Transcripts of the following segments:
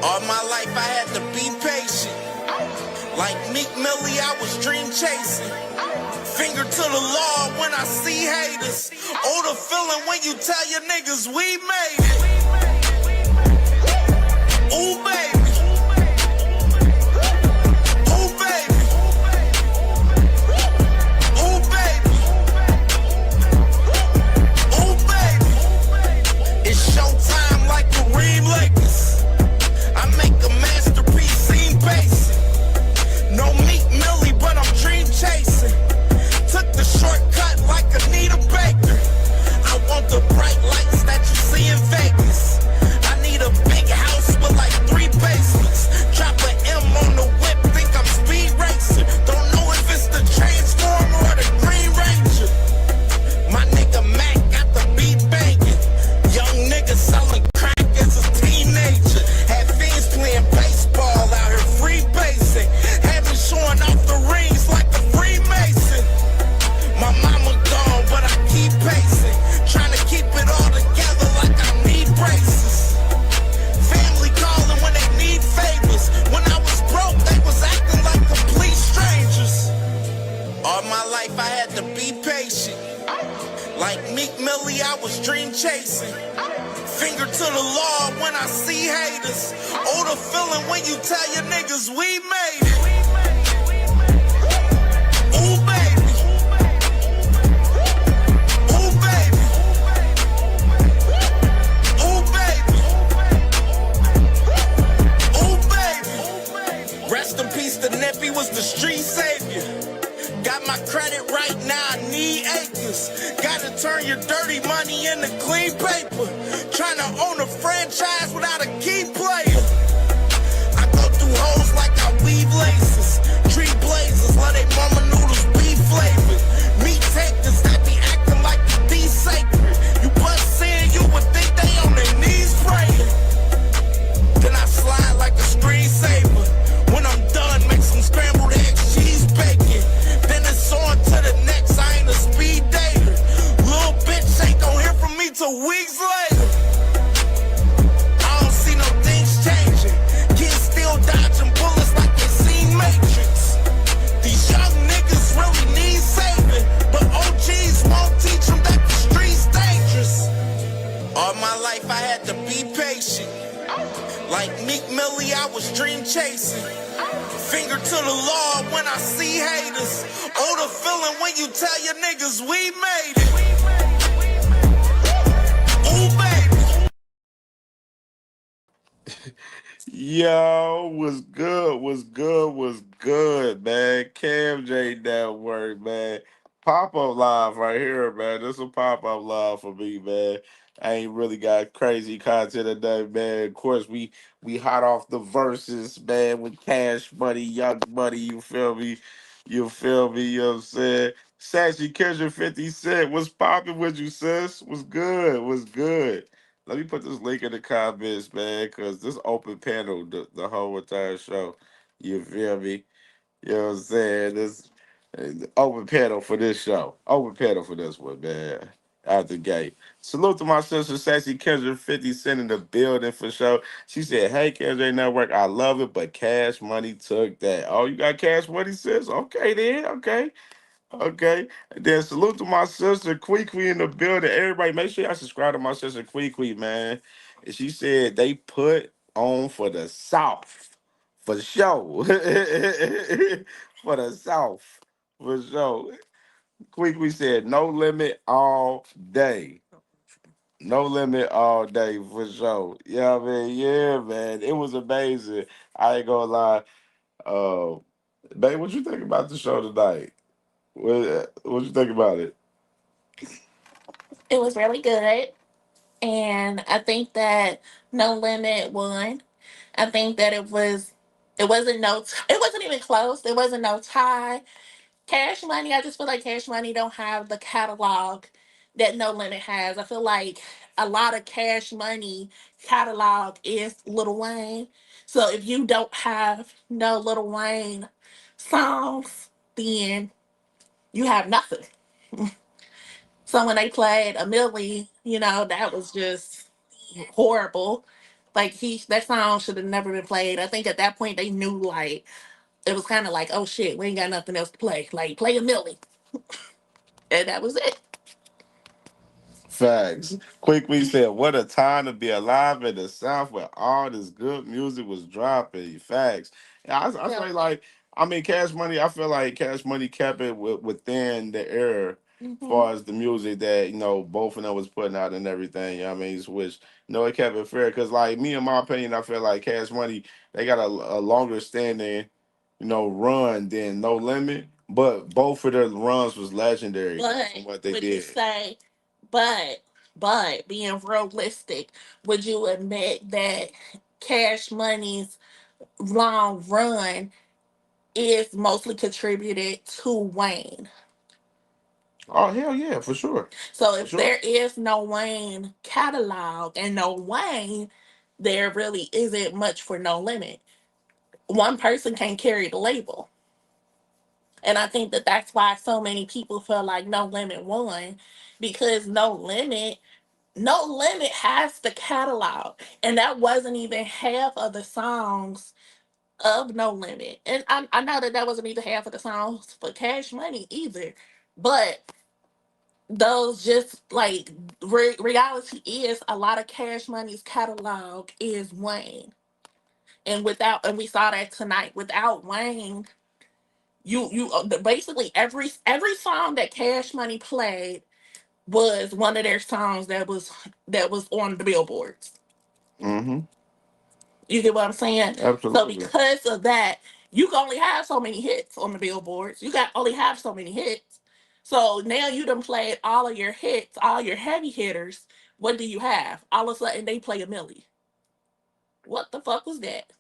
All my life I had to be patient. Like Meek Millie, I was dream chasing. Finger to the law when I see haters. Oh, the feeling when you tell your niggas we made it. Ooh, baby. Ooh, baby. Ooh, baby. Ooh, baby. It's showtime like Kareem Lakers. I make a masterpiece, seem basic. No Meek Millie, but I'm dream chasing. Took the shortcut like Anita Baker. I want the bright lights that you see in Vegas. I need a big house with like 3 basements. Drop an M on the whip, think I'm speed racing. Don't know if it's the Transformer or the Green Ranger. My nigga Mac got the beat banging. Young nigga selling crack as a teenager. Had fiends playing baseball out here free basing. Had me showing off the rings like a Freemason. My mama gone, but I keep pacing. Trying to keep it all together like I need braces. Family calling when they need favors. When I was broke, they was acting like complete strangers. All my life I had to be patient. Like Meek Millie, I was dream chasing. Finger to the law when I see haters. Oh, the feeling when you tell your niggas we made it. Ooh, baby. Ooh, baby. Ooh, baby. Ooh, baby. Rest in peace, the Nippy was the street savior. Got my credit right now, I need acres. Gotta turn your dirty money into clean paper. Trying to own a franchise without a key player. I go through hoes like I weave laces. Tree blazers, let they mama noodles be flavored. Meat takers that be acting like the D sacred. You bust in, you would think they on their knees praying. Then I slide like a screensaver. When I'm done, make some scrambled eggs, cheese bacon. Then it's on to the next, I ain't a speed dater. Little bitch ain't gon' hear from me till weeks later. I don't see no things changing. Kids still dodging bullets like they seen Matrix. These young niggas really need saving, but OGs won't teach them that the street's dangerous. All my life I had to be patient. Like Meek Millie, I was dream chasing. Finger to the law when I see haters. Oh, the feeling when you tell your niggas we made it. Ooh, baby. Yo, was good, man. CamJNetwork, man. Pop up live right here, man. This is a pop up live for me, man. I ain't really got crazy content today, man. Of course, we hot off the verses, man, with Cash Money, Young Money. You feel me? You feel me? You know what I'm saying? Sassy Kendra 50 Cent. What's popping with you, sis? What's good? What's good? Let me put this link in the comments, man, because this open panel the whole entire show. You feel me? You know what I'm saying? This open panel for this show. Open panel for this one, man. Out the gate. Salute to my sister, Sassy Kendra 50 Cent in the building for show. She said, hey, CamJNetwork, I love it, but Cash Money took that. Oh, you got Cash Money, sis? Okay, then. Okay. Okay. And then salute to my sister Quee in the building. Everybody, make sure y'all subscribe to my sister Quee, man. And she said they put on for the South. For sure. For the South. For sure. Quee said no limit all day. No limit all day for sure. Yeah, man. Yeah, man. It was amazing. I ain't gonna lie. Uh, babe, what you think about the show tonight? What you think about it? It was really good. And I think that No Limit won. I think that it wasn't even close. There wasn't no tie. Cash Money, I just feel like Cash Money don't have the catalog that No Limit has. I feel like a lot of Cash Money catalog is Lil Wayne. So if you don't have no Lil Wayne songs, then you have nothing. So when they played a Millie, that was just horrible. Like that song should have never been played. I think at that point they knew like it was kind of like, oh shit, we ain't got nothing else to play. Like play a Millie, and that was it. Facts. Quickly said, "What a time to be alive in the South where all this good music was dropping." Facts. And I Yeah. say like, I mean, Cash Money. I feel like Cash Money kept it within the era, as Hmm. far as the music that both of them was putting out and everything. You know what I mean, which it kept it fair. Because like me, in my opinion, I feel like Cash Money they got a longer standing, run than No Limit. But both of their runs was legendary though But from what they would you did. say, but being realistic, would you admit that Cash Money's long run is mostly contributed to Wayne? Oh hell yeah, for sure, So for if sure. there is no Wayne catalog and no Wayne, there really isn't much for No Limit. One person can't carry the label. And I think that that's why so many people feel like No Limit won, because No Limit has the catalog, and that wasn't even half of the songs of No Limit. And I know that that wasn't even half of the songs for Cash Money either, but those just like reality is a lot of Cash Money's catalog is Wayne, and we saw that tonight. Without Wayne, basically every song that Cash Money played was one of their songs that was on the billboards. Hmm. You get what I'm saying? So Absolutely. because of that, you can only have so many hits on the billboards. You got only have so many hits. So now you done played all of your hits, all your heavy hitters. What do you have? All of a sudden they play a Millie. What the fuck was that?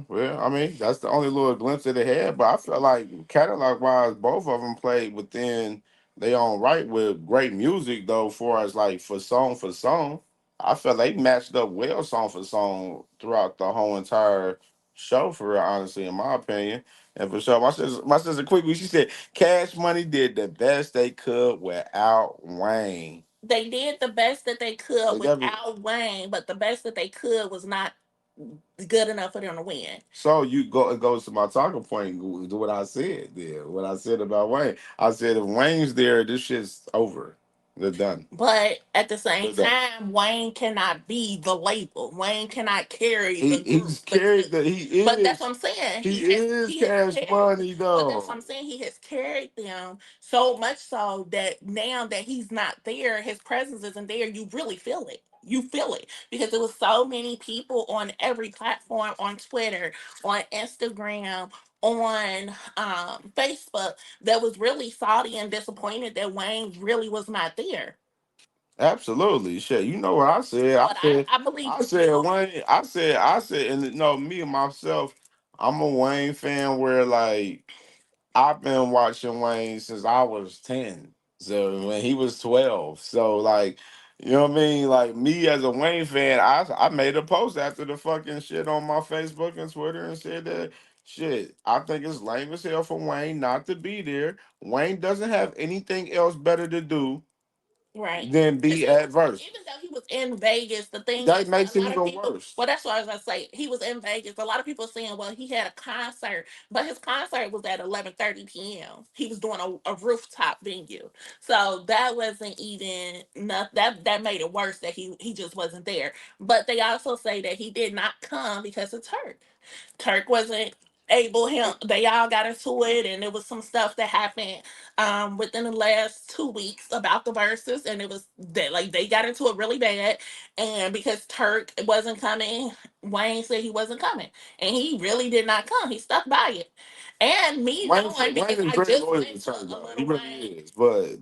Well, I mean, that's the only little glimpse that they had, but I feel like catalog wise, both of them played within their own right with great music though, for as like for song. I feel they matched up well song for song throughout the whole entire show for real, honestly, in my opinion. And for sure, my sister quickly, she said Cash Money did the best they could without Wayne. They did the best that they could They never. without Wayne, but the best that they could was not good enough for them to win. So you go it goes to my talking point. Do what I said there. What I said about Wayne. I said if Wayne's there, this shit's over. They're done. But at the same They're done. time, Wayne cannot be the label. Wayne cannot carry the He's group carried because. the But that's what I'm saying. he is He has Cash carried. Money But that's what though. I'm saying. He has carried them so much so that now that he's not there, his presence isn't there. You really feel it. You feel it because there was so many people on every platform, on Twitter, on Instagram, on Facebook, that was really salty and disappointed that Wayne really was not there. Absolutely. Shit. You know what I said? But I believe I said still. Wayne. I said, and no, me and myself, I'm a Wayne fan where like I've been watching Wayne since I was 10. So when he was 12. So like, you know what I mean? Like me as a Wayne fan, I made a post after the fucking shit on my Facebook and Twitter and said that shit, I think it's lame as hell for Wayne not to be there. Wayne doesn't have anything else better to do Right. than be adverse. Even though he was in Vegas, the thing That is that makes a it lot of even people, worse. well, that's what I was going to say. He was in Vegas. A lot of people saying, well, he had a concert, but his concert was at 11:30 p.m. He was doing a rooftop venue. So that wasn't even enough. That made it worse that he just wasn't there. But they also say that he did not come because of Turk. Turk wasn't able him they all got into it, and it was some stuff that happened within the last 2 weeks about the verses, and it was that like they got into it really bad, and because Turk wasn't coming, Wayne said he wasn't coming, and he really did not come. He stuck by it. And me knowing, Wayne because is I very just loyal went to to Turk a though. He little really Wayne. is. But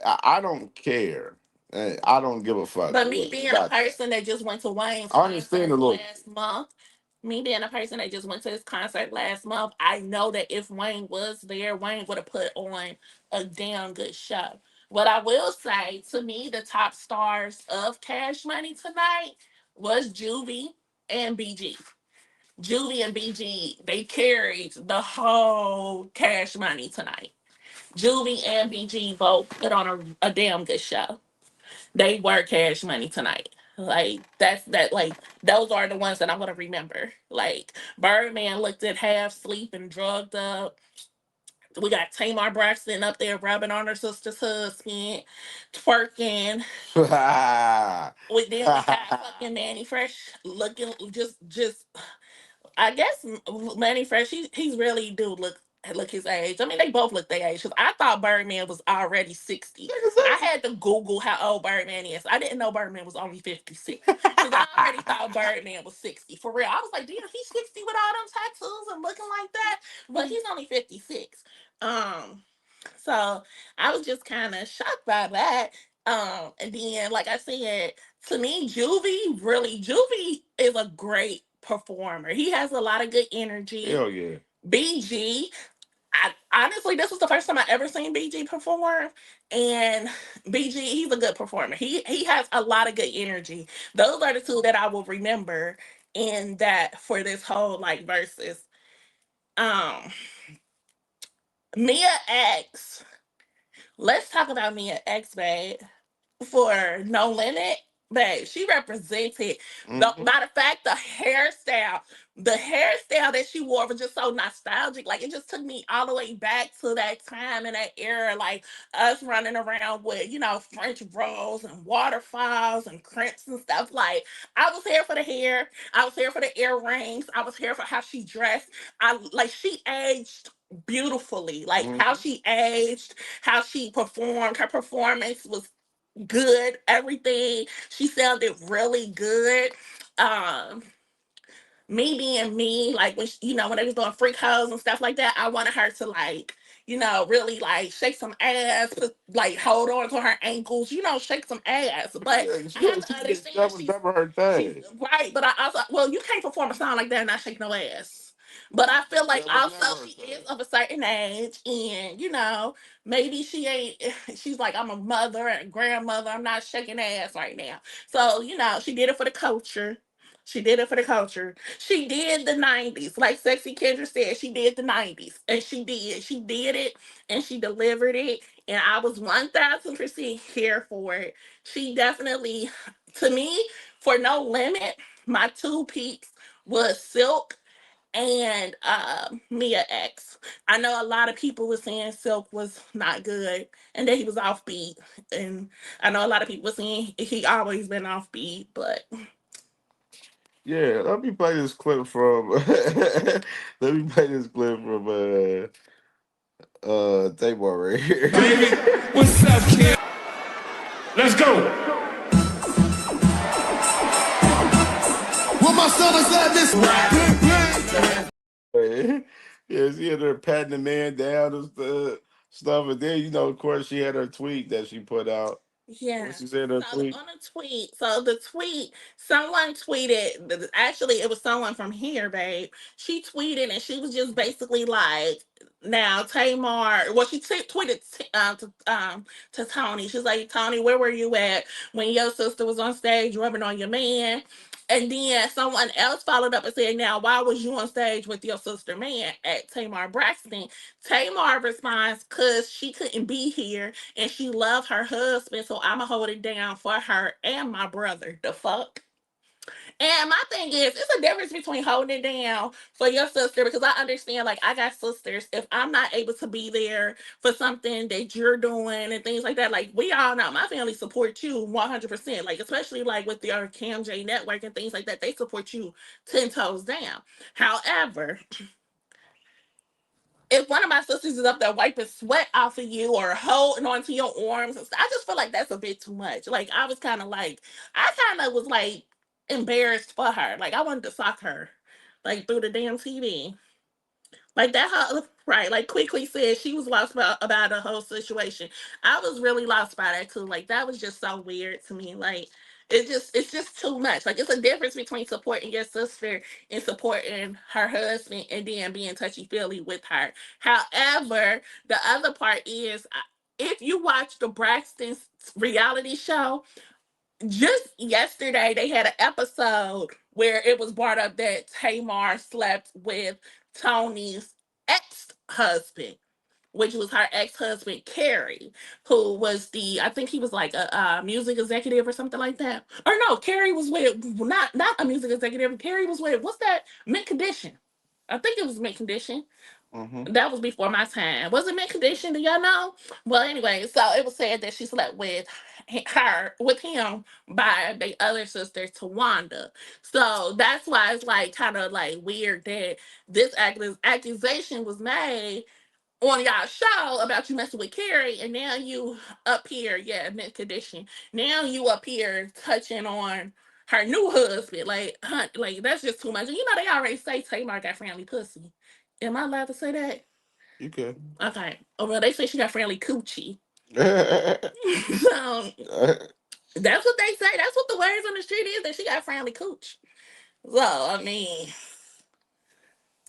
I don't care. I don't give a fuck But me being a about that. person that just went to Wayne's I understand the concert loyalty. last month, me being a person that just went to his concert last month, I know that if Wayne was there, Wayne would have put on a damn good show. What I will say, to me, the top stars of Cash Money tonight was Juvie and BG. Juvie and BG, they carried the whole Cash Money tonight. Juvie and BG both put on a damn good show. They were Cash Money tonight. Like that's that like those are the ones that I'm gonna remember. Like Birdman looked at half sleep and drugged up. We got Tamar Braxton up there rubbing on her sister's husband, twerking. Then we got fucking Manny Fresh looking just I guess Manny Fresh, he's really do look his age. I mean, they both look their age. 'Cause I thought Birdman was already 60. I had to Google how old Birdman is. I didn't know Birdman was only 56. Because I already thought Birdman was 60. For real. I was like, damn, he's 60 with all them tattoos and looking like that. But he's only 56. Um, so I was just kind of shocked by that. And then, like I said, to me, Juvie is a great performer. He has a lot of good energy. Hell yeah. BG, honestly, this was the first time I ever seen BG perform, and BG, he's a good performer. He has a lot of good energy. Those are the two that I will remember in that for this whole like versus. Um, Mia X. Let's talk about Mia X, babe. For No Limit, babe, she represented the matter of fact, the hairstyle that she wore was just so nostalgic. Like it just took me all the way back to that time and that era, like us running around with, French rolls and waterfalls and crimps and stuff. Like I was here for the hair, I was here for the earrings, I was here for how she dressed. I like she aged beautifully, like how she aged, how she performed. Her performance was good. Everything she sounded really good. Um, Me being me, like when when they was doing freak hoes and stuff like that, I wanted her to like, really like shake some ass, like hold on to her ankles, shake some ass. But Yeah, I have to understand that was never her thing. right. But I also, well, you can't perform a song like that and not shake no ass. But I feel like That was also never her she is thing. of a certain age, and maybe she ain't. She's like, I'm a mother and a grandmother. I'm not shaking ass right now. So she did it for the culture. She did it for the culture. She did the 90s. Like Sexy Kendra said, she did the 90s. And she did. She did it and she delivered it. And I was 1000% here for it. She definitely, to me, for No Limit, my two peaks was Silk and Mia X. I know a lot of people were saying Silk was not good and that he was offbeat. And I know a lot of people were saying he always been offbeat, but Yeah, let me play this clip from let me play this clip from Tamar right here. Baby, what's up, kid? Let's go. What my stomach's like this? Yeah, she had her patting the man down and stuff, and then of course, she had her tweet that she put out. yeah. What she said in her So tweet? on a tweet, so the tweet, someone tweeted. Actually, it was someone from here, babe. She tweeted, and she was just basically like, "Now Tamar." Well, she tweeted to Tony. She's like, "Tony, where were you at when your sister was on stage rubbing on your man?" And then someone else followed up and said, "Now, why was you on stage with your sister man at Tamar Braxton?" Tamar responds, "Cause she couldn't be here and she loved her husband, so I'ma hold it down for her and my brother." The fuck? And my thing is, it's a difference between holding it down for your sister because I understand, like, I got sisters. If I'm not able to be there for something that you're doing and things like that, like, we all know my family supports you 100%. Like, especially like with your CamJNetwork and things like that, they support you 10 toes down. However, if one of my sisters is up there wiping sweat off of you or holding onto your arms and stuff, I just feel like that's a bit too much. Like I was kind of like, I kind of was like embarrassed for her. Like I wanted to sock her, like through the damn TV. Like that whole right, like quickly said she was lost about the whole situation. I was really lost by that too. Like that was just so weird to me. Like it's just too much. Like it's a difference between supporting your sister and supporting her husband and then being touchy feely with her. However, the other part is if you watch the Braxton's reality show, just yesterday they had an episode where it was brought up that Tamar slept with Tony's ex-husband, which was her ex-husband Carrie, who was the, I think he was like a music executive or something like that. Or no, Carrie was with, not a music executive. Carrie was with, what's that? Mint Condition. I think it was Mint Condition. Mm-hmm. That was before my time. Was it Mint Condition? Do y'all know? Well, anyway, so it was said that she slept with him by the other sister, Tawanda. So that's why it's like kind of like weird that this accusation was made on y'all show about you messing with Carrie, and now you up here, yeah, Mint Condition. Now you up here touching on her new husband. Like, like that's just too much. And you know they already say Tamar got friendly pussy. Am I allowed to say that? You can. Okay. Oh well, they say she got friendly coochie. So that's what they say. That's what the words on the street is, that she got friendly cooch. So I mean,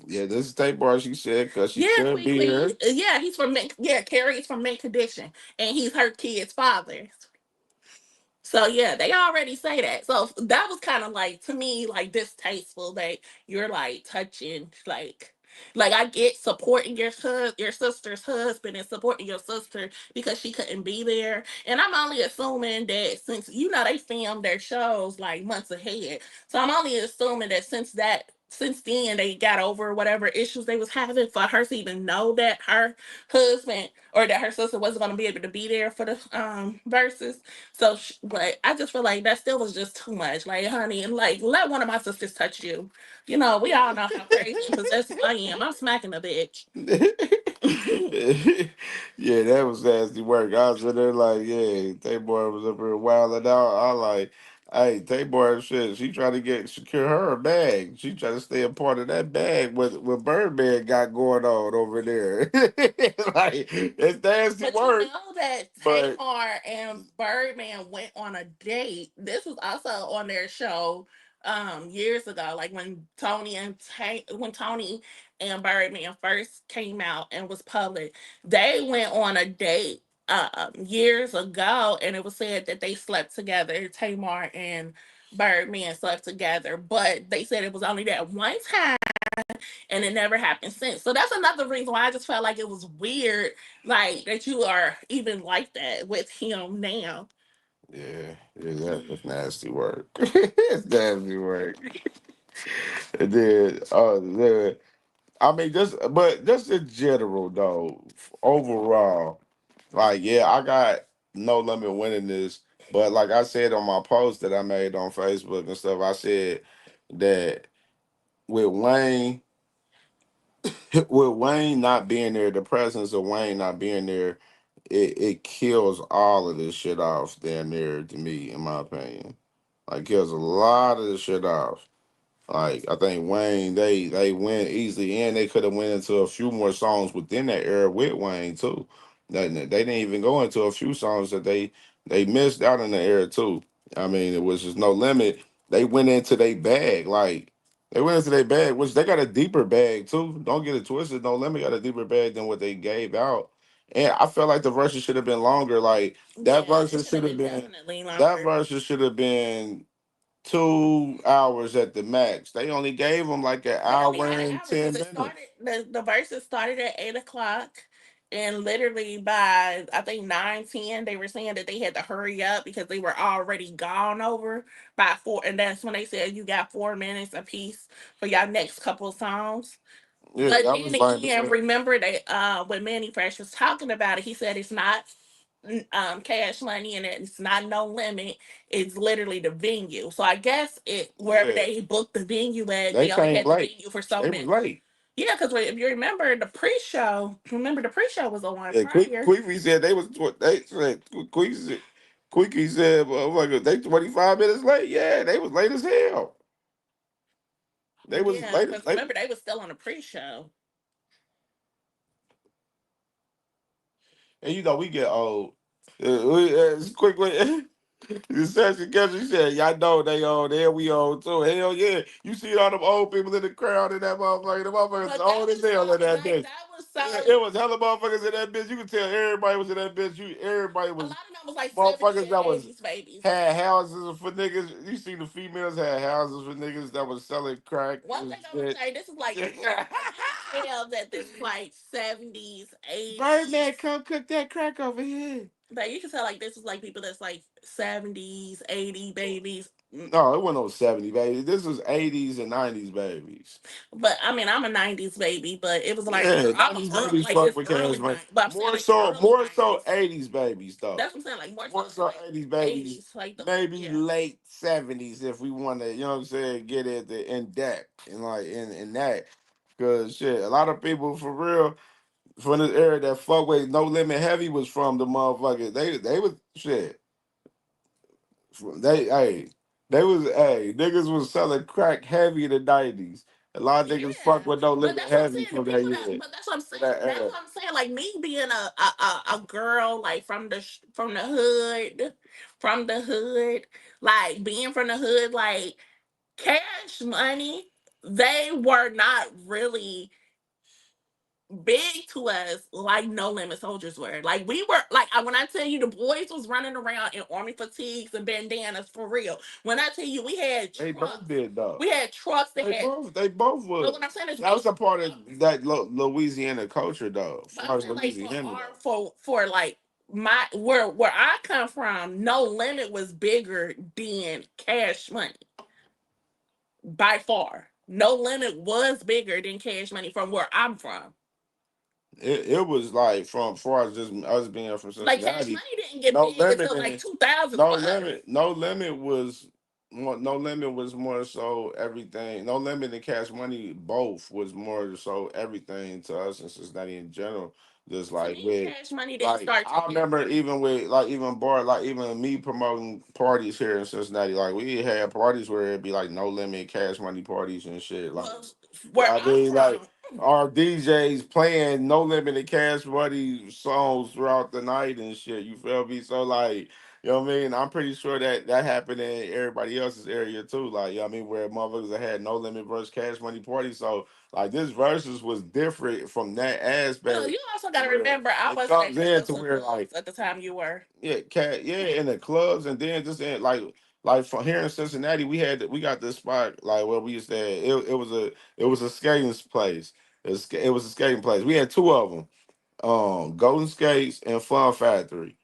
Yeah, this is tape bar. She said because she yeah, could be quickly. here. Yeah, he's from yeah, Carrie's from Mint Condition, and he's her kid's father. So yeah, they already say that. So that was kind of like, to me, like distasteful that you're like touching like I get supporting your sister's husband and supporting your sister because she couldn't be there. And I'm only assuming that since you know they film their shows like months ahead. So I'm only assuming that since then they got over whatever issues they was having for her to even know that her husband or that her sister wasn't going to be able to be there for the verses. So, but I just feel like that still was just too much. Like, honey, and like, let one of my sisters touch you. You know, we all know how crazy and possessive I am. I'm smacking a bitch. Yeah, that was nasty work. I was in there like, yeah, Tay Boy was up here wilding out. I like, hey, Tay Boy, shit, she trying to secure her a bag. She trying to stay a part of that bag what Birdman got going on over there. Like, it's nasty But you work, know that but Tamar and Birdman went on a date. This was also on their show years ago, like when Tony and Birdman first came out and was public. They went on a date years ago, and it was said that they slept together. Tamar and Birdman slept together, but they said it was only that one time and it never happened since. So that's another reason why I just felt like it was weird, like that you are even like that with him now. yeah, that's nasty work. It's nasty work. And then, I mean, just in general though, overall, like yeah, I got no limit winning this, but like I said on my post that I made on Facebook and stuff, I said that with Wayne, with Wayne not being there, the presence of Wayne not being there, it kills all of this shit off down there to me, in my opinion. Like kills a lot of this shit off. Like I think Wayne, they went easily, and they could have went into a few more songs within that era with Wayne too. They didn't even go into a few songs that they missed out in the era too. I mean, it was just no limit. They went into their bag, like they went into their bag, which they got a deeper bag too. Don't get it twisted. No limit got a deeper bag than what they gave out, and I felt like the verses should have been longer. Like that Yeah, it verses should have should have been been definitely that longer. verses should have been 2 hours at the max. They only gave them like an They only hour had an and hour ten because it minutes. started the verses started at 8 o'clock. And literally by I think 9:10, they were saying that they had to hurry up because they were already gone over by four. And that's when they said you got 4 minutes apiece for y'all next couple of songs. Yeah, But that then was like the again, same. remember that when Manny Fresh was talking about it, he said it's not cash money and it's not no limit. It's literally the venue. So I guess it wherever Yeah, they booked the venue at, they they only came had the late. venue for so They was many. late. Yeah, because if you remember the pre-show, was the one Yeah, prior. Queefy said they was they said Queefy said, well, like they 25 minutes late. Yeah, they was late as hell. They was Yeah, late. because Late. remember they was still on the pre-show. And you know we get old. Quickly. The session catcher, he said, y'all know they old, hell we old too. Hell yeah. You see all them old people in the crowd in that motherfucker. The motherfuckers But that old as was hell in so that like bitch. that was Yeah, so it was hella motherfuckers in that bitch. You could tell everybody was in that bitch. Everybody a was lot of them was like 70s motherfuckers and that was 80s babies. had houses for niggas. You see the females had houses for niggas that was selling crack One and thing I would shit. say, this is like tell that this is like 70s, 80s. Birdman, come cook that crack over here. But you can tell like this is like people that's like 70s, 80 babies. No, it wasn't no 70 babies. This was 80s and 90s babies. But I mean, I'm a 90s baby, but it was like Yeah, I'm 90s early, babies like fuck it's with early Cash Money. 90s. But I'm saying More like so, early more so 90s. 80s babies though. That's what I'm saying. Like more More so so like 80s babies. 80s, like the Maybe yeah. late 70s if we want to, you know what I'm saying, get it in depth and like in that. Cause shit, a lot of people for real from this era that fuck with No Limit Heavy was from the motherfuckers. They was shit. They was niggas was selling crack heavy in the 90s. A lot of niggas fuck Yeah, with No but Limit that's what I'm Heavy saying. The from that people that, year. but that's what I'm From saying. that That's era. what I'm saying. Like me being a girl, like from the hood, like being from the hood, like Cash Money, they were not really big to us like No Limit Soldiers were. Like we were like when I tell you the boys was running around in army fatigues and bandanas for real. When I tell you They both did though. we had trucks that had. They both But was. what I'm saying is That we. was a part of that Louisiana culture though. As But far I'm as saying like Louisiana though. for like my where I come from, No Limit was bigger than Cash Money by far. No Limit was bigger than Cash Money from where I'm from. It was like from far as just us being from Like Cash Cincinnati. Money didn't get No big limit until like and 2000s for us. no limit was no limit was more so everything. No limit and Cash Money both was more so everything to us in Cincinnati in general. Just To like me, with Cash Money didn't like start till I remember even with like even bar like even me promoting parties here in Cincinnati. Like we had parties where it'd be like No Limit Cash Money parties and shit. Like well where I I'm mean like from. our DJs playing No Limit and Cash Money songs throughout the night and shit. You feel me? So like, you know what I mean? I'm pretty sure that that happened in everybody else's area too. Like, you know what I mean? Where motherfuckers that had No Limit versus Cash Money party. So like this versus was different from that Well, aspect. you also To got to where remember I it wasn't comes able to in go to to the where like clubs at the time you were. yeah, in the clubs and then just in like from here in Cincinnati, we got this spot like where we used to it was a skating place. It was a skating place. We had two of them, Golden Skates and Fun Factory.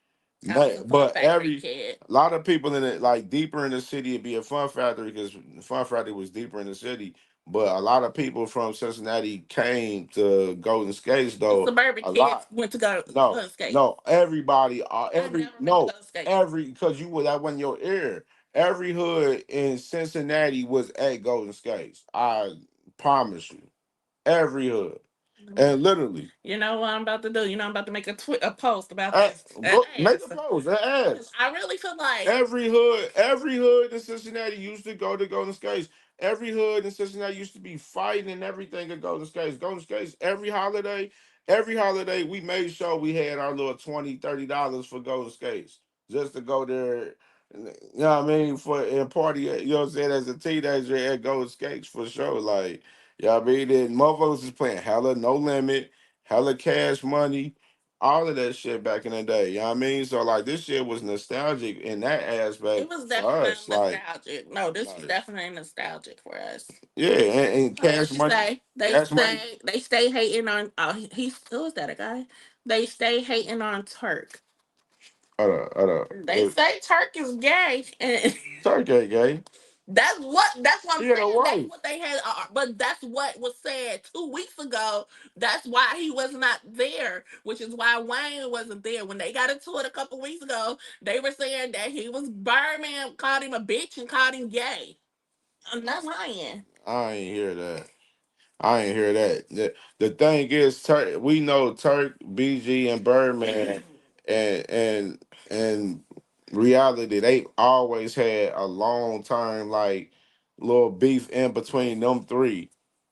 I was a Fun But Factory every kid. a lot of people in it like deeper in the city it'd be a Fun Factory because Fun Factory was deeper in the city. But a lot of people from Cincinnati came to Golden Skates The though. suburban A kids lot. went to go No, skate. no, everybody, I every never went to no, go skate. every because you were that wasn't your ear. Every hood in Cincinnati was at Golden Skates. I promise you, every hood, and literally, You know what I'm about to do? You know I'm about to make a post about at, this. go make a Ask. post and 'Cause ask. I really feel like Every hood in Cincinnati used to go to Golden Skates. Every hood in Cincinnati used to be fighting and everything at Golden Skates. Golden Skates, every holiday, we made sure we had our little $20, $30 for Golden Skates. Just to go there, you know what I mean, for and party, you know what I'm saying, as a teenager at Golden Skates for sure. Like, you know what I mean? Then motherfuckers was playing hella no limit, hella cash money all of that shit back in the day. You know what I mean? So like this shit was nostalgic in that it aspect was for definitely us. nostalgic. No, this was Like definitely nostalgic for us. yeah, and What cash you money, say? cash money. They stay hating on. Oh, he's who is that a guy? They stay hating on Turk. Hold up. They say Turk is gay, and Turkey gay. that's what I'm Yeah, saying. That's right. what they had, but that's what was said 2 weeks ago. That's why he was not there, which is why Wayne wasn't there when they got into it a couple weeks ago. They were saying that he was Birdman called him a bitch and called him gay. I'm not lying. I ain't hear that. I ain't hear that. The thing is, we know Turk, BG, and Birdman, and reality, they always had a long time like little beef in between them three.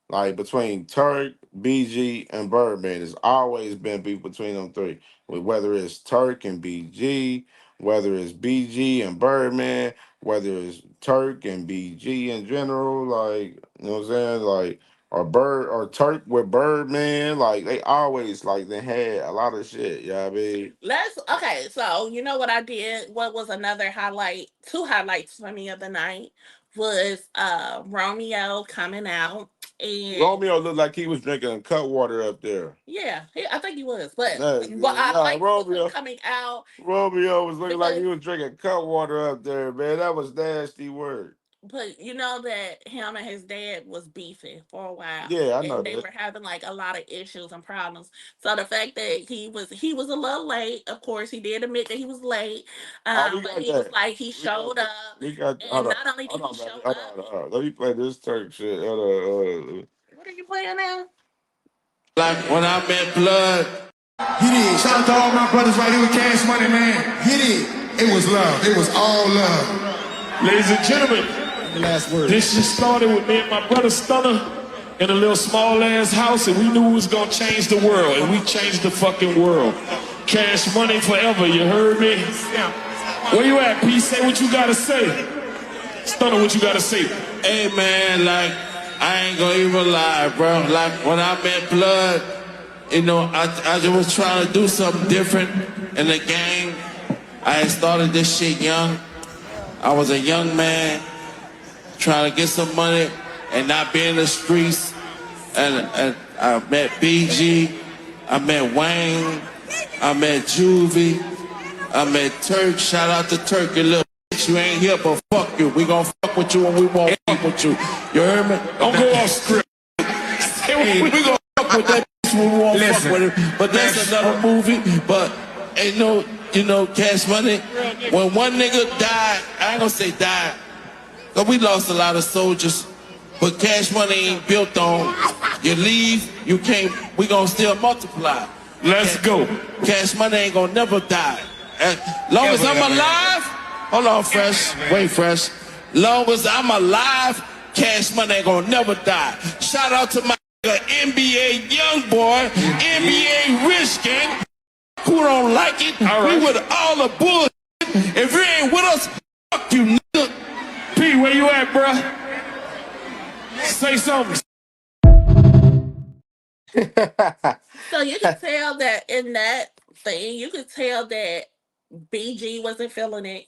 Like between Turk, BG, and Birdman, there's always been beef between them three. Whether it's Turk and BG, whether it's BG and Birdman, whether it's Turk and BG in general, like you know what I'm saying, like or Turk with Birdman, like they always like they had a lot of shit. Yeah, you know what I mean, Let's okay. So you know what I did? What was another highlight? Two highlights for me of the night was Romeo coming out And Romeo looked like he was drinking cut water up there. yeah, I think he was. But what I Nah, liked was him Romeo. coming out Romeo was looking like because he was drinking cut water up there, man. That was nasty word. but you know that him and his dad was beefing for a while. Yeah, I know And they that. were having like a lot of issues and problems. So the fact that he was a little late, of course he did admit that he was late. Oh, we But got he was that. like he We got showed that. up, We got. and Hold on. not only did Hold he on, baby. show Hold up, on. Hold on. Let me play this Turk shit. Hold on. what are you playing now? Like when I met Blood. He did. Shout out to all my brothers right here with Cash Money, man. He did. It was love. It was all love. Ladies and gentlemen, The last word. this just started with me and my brother Stunner in a little small ass house, and we knew we was gonna change the world, and we changed the fucking world. Cash Money forever, you heard me? Where you at, P? Say what you gotta say. Stunner, what you gotta say? Hey man, like I ain't gonna even lie, bro. Like when I met Blood, you know, I just was trying to do something different in the game. I had started this shit young. I was a young man trying to get some money and not be in the streets. And I met BG, I met Wayne, I met Juvie, I met Turk. Shout out to Turk, you little bitch. You ain't here, but fuck you. We gon' fuck with you and we won't fuck with you. You heard me? Don't go off script. Hey, we gon' fuck with that bitch when we won't fuck with it. But that's another movie. But ain't no, you know, Cash Money. When one nigga died, I ain't gonna say died, cause we lost a lot of soldiers. But Cash Money ain't built on you leave, you can't, we gonna still multiply. Let's go. Cash Money ain't gonna never die. As long as I'm alive, hold on, Fresh, wait, Fresh. Long as I'm alive, Cash Money ain't gonna never die. Shout out to my NBA young boy, NBA rich gang, who don't like it. All right. We with all the bullshit. If you ain't with us, fuck you, nigga. P, where you at, bruh? Say something. So you can tell that in that thing, you could tell that BG wasn't feeling it,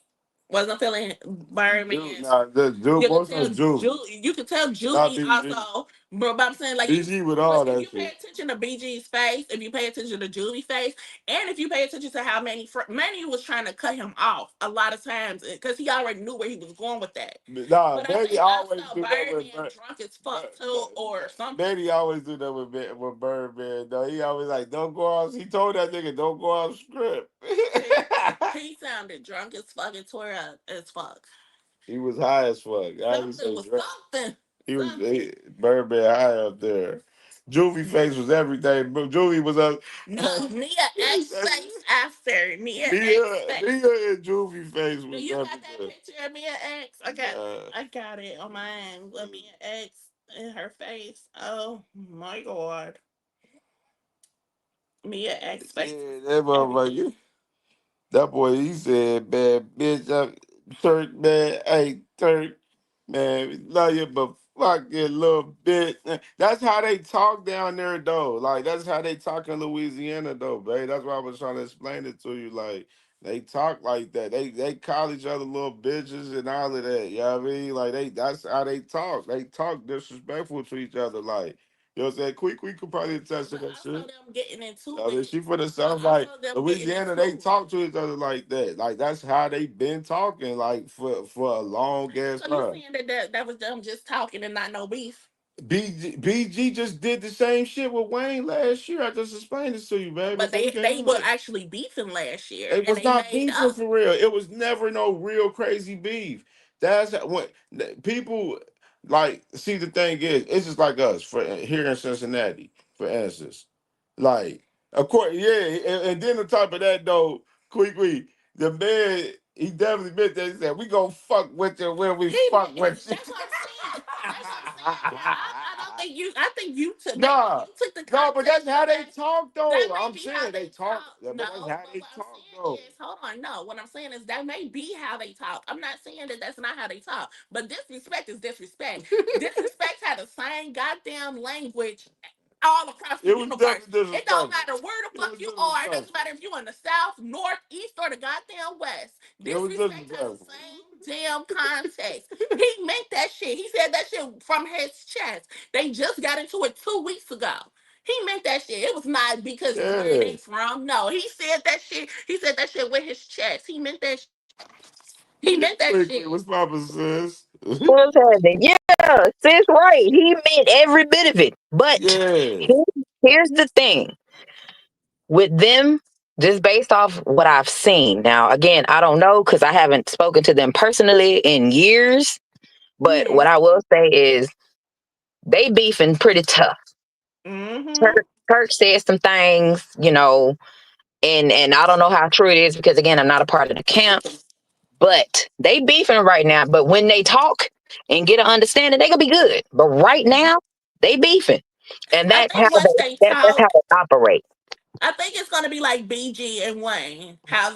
wasn't feeling Dude, Birdman's. nah, the dude, You could most tell of Juve, You could tell not Julie BG. also, but I'm saying like you. BG with But all if that you pay shit. attention to BG's face, if you pay attention to Julie's face, and if you pay attention to how Manny was trying to cut him off a lot of times because he already knew where he was going with that. Nah, But I Manny think always also do that with Birdman drunk as fuck Bird. too, or something. Manny always do that with Birdman. Though he always like, don't go off. He told that nigga, don't go off script. He sounded drunk as fuck and tore up as fuck. He was high as fuck. I didn't Something say was drunk. something. Something. Birdman high up there. Juvie face was everything. But Juvie was up. No, Mia X face after Mia X face. Nia and Juvie face Do was you got that everything. picture of Mia X? I got it on mine with Mia X in her face. Oh my god. Mia X face Yeah, was that everything. motherfucker. That boy, he said, man, bitch, Turk, man, hey, Turk, man, we love you, but fuck you, little bitch. That's how they talk down there, though. Like, that's how they talk in Louisiana, though, babe. That's why I was trying to explain it to you. Like, they talk like that. They call each other little bitches and all of that. You know what I mean? Like, that's how they talk. They talk disrespectful to each other. Like, you know what I'm saying? Quick could probably attest to But that also shit. them getting into I mean, it. she for the But South, like also them getting Louisiana, they into it. talk to each other like that. Like that's how they been talking, like for a long ass So you time. saying that was them just talking and not no beef? BG just did the same shit with Wayne last year. I just explained this to you, man. But Before you they came were in, actually beefing last year it and was they not made beefing up. for real. It was never no real crazy beef. That's when people like see the thing is, it's just like us for here in Cincinnati, for instance. Like, of course, yeah, and then on top of that though, quickly, the man he definitely meant that. He said, "We gonna fuck with you when we fuck with you." That's what I'm saying. That's what I'm saying. But I don't think you. I think you took. Maybe Nah, you took the no, but that's context how of they that. talk That though. may I'm be how saying they they talk, talk. yeah, No, but that's how but they what I'm talk saying though. is, hold on. No, what I'm saying is that may be how they talk. I'm not saying that that's not how they talk. But disrespect is disrespect. Disrespect had the same goddamn language all across the It was universe. definitely It don't disrespectful. matter where the It fuck was you are. It disrespectful. doesn't matter if you're in the south, north, east, or the goddamn west. It was Disrespect has the disrespectful. same damn context. He meant that shit. He said that shit from his chest. They just got into it 2 weeks ago. He meant that shit. It was not because where Yeah. they from. No, he said that shit. He said that shit with his chest. He meant that. He meant that Quick, shit. what's Papa says? What's happening? Yeah, sis, right. He meant every bit of it. But Yeah. here- here's the thing with them, just based off what I've seen. Now, again, I don't know because I haven't spoken to them personally in years. But Mm-hmm. what I will say is they beefing pretty tough. Mm-hmm. Kirk said some things, and I don't know how true it is because again, I'm not a part of the camp. But they beefing right now. But when they talk and get an understanding, they gonna be good. But right now, they beefing, and I that's how think once they that's how talk, they operate. I think it's gonna be like BG and Wayne, how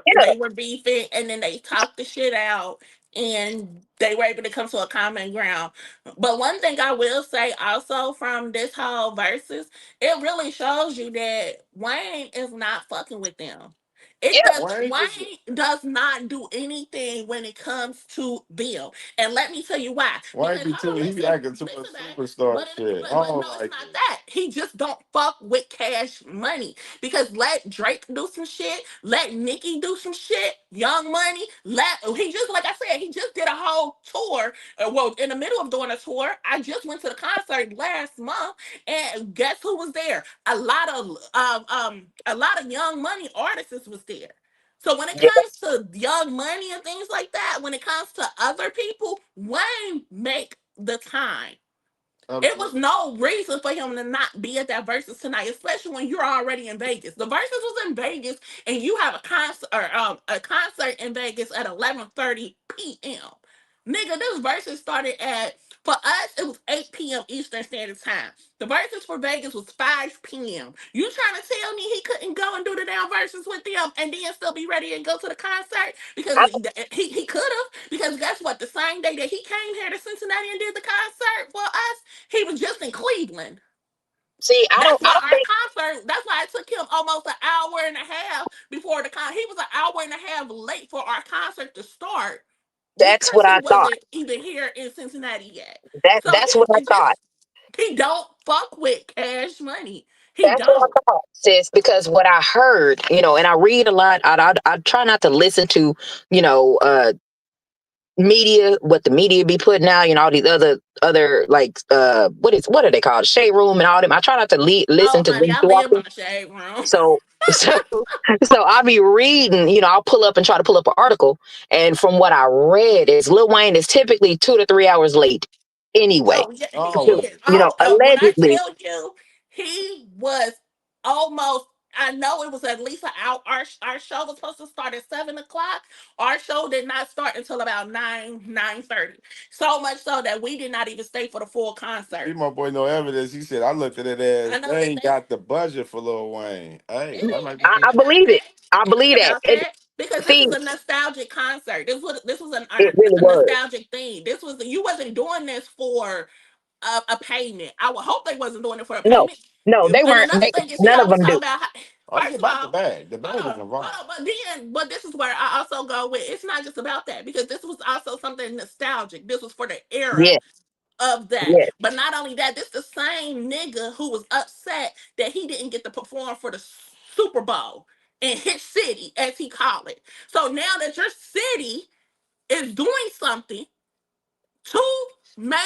Yeah, they were beefing and then they talked the shit out and they were able to come to a common ground. But one thing I will say also from this whole versus, it really shows you that Wayne is not fucking with them. It yeah, does Wayne just Wayne does not do anything when it comes to them. And let me tell you why. Wayne Because be hold too on, he be listen, acting too much listen, man. superstar shit. I But don't no, it's like not it. that. He just don't fuck with Cash Money. Because let Drake do some shit, let Nicki do some shit, Young Money, let he just like I said, he just did a whole tour. Well, in the middle of doing a tour, I just went to the concert last month, and guess who was there? A lot of Young Money artists was there. So when it yeah. comes to Young Money and things like that, when it comes to other people, Wayne make the time. It was Absolutely. no reason for him to not be at that versus tonight, especially when you're already in Vegas. The versus was in Vegas, and you have a concert in Vegas at 11:30 p.m. Nigga, this versus started at for us. It was 8 p.m. Eastern Standard Time. The versus for Vegas was 5 p.m. You trying to tell me he couldn't go and do the damn versus with them and then still be ready and go to the concert? Because I, he could have. Because guess what? The same day that he came here to Cincinnati and did the concert for us, he was just in Cleveland. see. I don't. That's I why don't our think concert, that's why it took him almost an hour and a half before the concert. He was an hour and a half late for our concert to start that's because what he I thought. wasn't even here in Cincinnati yet. That So that's what I he thought. just he don't fuck with Cash Money. He That's what don't. I thought, sis. Because what I heard, and I read a lot. I try not to listen to, you know, uh, media, what the media be putting out, all these other like what are they called, shade room and all them. I try not to listen Oh, to honey, them I too live often. by Shade Room. So so so I'll be reading, I'll pull up and try to pull up an article, and from what I read is Lil Wayne is typically 2 to 3 hours late anyway. Oh, yeah, he Always. is. Oh, when I Allegedly. tell you, he was almost. I know it was at least an hour. Our show was supposed to start at 7 o'clock. Our show did not start until about 9:30. So much so that we did not even stay for the full See concert. my boy no evidence. He said I looked at it as I know they that ain't got the budget for Lil Wayne. Hey, that might be I true. think about believe it. that. I Think believe that. about that. Because this See, is a nostalgic concert. This was it really a was. nostalgic thing. This was you wasn't doing this for a payment. I would hope they wasn't doing it for a No, payment. no, they And weren't. another thing is he None of always them talking do. about Oh, they first of about the all, bag. The bag is involved. but this is where I also go with it's not just about that because this was also something nostalgic. This was for the era Yeah, of that. yeah, But not only that, this the same nigga who was upset that he didn't get to perform for the Super Bowl in his city, as he called it. So now that your city is doing something, two major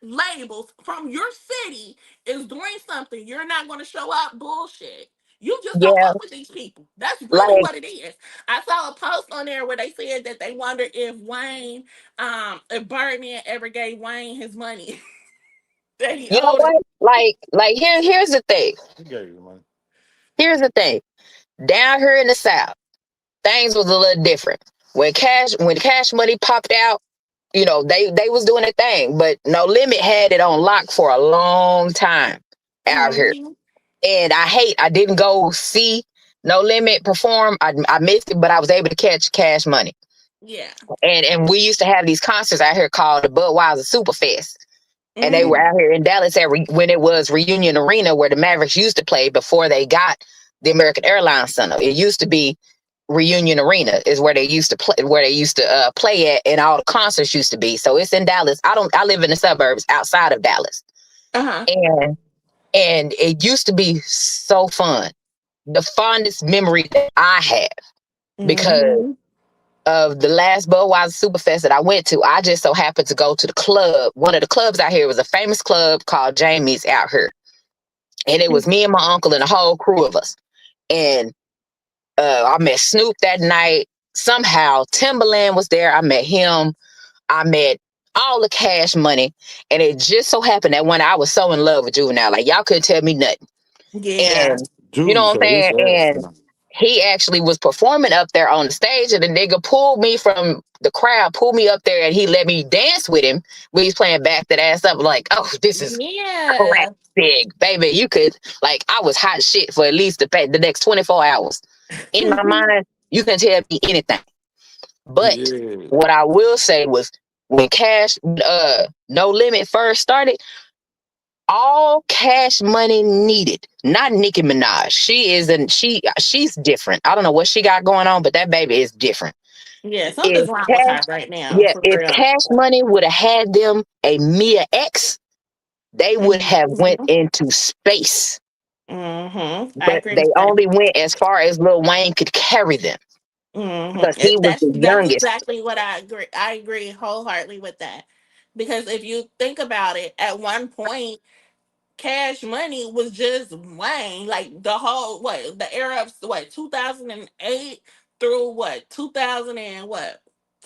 labels from your city is doing something, you're not going to show up. Bullshit. You just don't yeah. fuck with these people. That's really Like, what it is. I saw a post on there where they said that they wonder if Birdman ever gave Wayne his money that he you know owed him. what? Like here's the thing. He gave you the money. Here's the thing. Down here in the South, things was a little different. When Cash Money popped out, they was doing a thing, but No Limit had it on lock for a long time out here. Mm-hmm. And I didn't go see No Limit perform. I missed it, but I was able to catch Cash Money. Yeah. And we used to have these concerts out here called the Budweiser Superfest. And they were Mm-hmm. out here in Dallas when it was Reunion Arena where the Mavericks used to play before they got the American Airlines Center. It used to be Reunion Arena is where they used to play at, and all the concerts used to be. So it's in Dallas. I live in the suburbs outside of Dallas, Uh-huh. and it used to be so fun. The fondest memory that I have, because Mm-hmm. of the last Budweiser Superfest that I went to, I just so happened to go to the club. One of the clubs out here was a famous club called Jamie's out here, and it was me and my uncle and a whole crew of us. And I met Snoop that night. Somehow Timberland was there. I met him. I met all the Cash Money, and it just so happened that when I was so in love with Juvenile, like y'all couldn't tell me nothing. Yeah. And you know Judy what I'm showed his saying? ass And tonight. he actually was performing up there on the stage, and the nigga pulled me from the crowd, pulled me up there, and he let me dance with him when he's playing Back That Ass Up. Like, oh, this is crack Yeah. big, baby. You could, like, I was hot shit for at least the next 24 hours. In my mind, you can tell me anything. But Yeah. what I will say was, when No Limit first started, all Cash Money needed, not Nicki Minaj. She's different. I don't know what she got going on, but that baby is different. Yeah, If something's wrong with Cash her right now, yeah, for if real. Cash Money would have had them a Mia X, they would have went Mm-hmm. into space. Mm-hmm. I But agree they with that. only went as far as Lil Wayne could carry them, because he was the That's youngest. exactly what I agree. I agree wholeheartedly with that. Because if you think about it, at one point, Cash Money was just Wayne. Like the whole the era of 2008 through 2000 and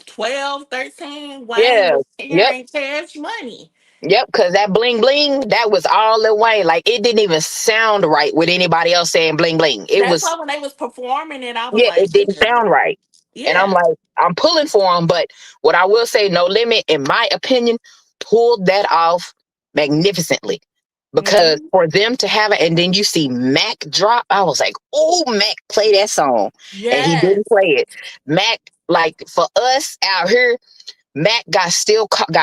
12, 13, Wayne Yeah. was Yep. carrying Cash Money. Yep, because that bling bling, that was all Lil Wayne. Like, it didn't even sound right with anybody else saying bling bling. It That's why was, when they was performing it, I was yeah, like, it didn't sound right. And I'm yeah. like, I'm pulling for him. But what I will say, No Limit, in my opinion, pulled that off magnificently. Because Hmm. for them to have it, and then you see Mac drop, I was like, oh, Mac, play that song. And he Yes. didn't play it. Mac, like, for us out here, Mac got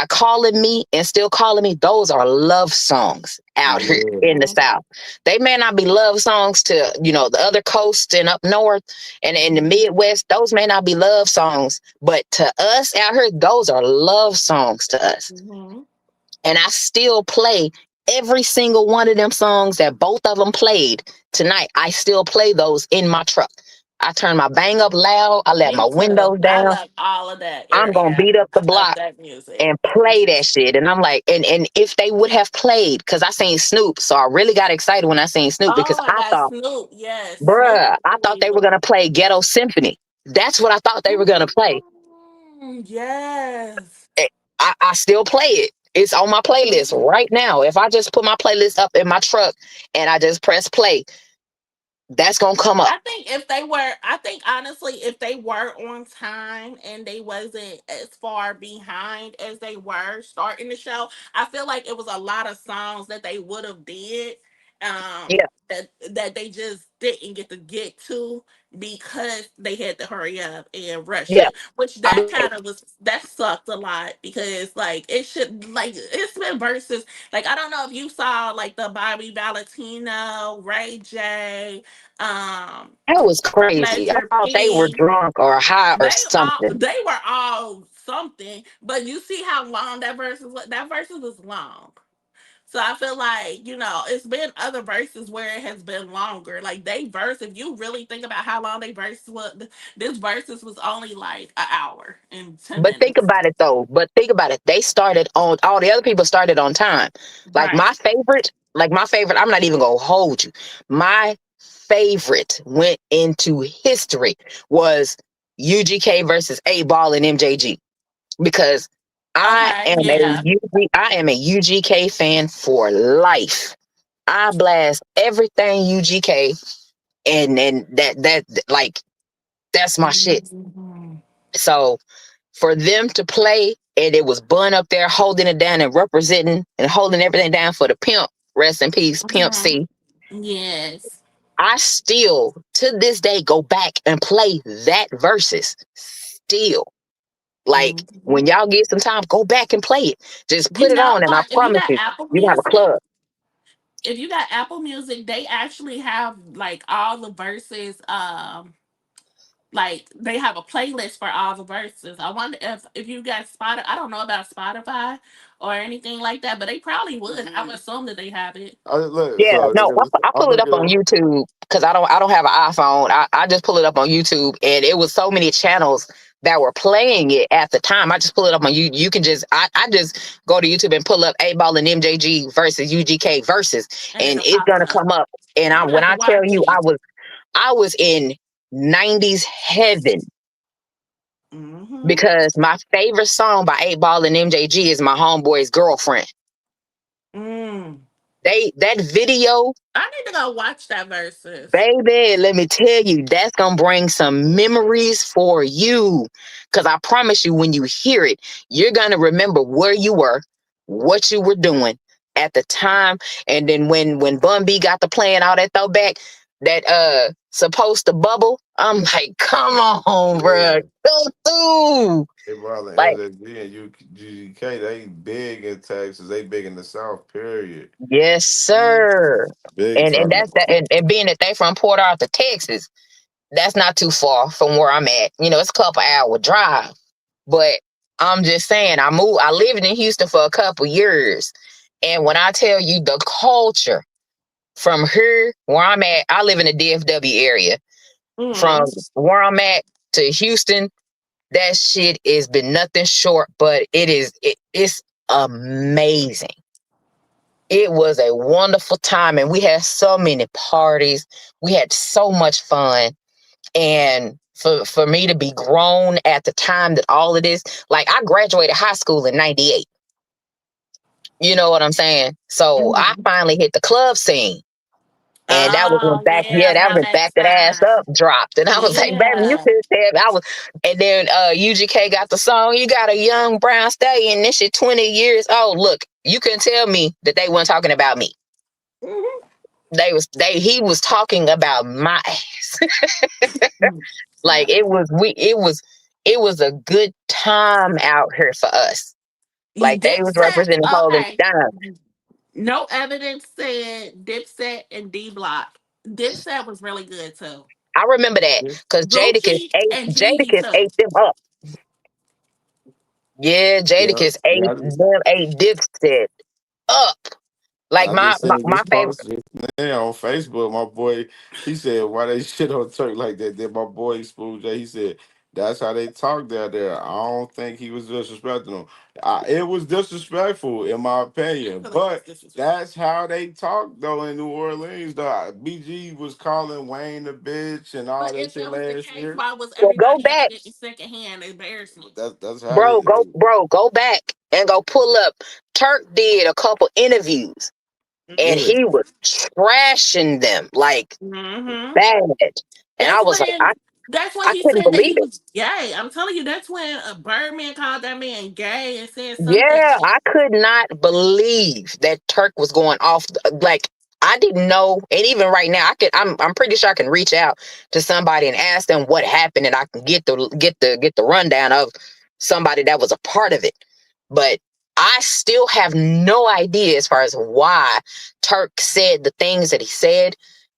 calling me and still calling me. Those are love songs out here Yeah. in the Mhm. South. They may not be love songs to, the other coast and up north and in the Midwest. Those may not be love songs, but to us out here, those are love songs to us. Mhm. And I still play every single one of them songs that both of them played tonight. I still play those in my truck. I turn my bang up loud. I let my Me too. windows I down. love all of that I'm gonna area. beat up the I love block that music. and play that shit. And I'm like, and if they would have played, because I seen Snoop, so I really got excited when I seen Snoop, Oh because my God, Snoop. Yes, Snoop bruh, is I thought they were unbelievable. gonna play Ghetto Symphony. That's what I thought they were gonna play. Yes. Eh, I still play it. It's on my playlist Mhm. right now. If I just put my playlist up in my truck and I just press play, that's gonna come up. I think honestly, if they were on time and they wasn't as far behind as they were starting the show, I feel like it was a lot of songs that they would have did, Yeah, that they just didn't get to because they had to hurry up and rush yeah. it. Which I that be kind of was that sucked a lot because like it should like it's been versus like I don't know if you saw like the Bobby Valentino, Ray J, um, that was crazy. I Pleasure thought they were P. drunk or high or something. They were all something, but you see how long that verse was. That verse was long. So I feel like, it's been other verses where it has been longer. Like they verse, if you really think about how long they verse was, this verses was only like an hour and 10 But think minutes. about it though. But think about it. They started on all the other people started on time. Right. Like my favorite, I'm not even gonna hold you. My favorite went into history was UGK versus A Ball and MJG, because Okay. Yeah. I am a UGK fan for life. I blast everything UGK, and that like that's my shit. Mhm. So for them to play, and it was Bun up there holding it down and representing and holding everything down for the pimp. Rest in peace, Pimp Mhm. C. Yes. I still to this day go back and play that verses. Still, like, Mhm. when y'all get some time, go back and play it. Just put You it know on, and I what? promise you, you can have a club. If you got Apple Music, they actually have like all the verses. like they have a playlist for all the verses. I wonder if you got Spotify. I don't know about Spotify or anything like that, but they probably would. I would assume that they have it. Look, Yeah, so no, I I'm pull it looking up on at YouTube because I don't have an iPhone. I just pull it up on YouTube, and it was so many channels that were playing it at the time. I just pull it up on you. You can just I just go to YouTube and pull up 8 Ball and MJG versus UGK versus, And and it'll it's pop gonna up. come up. And I'm I gonna when have to I tell watch you it. I was in '90s heaven Mm-hmm. because my favorite song by 8 Ball and MJG is My Homeboy's Girlfriend. Mm. That video. I need to go watch that versus. Baby, let me tell you, that's gonna bring some memories for you. Cause I promise you, when you hear it, you're gonna remember where you were, what you were doing at the time, and then when Bun B got to playing all that throwback, that supposed to bubble. I'm like, come on, yeah, bro, go through. hey, brother, Like, MJG and UGK, they big in Texas. They big in the South. Period. yes, sir. Big And time. that's that, and being that they from Port Arthur, Texas, that's not too far from where I'm at. You know, it's a couple-hour drive. But I'm just saying, I lived in Houston for a couple years. And when I tell you the culture from here, where I'm at, I live in the DFW area. From Mm. where I'm at to Houston, that shit has been nothing short, but it's amazing. It was a wonderful time, and we had so many parties. We had so much fun. And for me to be grown at the time that all of this, like I graduated high school in '98. You know what I'm saying? So I Mm. finally hit the club scene. And that was when Oh yeah, that around was that back that ass time. up dropped. And I was like, baby, you Yeah. could have I was and then UGK got the song, You Got a Young Brown Stallion, this shit 20 years old. Look, you couldn't tell me that they weren't talking about me. Mm-hmm. He was talking about my ass. Like Yeah. it was a good time out here for us. Like they was representing Dipset. holding Okay. down. No evidence said Dipset and D Block. Dipset was really good too. I remember that because Gucci and Jeezy Jadakiss too. ate them up. Yeah, Yeah, Jadakiss yeah. ate Dipset up. Like I just seen my this favorite. post just now on Facebook. My boy, he said, "Why they shit on Turk like that?" Then my boy Spoon J, he said, "That's how they talk down there." I don't think he was disrespecting them. It was disrespectful in my I opinion, feel like but it's disrespectful. that's how they talk though in New Orleans. Though BG was calling Wayne a bitch and all But that if shit that was the last case, year. why was Well, go everybody back, hearing it in secondhand embarrassment? But that's how they. go back and go pull up. Turk did a couple interviews and Yeah, he was trashing them like Mm-hmm. bad. And I That's was like, when that's when I he couldn't said that believe he it. was gay. I'm telling you, that's when a Birdman called that man gay and said something. Yeah, I could not believe that Turk was going off. Like I didn't know, and even right now, I'm pretty sure I can reach out to somebody and ask them what happened, and I can get the rundown of somebody that was a part of it. But I still have no idea as far as why Turk said the things that he said,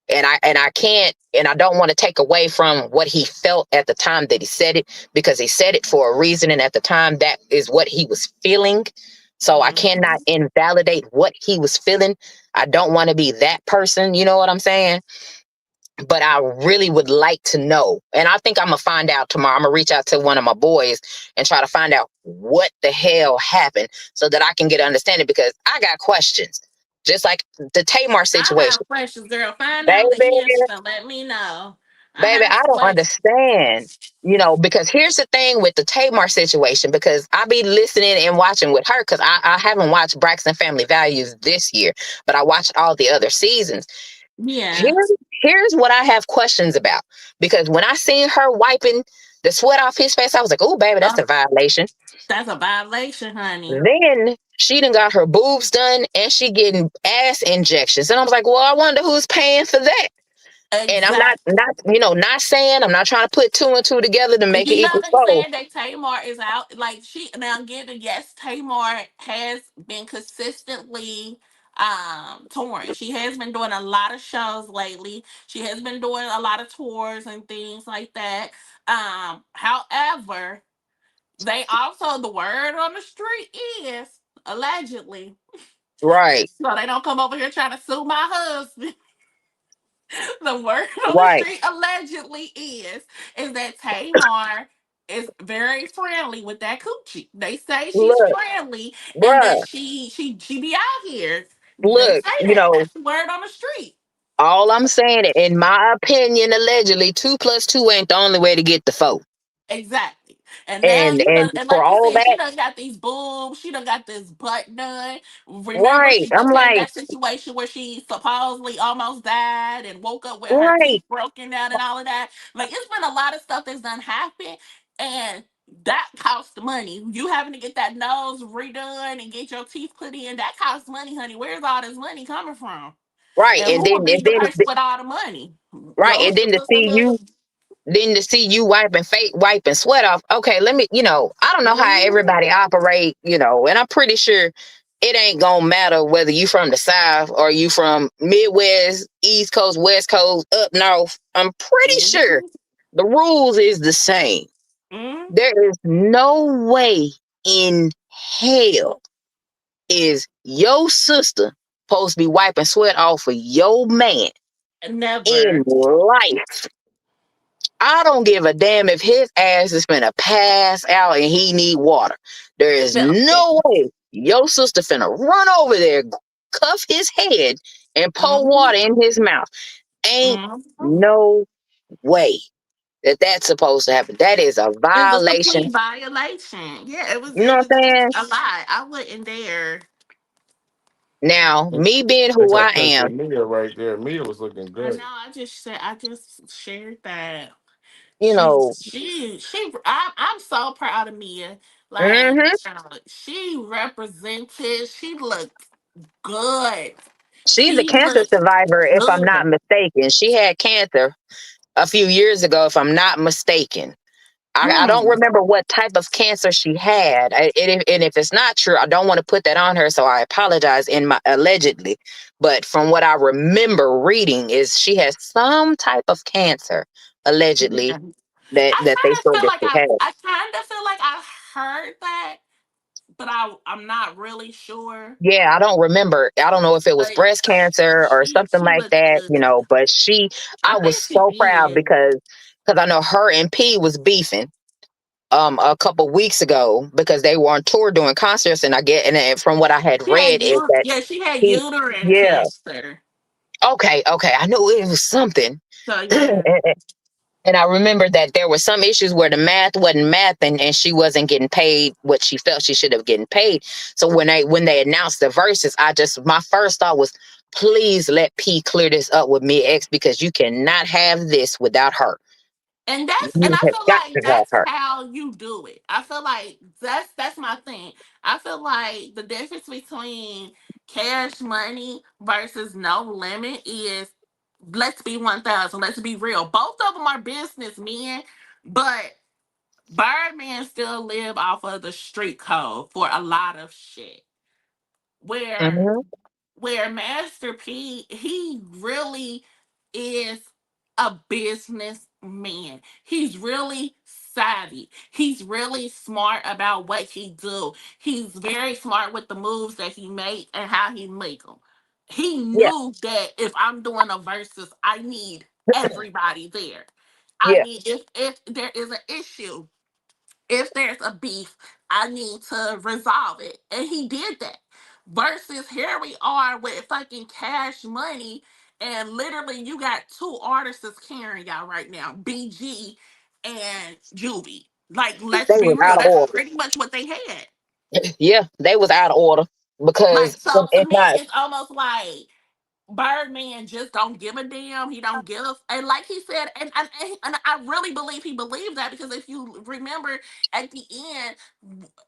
and I can't, and I don't want to take away from what he felt at the time that he said it, because he said it for a reason, and at the time that is what he was feeling. So I Mm-hmm. cannot invalidate what he was feeling. I don't want to be that person, you know what I'm saying? But I really would like to know, and I think I'm gonna find out tomorrow. I'm gonna reach out to one of my boys and try to find out what the hell happened so that I can get understanding, because I got questions, just like the Tamar I situation. have questions, girl. Find out the Baby, answers and let me know. I baby, have I some don't questions. understand. Because here's the thing with the Tamar situation, because I be listening and watching with her, because I haven't watched Braxton Family Values this year, but I watched all the other seasons. Here, Yeah, here's what I have questions about. Because when I seen her wiping the sweat off his face, I was like, oh, baby, that's oh, a violation. that's a violation, honey. Then she done got her boobs done and she getting ass injections. And I was like, well, I wonder who's paying for that. And I'm not, Exactly. not, not saying, I'm not trying to put two and two together to make it You know equal they four. saying that Tamar is out. Like she now, given yes, Tamar has been consistently touring. She has been doing a lot of shows lately. She has been doing a lot of tours and things like that. However, they also, the word on the street is allegedly, Right, so they don't come over here trying to sue my husband. The word on the right. street allegedly is that Tamar is very friendly with that coochie. They say she's Look, friendly and that bruh, she be out here. They look, say that. That's the word on the street. all I'm saying, in my opinion, allegedly, two plus two ain't the only way to get the four. Exactly. And now And you done, and and for like you all said, she that, done got these boobs, she done got this butt done. Remember, right. she I'm just had like, that situation where she supposedly almost died and woke up with her right, teeth broken down and all of that. Like, it's been a lot of stuff that's done happen, and that costs money. You having to get that nose redone and get your teeth put in, that costs money, honey. Where's all this money coming from? right. And who would be the person with all the money? Right. Your And then to see sisterhood? you, wiping sweat off. Okay, let me, I don't know how Mhm. everybody operate, and I'm pretty sure it ain't gonna matter whether you from the South or you from Midwest, East Coast, West Coast, up north. I'm pretty sure Mhm. the rules is the same. Mhm. There is no way in hell is your sister supposed to be wiping sweat off of your man in Never. life. I don't give a damn if his ass is finna pass out and he need water. There is Felt it. no way your sister finna run over there, cuff his head, and pour Mhm. water in his mouth. Ain't Mhm. no way that that's supposed to happen. That is a It was a violation. complete violation. Yeah, it was. You know It what was I'm saying? a lie. I wouldn't dare. Now, me being They who I got picture am, of Mia right there. Mia was looking I know. good. I just said. I just shared that. you know, I'm so proud of Mia. Like, hmm she represented. She looked good. she's a She cancer looked survivor, if I'm not good. mistaken. She had cancer a few years ago, if I'm not mistaken. I don't Hmm. remember what type of cancer she had. And if it's not true, I don't want to put that on her. So I apologize in my allegedly. But from what I remember reading is she has some type of cancer, allegedly, Yeah. I that they kind of said feel that like she had. I kind of feel like I heard that, but I'm not really sure. Yeah, I don't remember. I don't know if it was But breast cancer or something she like looked that, good. but I I was think she so proud did. because I know her and P was beefing a couple weeks ago because they were on tour doing concerts, and I get and from what I had read is that She had he uterine yeah, cancer. okay, I knew it was something. So and yeah. I remember that there were some issues where the math wasn't math, and she wasn't getting paid what she felt she should have getting paid. So when they announced the verses, my first thought was, please let P clear this up with me X, because you cannot have this without her. And You I have feel got like to have that's her. how you do it. I feel like that's my thing. I feel like the difference between cash money versus no limit is, let's be 1,000. Let's be real. Both of them are businessmen, but Birdman still live off of the street code for a lot of shit. Where Hmm. where Master P, he really is a businessman. He's really savvy. He's really smart about what he do. He's very smart with the moves that he make and how he make them. He Yeah, knew that if I'm doing a versus, I need everybody there. I yeah. need, if there is an issue, if there's a beef, I need to resolve it. And he did that. Versus here we are with fucking cash money, and literally you got two artists that's carrying y'all right now, BG and Juvie. Like, let's They be was real. out of That's order. pretty much what they had. Yeah, they was out of order Like, because so to it's me, not. it's almost like Birdman just don't give a damn. He don't give, and like he said, and I really believe he believed that, because if you remember at the end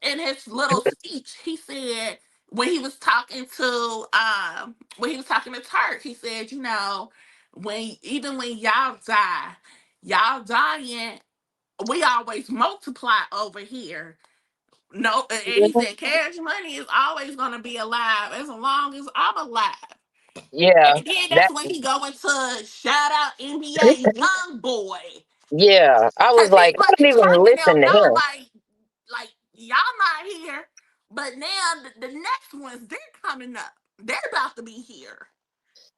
in his little speech, he said, when he was talking to Turk, he said, when even when y'all dying, we always multiply over here. No, and he said Cash Money is always gonna be alive as long as I'm alive. And Yeah, then that that's when he go into shout out NBA Young Boy. yeah. I was Cause he like, I let don't even Turk and listen them to know him. like y'all not here. But now the next ones they're coming up. They're about to be here.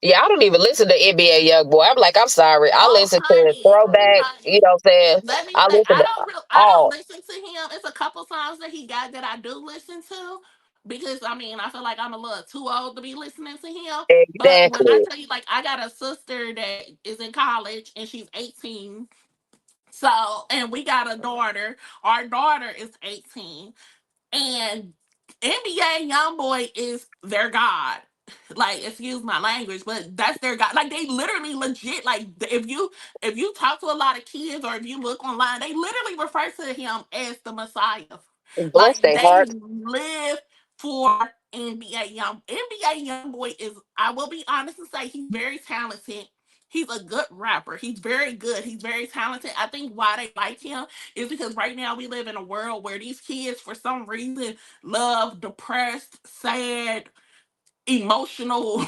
Yeah, I don't even listen to NBA Youngboy. I'm like, I'm sorry. I Oh listen to honey, Throwback. You honey. know what I'm saying? Let me I say listen to I don't all listen to him. It's a couple songs that he got that I do listen to because I mean I feel like I'm a little too old to be listening to him. But when I exactly. tell you like I got a sister that is in college and she's 18. So and we got a daughter. Our daughter is 18. And NBA YoungBoy is their god. Like, excuse my language, but that's their god. Like, they literally legit. Like, if you talk to a lot of kids or if you look online, they literally refer to him as the Messiah. Bless Like, their they heart. live for NBA YoungBoy is. I will be honest and say he's very talented. He's a good rapper. He's very good. He's very talented. I think why they like him is because right now we live in a world where these kids, for some reason, love depressed, sad, emotional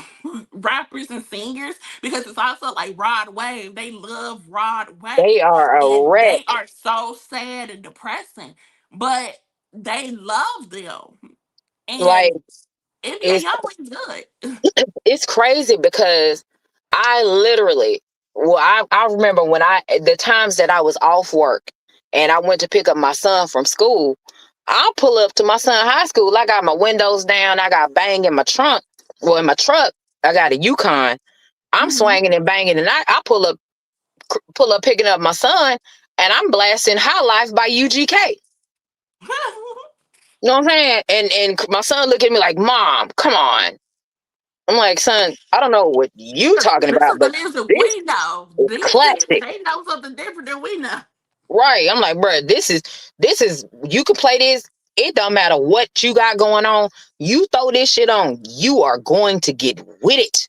rappers and singers because it's also like Rod Wave. They love Rod They Wave. are a And they wreck. are so sad and depressing. But they love them. Like And NBA it's Youngboy is good. it's crazy because I literally, well, I remember when the times that I was off work and I went to pick up my son from school. I'll pull up to my son high school. I got my windows down. I got bang in my trunk. Well, in my truck, I got a Yukon. I'm Hmm. swinging and banging, and I pull up picking up my son, and I'm blasting High Life by UGK. You know what I'm saying? And my son look at me like, "Mom, come on." I'm like, "Son, I don't know what you talking This about, is the but music this we know. is These kids, classic." they know something different than we know. Right. I'm like, "Bruh, this is you can play this. It don't matter what you got going on. You throw this shit on, you are going to get with it.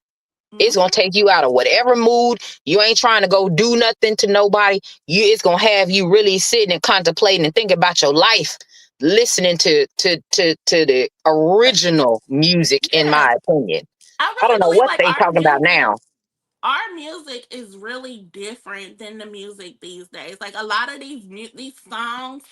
It's gonna Hmm. take you out of whatever mood. You ain't trying to go do nothing to nobody. It's gonna have you really sitting and contemplating and thinking about your life, listening to the original music, in Yeah. my opinion. I I really don't know believe what like they talking about now. our music is really different than the music these days. Like a lot of these songs,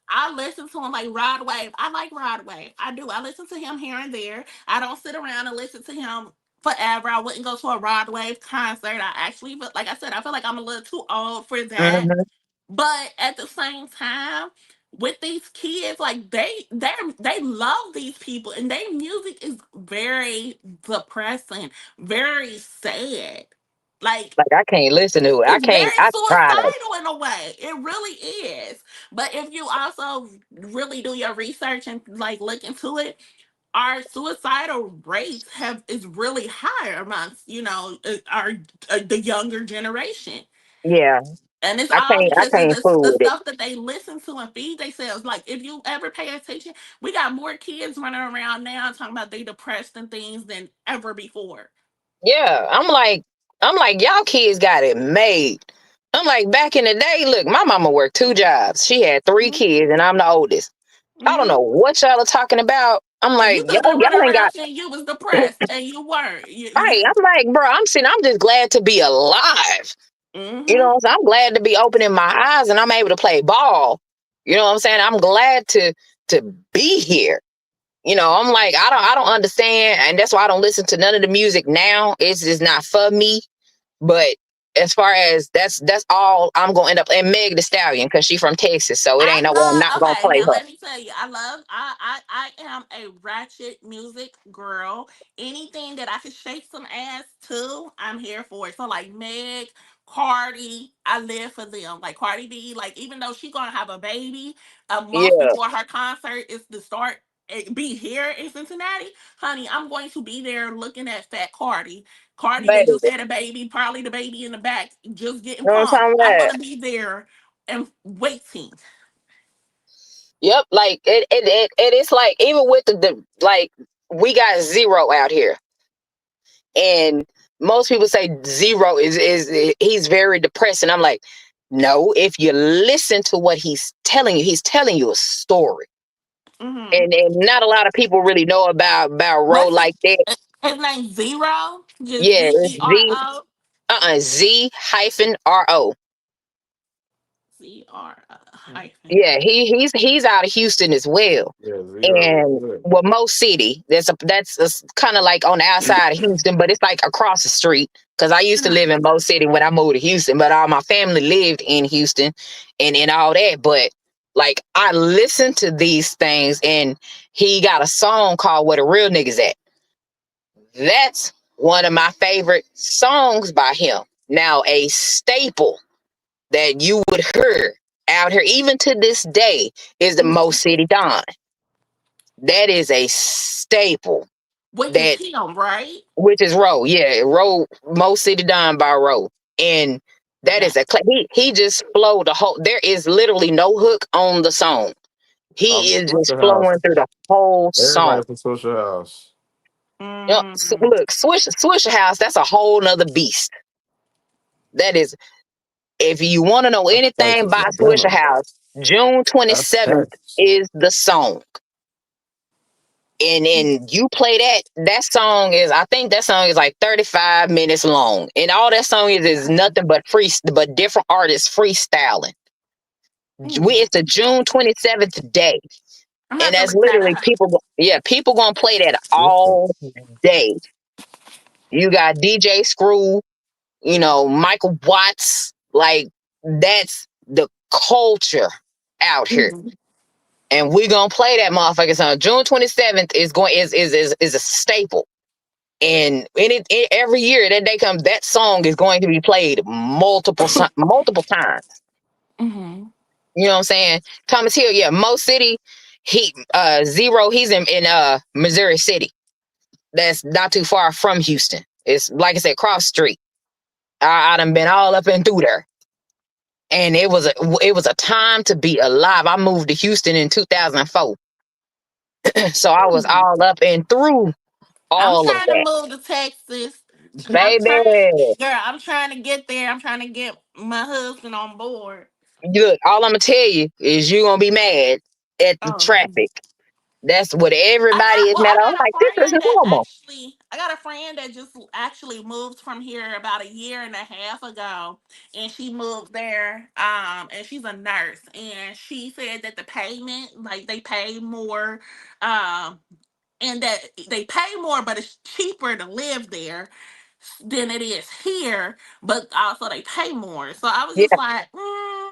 I listen to them like Rod Wave. I like Rod Wave. I do. I listen to him here and there. I don't sit around and listen to him forever. I wouldn't go to a Rod Wave concert. I actually, but like I said, I feel like I'm a little too old for that. Hmm. But at the same time, with these kids, like they love these people, and their music is very depressing, very sad. Like Like I can't listen to it. I it's can't. very I tried. suicidal in a way. It really is. But if you also really do your research and like look into it, our suicidal rates have is really high amongst our the younger generation. Yeah, And it's I all can't. I because of can't fool the with it. stuff that they listen to and feed themselves. Like, if you ever pay attention, we got more kids running around now talking about they depressed and things than ever before. Yeah, I'm like, y'all kids got it made. I'm like, back in the day, look, my mama worked 2 jobs. She had 3 kids, and I'm the oldest. I don't know Mm-hmm. what y'all are talking about. I'm And like, you could have been running y'all ain't around got saying you was depressed, and you weren't. right. I'm like, bro, I'm just glad to be alive. You know Mm-hmm. what I'm saying? I'm glad to be opening my eyes and I'm able to play ball. You know what I'm saying? I'm glad to be here. I'm like, I don't understand, and that's why I don't listen to none of the music now. It's just not for me. But as far as that's all I'm gonna end up, and Meg the Stallion, because she from Texas, so it ain't I no way I'm not love. gonna Okay, play now her. let me tell you, I love. I am a ratchet music girl. Anything that I can shake some ass to, I'm here for it. So like Meg, Cardi, I live for them. Like Cardi B, like even though she gonna have a baby a month Yeah, before her concert is to start. Be here in Cincinnati, honey. I'm going to be there looking at Fat Cardi. Cardi that baby. just had a baby, probably the baby in the back, just getting You know what I'm pumped. talking I'm about? gonna be there and waiting. Yep, like it's like, even with the like, we got Zero out here, and most people say Zero is he's very depressing. I'm like, no, if you listen to what he's telling you a story. Mm-hmm. and not a lot of people really know about Ro What's like that. his name? Zero? Just Yeah, it's Z ZERO? Z hyphen RO. ZR hyphen. Yeah, he's out of Houston as well. Yeah, zero. And well, Mo City. That's kind of like on the outside of Houston, but it's like across the street. Because I used to live in Mo City when I moved to Houston, but all my family lived in Houston and all that. But like I listened to these things, and he got a song called "Where the Real Niggas At." That's one of my favorite songs by him. Now a staple that you would hear out here, even to this day, is the Mo City Don. That is a staple. Which is That him, right? which is Roe, yeah, Roe, Mo City Don by Roe, and that Okay. is he just flowed the whole. There is literally no hook on the song. He is just Swisher House. flowing through the whole song. Everybody from Swisher House. Yep. Mm. Look, Swisher House. That's a whole nother beast. That is, if you want to know That place anything is about a Swisher ghetto. House, June That's 27th Texas. is the song. And you play that song is, I think that song is like 35 minutes long. And all that song is nothing but but different artists freestyling. Mm. It's a June 27th day. I'm gonna And have to that's look that literally up. people gonna play that Swisher. all day. You got DJ Screw, Michael Watts, like that's the culture out here. Mm. And we gonna play that motherfucker song. June 27th is a staple. And every year that day comes, that song is going to be played multiple times. Mm-hmm. You know what I'm saying? Thomas Hill, yeah, Mo City, he Zero, he's in Missouri City. That's not too far from Houston. It's like I said, cross street. I done been all up and through there. And it was a time to be alive. I moved to Houston in 2004. So I was Mm. all up and through I'm all of trying to that. move to Texas. Baby. Girl, I'm trying to get there. I'm trying to get my husband on board. Look, all I'm gonna tell you is you're gonna be mad at the Oh, traffic. That's what everybody is mad at. I'm like, this is normal. I got a friend that just actually moved from here about a year and a half ago, and she moved there. And she's a nurse, and she said that the payment, like they pay more, um, and that they pay more, but it's cheaper to live there than it is here. But also they pay more. So I was Yeah, just like, mm,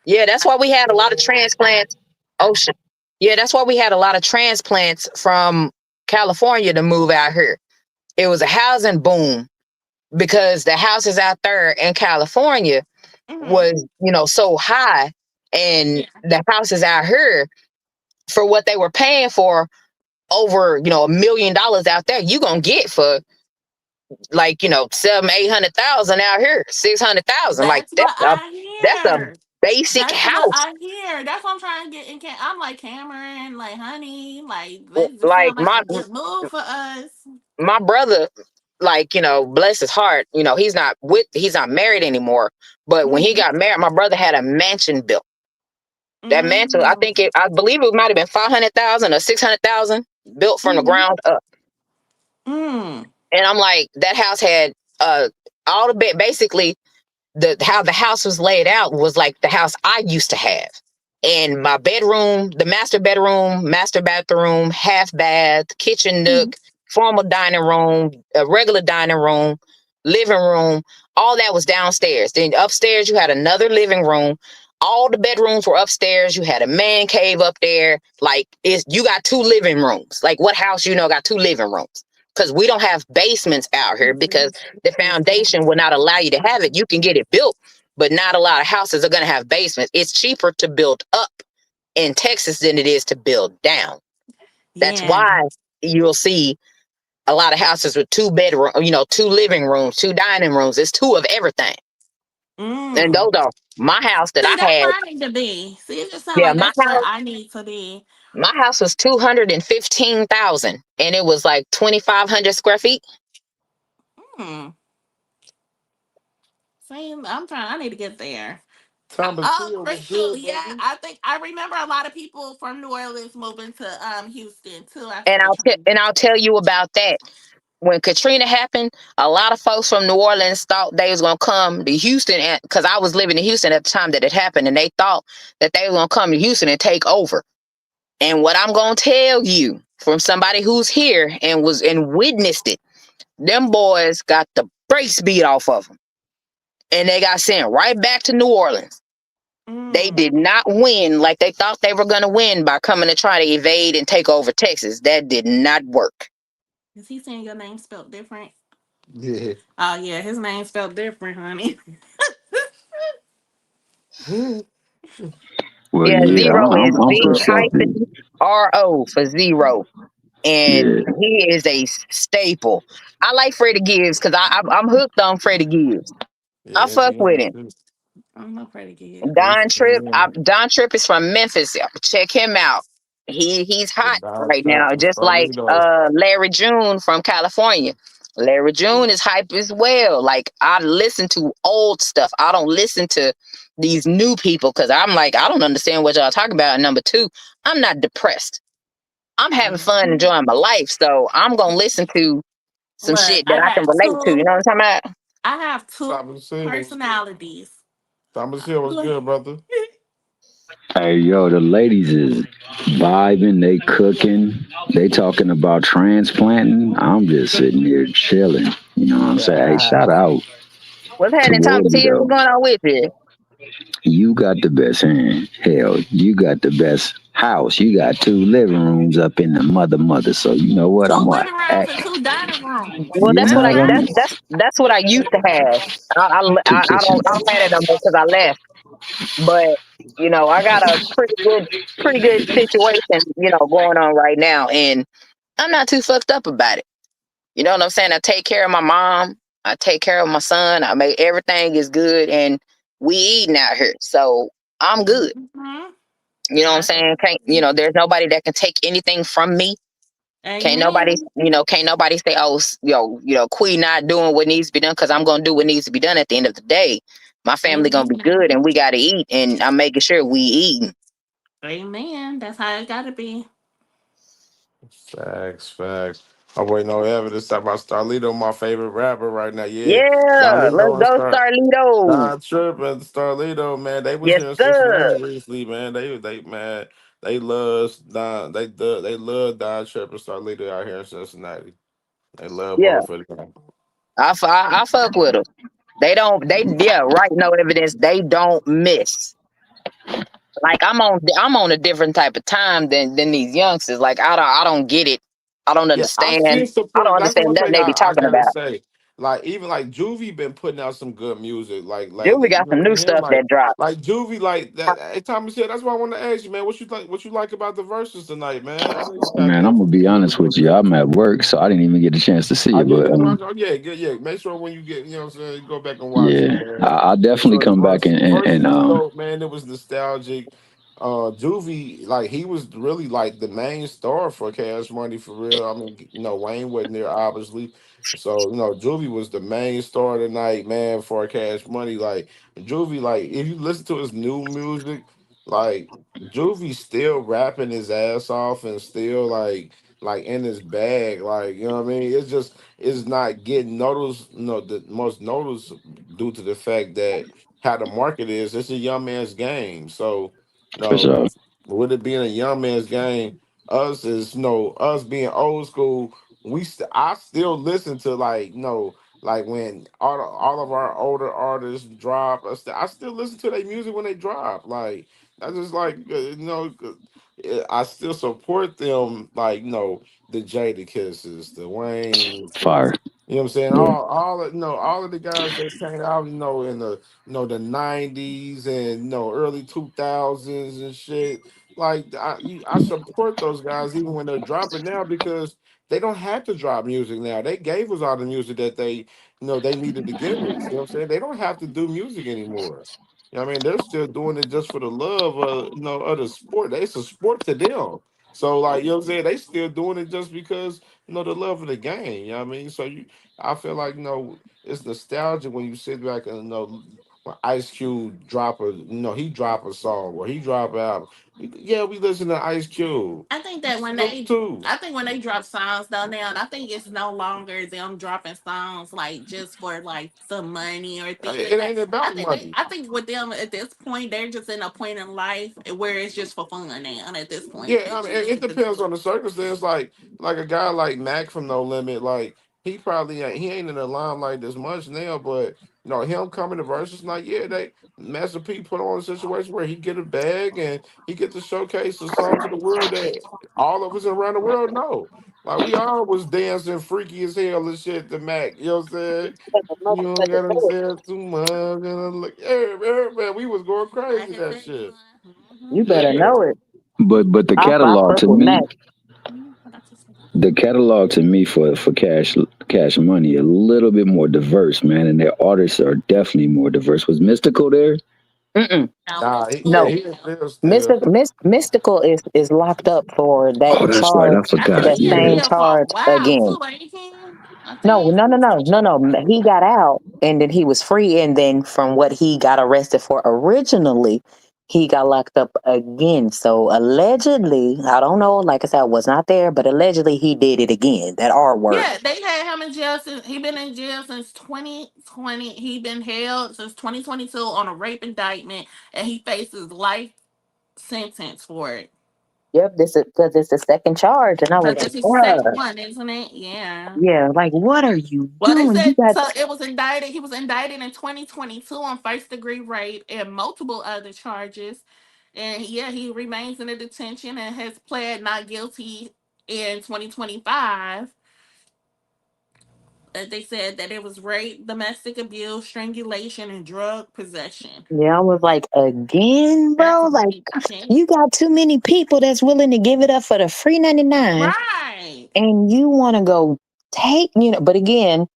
yeah. That's why we had a lot of transplants. Oh shit. Yeah, that's why we had a lot of transplants from California to move out here. It was a housing boom because the houses out there in California mm-hmm, was, so high, and yeah, the houses out here for what they were paying for over, $1 million out there, you gonna get for like, 700-800,000 out here, 600,000. Like that's what I that's a hear. basic That's what house. I hear. That's what I'm trying to get in. I'm like Cameron, like honey, like this Like sounds like a good move for us. my brother, like, bless his heart, he's not married anymore. But when he Mm-hmm. got married, my brother had a mansion built. That mansion, Mm-hmm. I believe it might have been 500,000 or 600,000 built from the Mm-hmm. ground up. Mm. And I'm like, that house had all the basically how the house was laid out was like the house I used to have. And my bedroom, the master bedroom, master bathroom, half bath, kitchen Mm-hmm. nook, formal dining room, a regular dining room, living room, all that was downstairs. Then upstairs you had another living room. All the bedrooms were upstairs. You had a man cave up there. Like you got two living rooms. Like what house got two living rooms? Because we don't have basements out here because the foundation will not allow you to have it. You can get it built, but not a lot of houses are going to have basements. It's cheaper to build up in Texas than it is to build down. That's Yeah. why you'll see a lot of houses with two bedroom, two living rooms, two dining rooms. It's two of everything. And those Mm. are my house that See, I that's had. where I need to be. See, it just sounds Yeah, like that's where I need to be. my house was 215,000, and it was like 2,500 square feet. Hmm. See, I'm trying. I need to get there. Oh, Thomasville for was sure. good, Yeah, baby. I think I remember a lot of people from New Orleans moving to Houston too after And Katrina. I'll tell you about that. When Katrina happened, a lot of folks from New Orleans thought they was gonna come to Houston, because I was living in Houston at the time that it happened, and they thought that they were gonna come to Houston and take over. And what I'm gonna tell you from somebody who's here and was and witnessed it, them boys got the brakes beat off of them, and they got sent right back to New Orleans. They Mm. did not win like they thought they were gonna win by coming to try to evade and take over Texas. That did not work. Is he saying your name spelled different? Yeah. Oh yeah, his name spelled different, honey. Well, Yeah, Hey, yeah, zero I'm is I'm Z from bro. something. hyphen RO for zero. And Yeah, he is a staple. I like Freddie Gibbs because I'm hooked on Freddie Gibbs. I Yeah, fuck with him. I'm not pretty good. Don Tripp is from Memphis. Check him out. He's the hot Don right now, Chopper just like Starlito. Larry June from California. Larry June is hype as well. Like, I listen to old stuff. I don't listen to these new people because I'm like, I don't understand what y'all talking about. And number two, I'm not depressed. I'm having fun, Mhm. enjoying my life. So I'm gonna listen to some Look, shit that I can relate to. You know what I'm talking about? I have two Thomas Hill. personalities. Thomas Hill was good, brother. hey, yo, the ladies is vibing, they cooking, they talking about transplanting. I'm just sitting here chilling. You know what I'm saying? Hey, shout out What's to happening, Thomas Wardy Hill? What's though. going on with you? You got the best hand. Hell, you got the best house. You got two living rooms up in the mother. So you know what? I'm Two like, living rooms and two dining rooms. Well, you that's know what That's I what I nice. mean? that's what I used to have. Two kitchens. I don't have it no more because I left. But I got a pretty good situation going on right now, and I'm not too fucked up about it. You know what I'm saying? I take care of my mom. I take care of my son. I make everything is good, and we eating out here, so I'm good. Mhm. You know what I'm That's saying? Can't There's nobody that can take anything from me. amen. Can't nobody say, oh, Queen not doing what needs to be done, because I'm gonna do what needs to be done at the end of the day. My family gonna be Amen. good, and we gotta eat, and I'm making sure we eating. Amen. That's how it gotta be. Facts, facts. I'm waiting on evidence talk about Starlito, my favorite rapper right now. Yeah, Yeah, let's Starlito and go, Starlito. Don Tripp and Starlito, man. They was Yes, here in sir. Cincinnati recently, man. They man, they love Don. They love Don Tripp and Starlito out here in Cincinnati. They love Yeah, both of them. I fuck with them. Yeah, right. No evidence. They don't miss. Like, I'm on a different type of time than these youngsters. Like, I don't get it. I don't Yeah, I understand. still I don't support. That's understand one nothing thing they be I talking gotta about. say. Like even like Juvie been putting out some good music like Julie lately. You got know some what new I'm saying? stuff that dropped. Like Juvie like that. Hey Thomas said that's why I want to ask you, man. What you think? What you like about the verses tonight, man? I know you got Man, I'm gonna be good a honest little with you. bit. I'm at work, so I didn't even get a chance to see Oh, it. you ain't But get to watch. Oh yeah, good. Yeah, make sure when you get, you know what I'm saying, go back and watch it, yeah, man. I'll Make definitely sure the come back verse and was dope, man. It was nostalgic. Juvie, like he was really like the main star for Cash Money for real. I mean, Wayne wasn't there obviously, so Juvie was the main star tonight, man, for Cash Money. Like Juvie, like if you listen to his new music, like Juvie still rapping his ass off and still like in his bag, like what I mean. It's not getting noticed, the most noticed due to the fact that how the market is. It's a young man's game, so for no, sure. with it being a young man's game, us being old school, I still listen to like when all of our older artists drop. I still listen to their music when they drop. Like I just like I still support them. Like the Jada Kisses, the Wayne. Fire. You know what I'm saying? Yeah, All of the guys that came out, in the the '90s and early 2000s and shit. Like I support those guys even when they're dropping now because they don't have to drop music now. They gave us all the music that they needed to give us. You know what I'm saying? They don't have to do music anymore. You know what I mean? They're still doing it just for the love of of the sport. It's a sport to them. So like you know what I'm saying? They still doing it just because the love of the game. You know what I mean? So I feel like it's nostalgia when you sit back and when Ice Cube drop a, he drop a song or he drop an album. Yeah, we listen to Ice Cube. I think that when Snoop they, too. I think when they drop songs though now, I think it's no longer them dropping songs like just for like some money or things like It that. ain't about money. I think with them at this point, they're just in a point in life where it's just for fun now. At this point, Yeah, they I mean, just it listen to depends this. on the circumstance. Like a guy like Mac from No Limit, like he probably he ain't in the limelight as much now, but him coming to versus like yeah, they Master P put on a situation where he get a bag and he get to showcase a song to the world that all of us around the world know. Like we all was dancing freaky as hell and shit to Mac. You know what I'm saying? You don't gotta say too much. And like, man, we was going I crazy had that been shit. You doing. better Yeah. know it. But the I catalog fuck to with me, Mac. What I just say? the catalog to me for Cash Money a little bit more diverse, man, and their artists are definitely more diverse. Was Mystical there? Mm-mm. No, Nah, mystical No, he in now. jail still. Mystical is locked up for that Oh, that's right. I charge, I for think forgot. that he in Yeah. same jail for a charge while again. too, ain't he? I No, think. no. He got out and then he was free. And then from what he got arrested for originally, he got locked up again. So allegedly, I don't know, like I said, I was not there, but allegedly he did it again. That R word. Yeah, they had him in jail since he been in jail since 2020. He been held since 2022 on a rape indictment, and he faces life sentence for it. Yep, this is because it's the second charge. And I was Cause like, this is second bruh, one, isn't it? Yeah. yeah, like what are you Well, they doing? You said got so. It was indicted. He was indicted in 2022 on first degree rape and multiple other charges. And yeah, he remains in the detention and has pled not guilty in 2025. They said that it was rape, domestic abuse, strangulation, and drug possession. yeah, I was like, again, That's bro? Like, insane. you got too many people that's willing to give it up for the free 99 Right. and you want to go take, but again,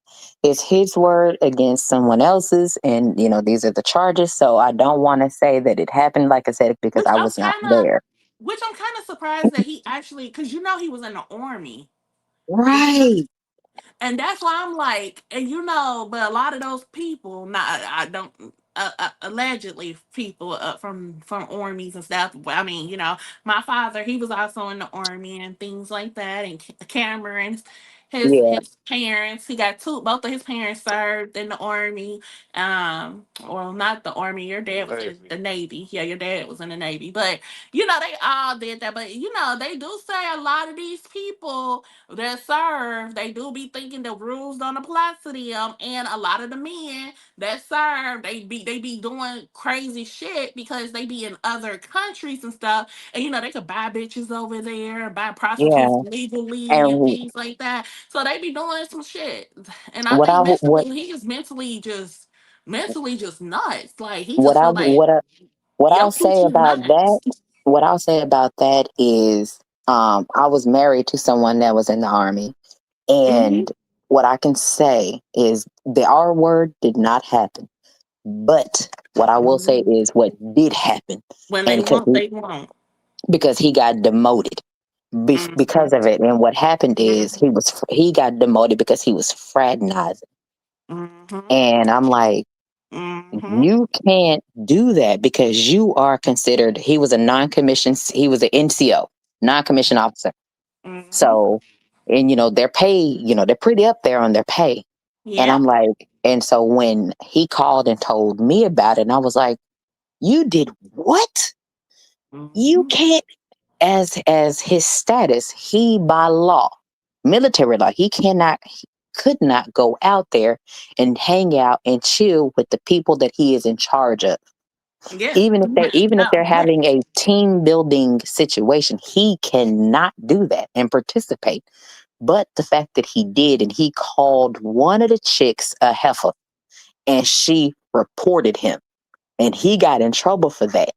it's his word against someone else's. And, these are the charges. So I don't want to say that it happened, like I said, because Which I I'm was not kind of, there. which I'm kind of surprised that he actually, because he was in the army. You know, Right. and that's why I'm like, and but a lot of those people, not I don't, allegedly people from armies and stuff. I mean, my father, he was also in the army and things like that, and Cameron's. Yeah. His parents, he got both of his parents served in the army. Well, not the army. Your dad was in Maybe. the Navy. Yeah, your dad was in the Navy. But they all did that. But they do say a lot of these people that serve, they do be thinking the rules don't apply to them, and a lot of the men that serve, they be doing crazy shit because they be in other countries and stuff, and they could buy bitches over there, buy prostitutes Yeah. legally and And things like that. So they be doing some shit, and I what I, think what, mystical, he is mentally just nuts. Like he what just I, feel like what I, what yo I'll say coochie about that, nuts. is, I was married to someone that was in the army. Hmm. And what I can say is the R word did not happen. But what I will say is what did happen. When they And want, they want. because he got demoted Hmm. because of it. And what happened is Hmm. he got demoted because he was fraternizing. Hmm. And I'm like, Hmm. you can't do that because you are considered, he was an NCO, non-commissioned officer. Hmm. So, and their pay, they're pretty up there on their pay. And Yep. I'm like, and so when he called and told me about it, and I was like, you did what? You Hmm. can't, as his status, he by law, military law, he could not go out there and hang out and chill with the people that he is in charge of. Yeah. Even if they're No. having a team building situation, he cannot do that and participate. But the fact that he did, and he called one of the chicks a heifer, and she reported him, and he got in trouble for that.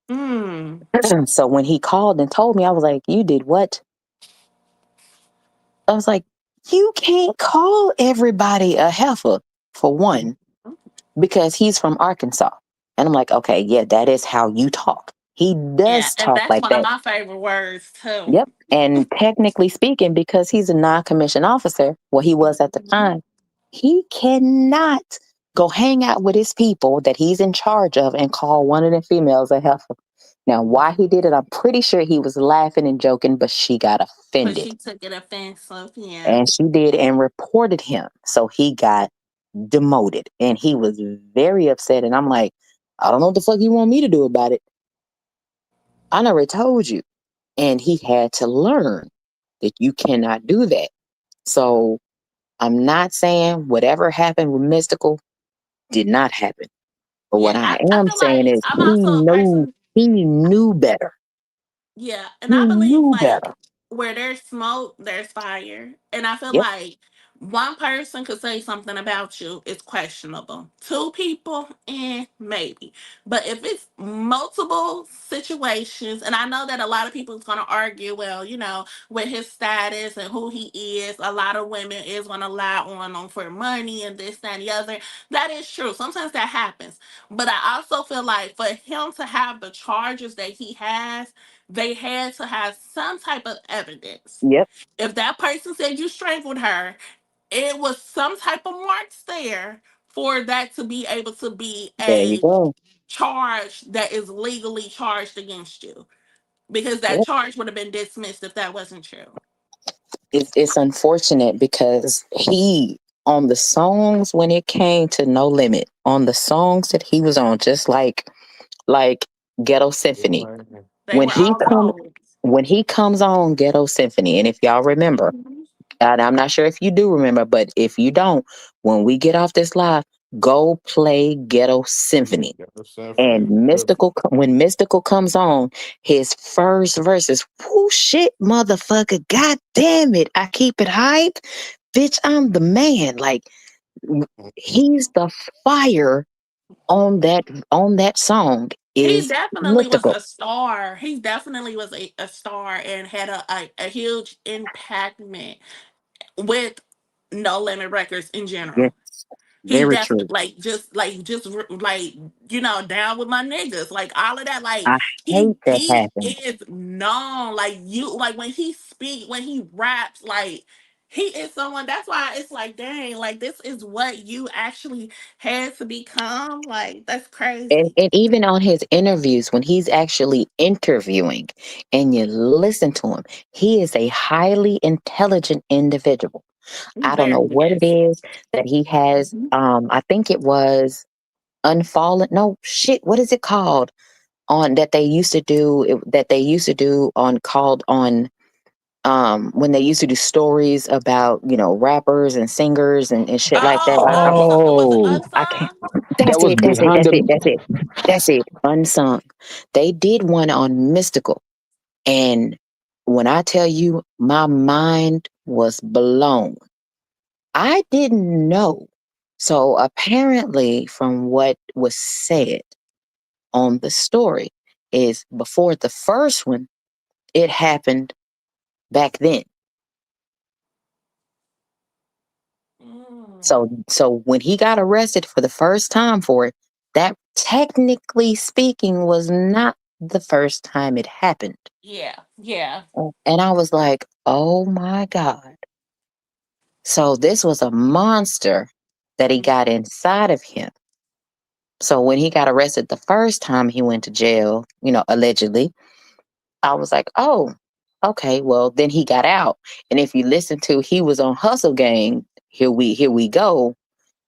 Mm. So when he called and told me, I was like, you did what? I was like, you can't call everybody a heifer, for one, because he's from Arkansas. And I'm like, okay, yeah, that is how you talk. He Yeah, does and talk that's like one of that. my favorite words too. Yep. And technically speaking, because he's a non commissioned officer, well, he was at the Mhm. time, he cannot Go hang out with his people that he's in charge of and call one of the females a heifer. Now, why he did it, I'm pretty sure he was laughing and joking, but she got But offended. she took it offensive. Yeah. And she did and reported him. So he got demoted and he was very upset. And I'm like, I don't know what the fuck you want me to do about it. I never told you. And he had to learn that you cannot do that. So I'm not saying whatever happened with Mystical did not happen. But what Yeah. I I am feel saying like is I'm also a person. he knew better. Yeah, and He I believe knew like better. where there's smoke, there's fire. And I feel Yep. like one person could say something about you, it's questionable. Two people, maybe. But if it's multiple situations, and I know that a lot of people is gonna argue, well, with his status and who he is, a lot of women is gonna lie on him for money and this, that, and the other. That is true. Sometimes that happens. But I also feel like for him to have the charges that he has, they had to have some type of evidence. Yep. If that person said you strangled her, it was some type of marks there for that to be able to be There you a go. charge that is legally charged against you. Because that Yep. charge would have been dismissed if that wasn't true. It's unfortunate because he on the songs when it came to No Limit, on the songs that he was on, just like Ghetto Symphony. They When were he all come gold. when he comes on Ghetto Symphony, and if y'all remember, Mhm. and I'm not sure if you do remember, but if you don't, when we get off this live, go play Ghetto Symphony. And when Mystical comes on, his first verse is, "Whoo shit, motherfucker, god damn it, I keep it hype, bitch, I'm the man." Like he's the fire on that song He is definitely was Mystical. a star. He definitely was a star and had a huge impactment with No Limit Records in Yes, general. He very definitely true. down with my niggas, like all of that. Like I he hate that he happened. is known, like when he speak, when he raps, like he is someone. That's why it's like, dang, like this is what you actually had to become. Like that's crazy. And even on his interviews, when he's actually interviewing and you listen to him, he is a highly intelligent individual. He I don't very know what it is. is that he has. Mhm. I think it was Unfallen. No shit. What is it called? On that they used to do that they used to do on called on when they used to do stories about rappers and singers and shit like that. Oh, was it Oh, I can't. Unsung? that That's was it. That's it. behind That's it. the. That's it. That's it. Unsung. They did one on Mystical, and when I tell you, my mind was blown. I didn't know. So apparently, from what was said on the story, is before the first one, it happened back then. Mm. So when he got arrested for the first time for it, that technically speaking was not the first time it happened. Yeah, yeah. And I was like, oh my God. So this was a monster that he got inside of him. So when he got arrested the first time he went to jail, allegedly, I was like, oh, okay, well then he got out. And if you listen to he was on Hustle Gang, here we go,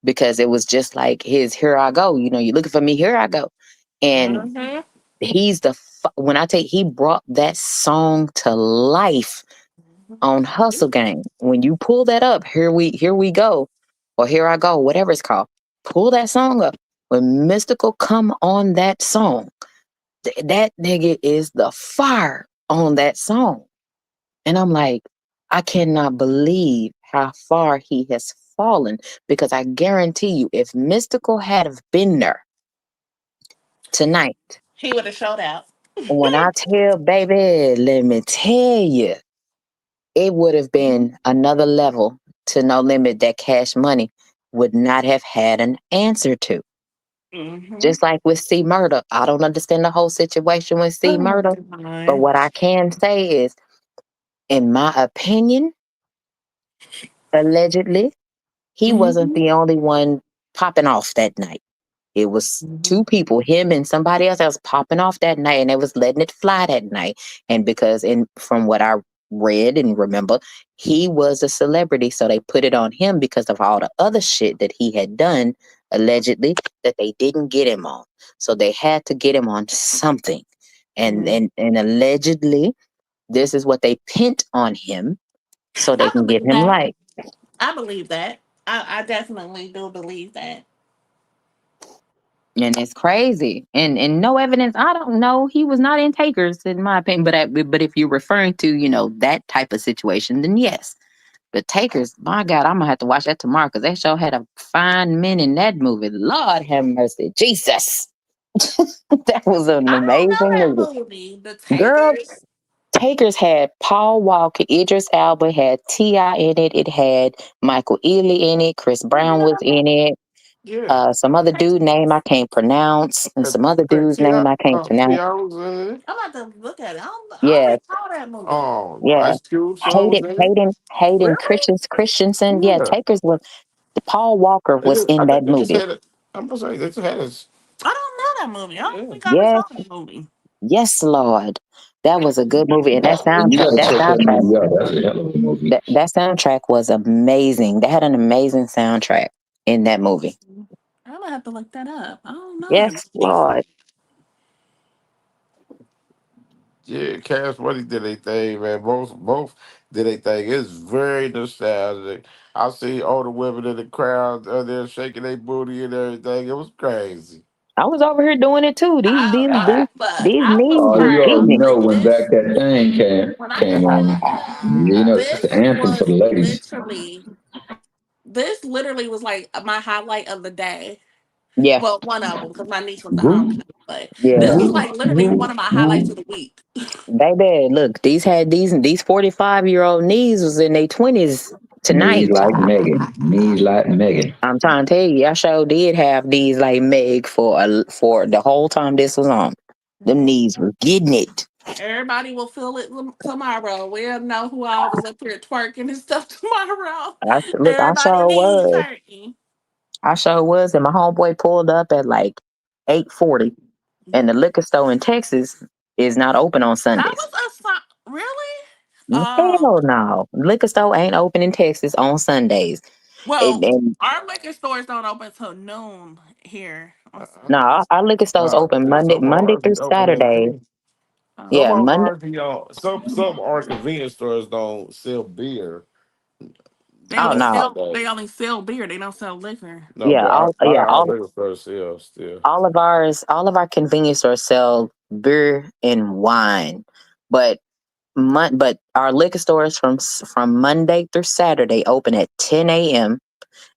because it was just like his "Here I Go." You looking for me? Here I go. And Mm-hmm. when I tell you, he brought that song to life on Hustle Gang. When you pull that up, here we go, or "Here I Go," whatever it's called. Pull that song up. When Mystical come on that song, that nigga is the fire on that song. And I'm like, I cannot believe how far he has fallen, because I guarantee you, if Mystical had have been there tonight, He would have showed out. when I tell baby, let me tell you, it would have been another level to No Limit that Cash Money would not have had an answer to. Mm-hmm. Just like with C Murder. I don't understand the whole situation with C Oh Murder, but God. what I can say is, in my opinion, allegedly, he wasn't Mm-hmm. the only one popping off that night. It was Mhm. two people, him and somebody else that was popping off that night, and they was letting it fly that night. And because, in from what I read and remember, he was a celebrity, so they put it on him because of all the other shit that he had done allegedly that they didn't get him on. So they had to get him on something, and Mhm. allegedly this is what they pent on him so they I can give believe him that. life. I believe that. I definitely do believe that. And it's crazy, and no evidence. I don't know. He was not in takers, in my opinion. But if you're referring to that type of situation, then yes. But takers, my God, I'm gonna have to watch that tomorrow because that show had a fine men in that movie. Lord have mercy, Jesus, that was an I don't amazing movie. know that movie. The Girl, Takers. Takers had Paul Walker, Idris Elba, had Ti in it. It had Michael Ealy in it. Chris Oh Brown was yeah, in it. Yeah. Some other dude name I can't pronounce, and some other dude's name I can't T.I. pronounce. was in it. I'm about to look at it. I don't Yeah, recall that movie. Oh, yeah. Ice Cube song was in it. Hayden Really? Christensen. Yeah, Yeah. Takers was Paul Walker was I in that think they just movie. had it. I'm gonna say they just had it. I don't know that movie. I don't Yeah. think I ever Yes, saw that movie. yes, Lord. That was a good movie. And You gotta check that movie out. That's a hell of a movie. that soundtrack was amazing. They had an amazing soundtrack in that movie. I'm gonna have to look that up. I don't know that Yes, movie. Lord. Yeah, Cash Money did a thing, man. Both did a thing. It's very nostalgic. I see all the women in the crowd there shaking their booty and everything. It was crazy. I was over here doing it too. But These I was knees Oh, was you getting already it. crazy. know when This back that thing when I came tell on. you, That's the this anthem for was the ladies. literally this literally was like my highlight of the day. Yeah, Well, one of them because my niece was the Group, homecoming, but this yeah. was group, like literally one group, of my highlights group. of the week. Baby, look, these 45-year-old knees was in their 20s Knees tonight. like Megan. Knees like Megan. I'm trying to tell you, I sure did have these like Meg for the whole time this was on. Them Mhm. knees were getting it. Everybody will feel it tomorrow. We'll know who I was up here twerking and stuff tomorrow. Look, I Everybody sure needs was. hurting. I sure was. And my homeboy pulled up at like 8:40, and the liquor store in Texas is not open on That Sundays. was a really. Hell no, liquor store ain't open in Texas on Sundays. And, Well, and our liquor stores don't open till noon here on I no, think Sundays. our liquor stores open some Monday are through be open at Saturday. 10. Some Yeah, Oh, of them Monday. are some are convenience stores don't sell beer Oh no, that day. they only sell beer. They don't sell liquor. No, but a lot yeah, of our liquor stores sell still. all of our convenience stores sell beer and wine, but but our liquor stores from Monday through Saturday open at 10 a.m.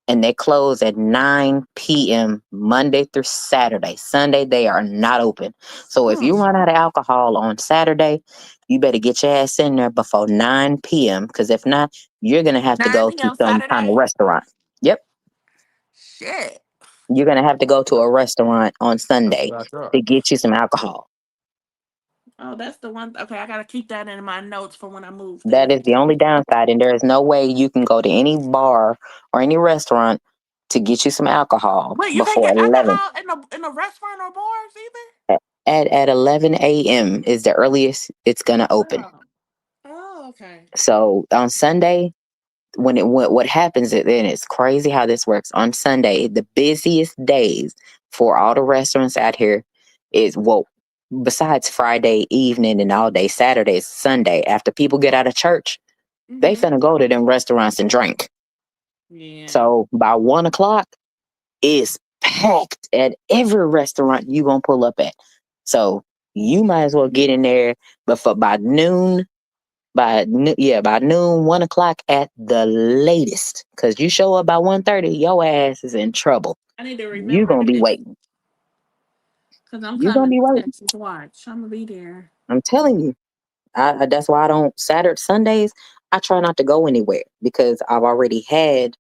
and they close at 9 p.m. Monday through Saturday. Sunday they are not open. So if you Hmm. run out of alcohol on Saturday, you better get your ass in there before 9 p.m. Because if not, you're gonna have to 9 go to p.m. some kind of Saturday. restaurant. Yep, Shit. you're gonna have to go to a restaurant on That's Sunday what I to thought. get you some alcohol. Oh, that's the one. Okay, I gotta keep that in my notes for when I move That there. is the only downside, and there is no way you can go to any bar or any restaurant to get you some alcohol Wait, you can't before get 11. alcohol in the restaurant or bars either. At 11 a.m. is the earliest it's gonna open. Oh. Oh, okay. So on Sunday, what happens is, and it's crazy how this works. On Sunday, the busiest days for all the restaurants out here is, well, besides Friday evening and all day Saturday, Sunday. After people get out of church, they Mhm. finna go to them restaurants and drink. Yeah. So by 1 o'clock, it's packed at every restaurant you gonna pull up at. So you might as well get in there before by noon. By noon, 1 o'clock at the latest. Cause you show up by 1:30, your ass is in trouble. I need to You remember gonna be this waiting. because I'm You gonna coming be to waiting. Texas Watch. I'm gonna be there. I'm telling you. That's why I don't Saturday Sundays. I try not to go anywhere because I've already had.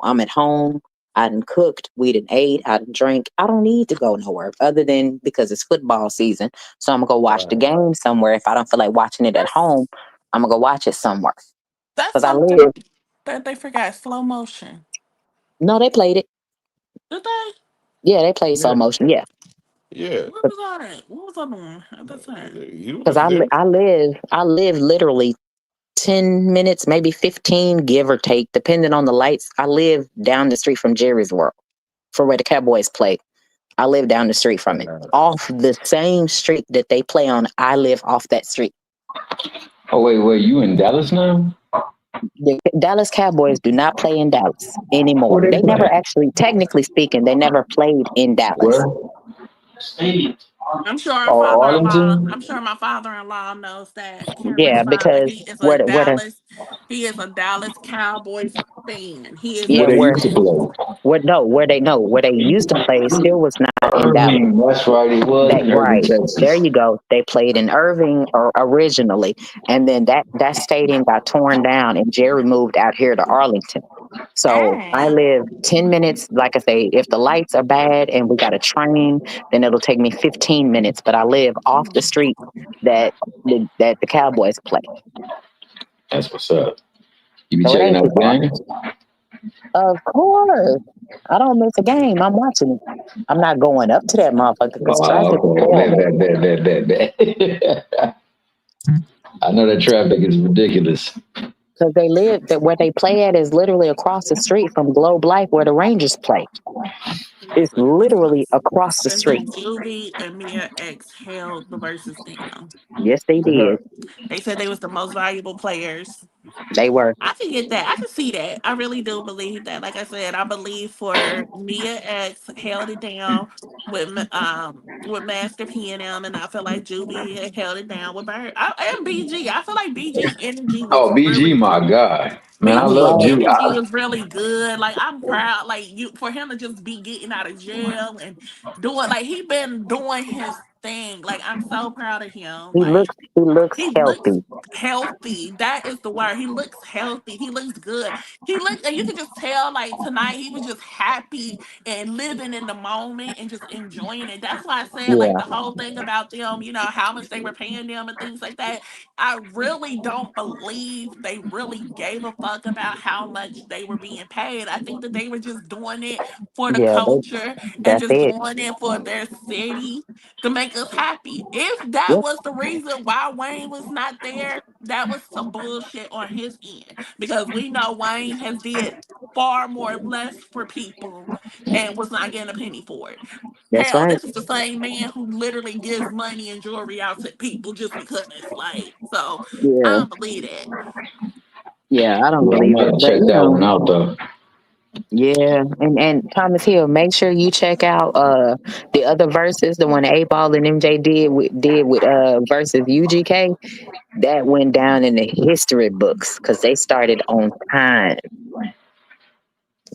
I'm at home. I done cooked. We done ate. I done drank. I don't need to go nowhere other than because it's football season. So I'm gonna go watch the Right. game somewhere. If I don't feel like watching it at home, That's I'm gonna go watch it somewhere. that's Cause I something live. that they forgot. Slow motion. No, they played it. Did they? Yeah, they played slow Yeah, motion. Yeah, yeah. Where was I at? What was I doing at that time? You because was there. I live literally 10 minutes, maybe 15, give or take, depending on the lights. I live down the street from Jerry's World, for where the Cowboys play. I live down the street from it, off the same street that they play on. I live off that street. Oh wait, you in Dallas now? The Dallas Cowboys do not play in Dallas anymore. Where they They never play? actually, technically speaking, they never played in Where? Dallas. I'm sure our Oh, father-in-law. Arlington. I'm sure my father-in-law knows that. Yeah, Cameron's father. because He is a where the Dallas. He is a Dallas Cowboys fan. He is yeah Where they into used to that. play. where they used to play still was not in Dallas. Irving. That's right. It was That in Irving, right. There Texas. you go. They played in Irving originally, and then that stadium got torn down, and Jerry moved out here to Arlington. So I Ah, live 10 minutes. Like I say, if the lights are bad and we got a train, then it'll take me 15 minutes. But I live off the street that the Cowboys play, That's what's up. You be so it checking ain't out too the far. games? Of course, I don't miss a game. I'm watching it. I'm not going up to that motherfucker because traffic is Oh, okay. horrible. Bet. I know that traffic is ridiculous. Because they live that where they play at is literally across the street from Globe Life where the Rangers play. It's literally across the and then street. Juvie and Mia X held the versus down. Yes, they did. They said they was the most valuable players. They were. I can get that. I can see that. I really do believe that. Like I said, I believe for Mia X held it down with Master P and M, and I feel like Juvie had held it down with Bird and BG. I feel like BG energy was Oh, BG, really my guy. Man, I BG love Right. you. energy was really good. Like I'm proud, like you for him to just be getting out of jail and doing like he been doing his thing. Like I'm so proud of him. Like He looks he looks healthy. healthy. That is the word. He looks healthy. He looks good. He looks, and you can just tell. Like tonight, he was just happy and living in the moment and just enjoying it. That's why I said like Yeah. the whole thing about them. You know how much they were paying them and things like that. I really don't believe they really gave a fuck about how much they were being paid. I think that they were just doing it for the Yeah, culture and that's just it. doing it for their city to make us happy. If that Yep. was the reason why Wayne was not there, that was some bullshit on his end. Because we know Wayne has did far more less for people and was not getting a penny for it. That's Hell, right. this is the same man who literally gives money and jewelry out to people just because. Like, so I Yeah. don't believe that. Yeah, I don't Yeah, I believe might it. have But checked that one out though. yeah, and Thomas Hill, make sure you check out the other verses, the one A Ball and MJ did with versus UGK. That went down in the history books because they started on time.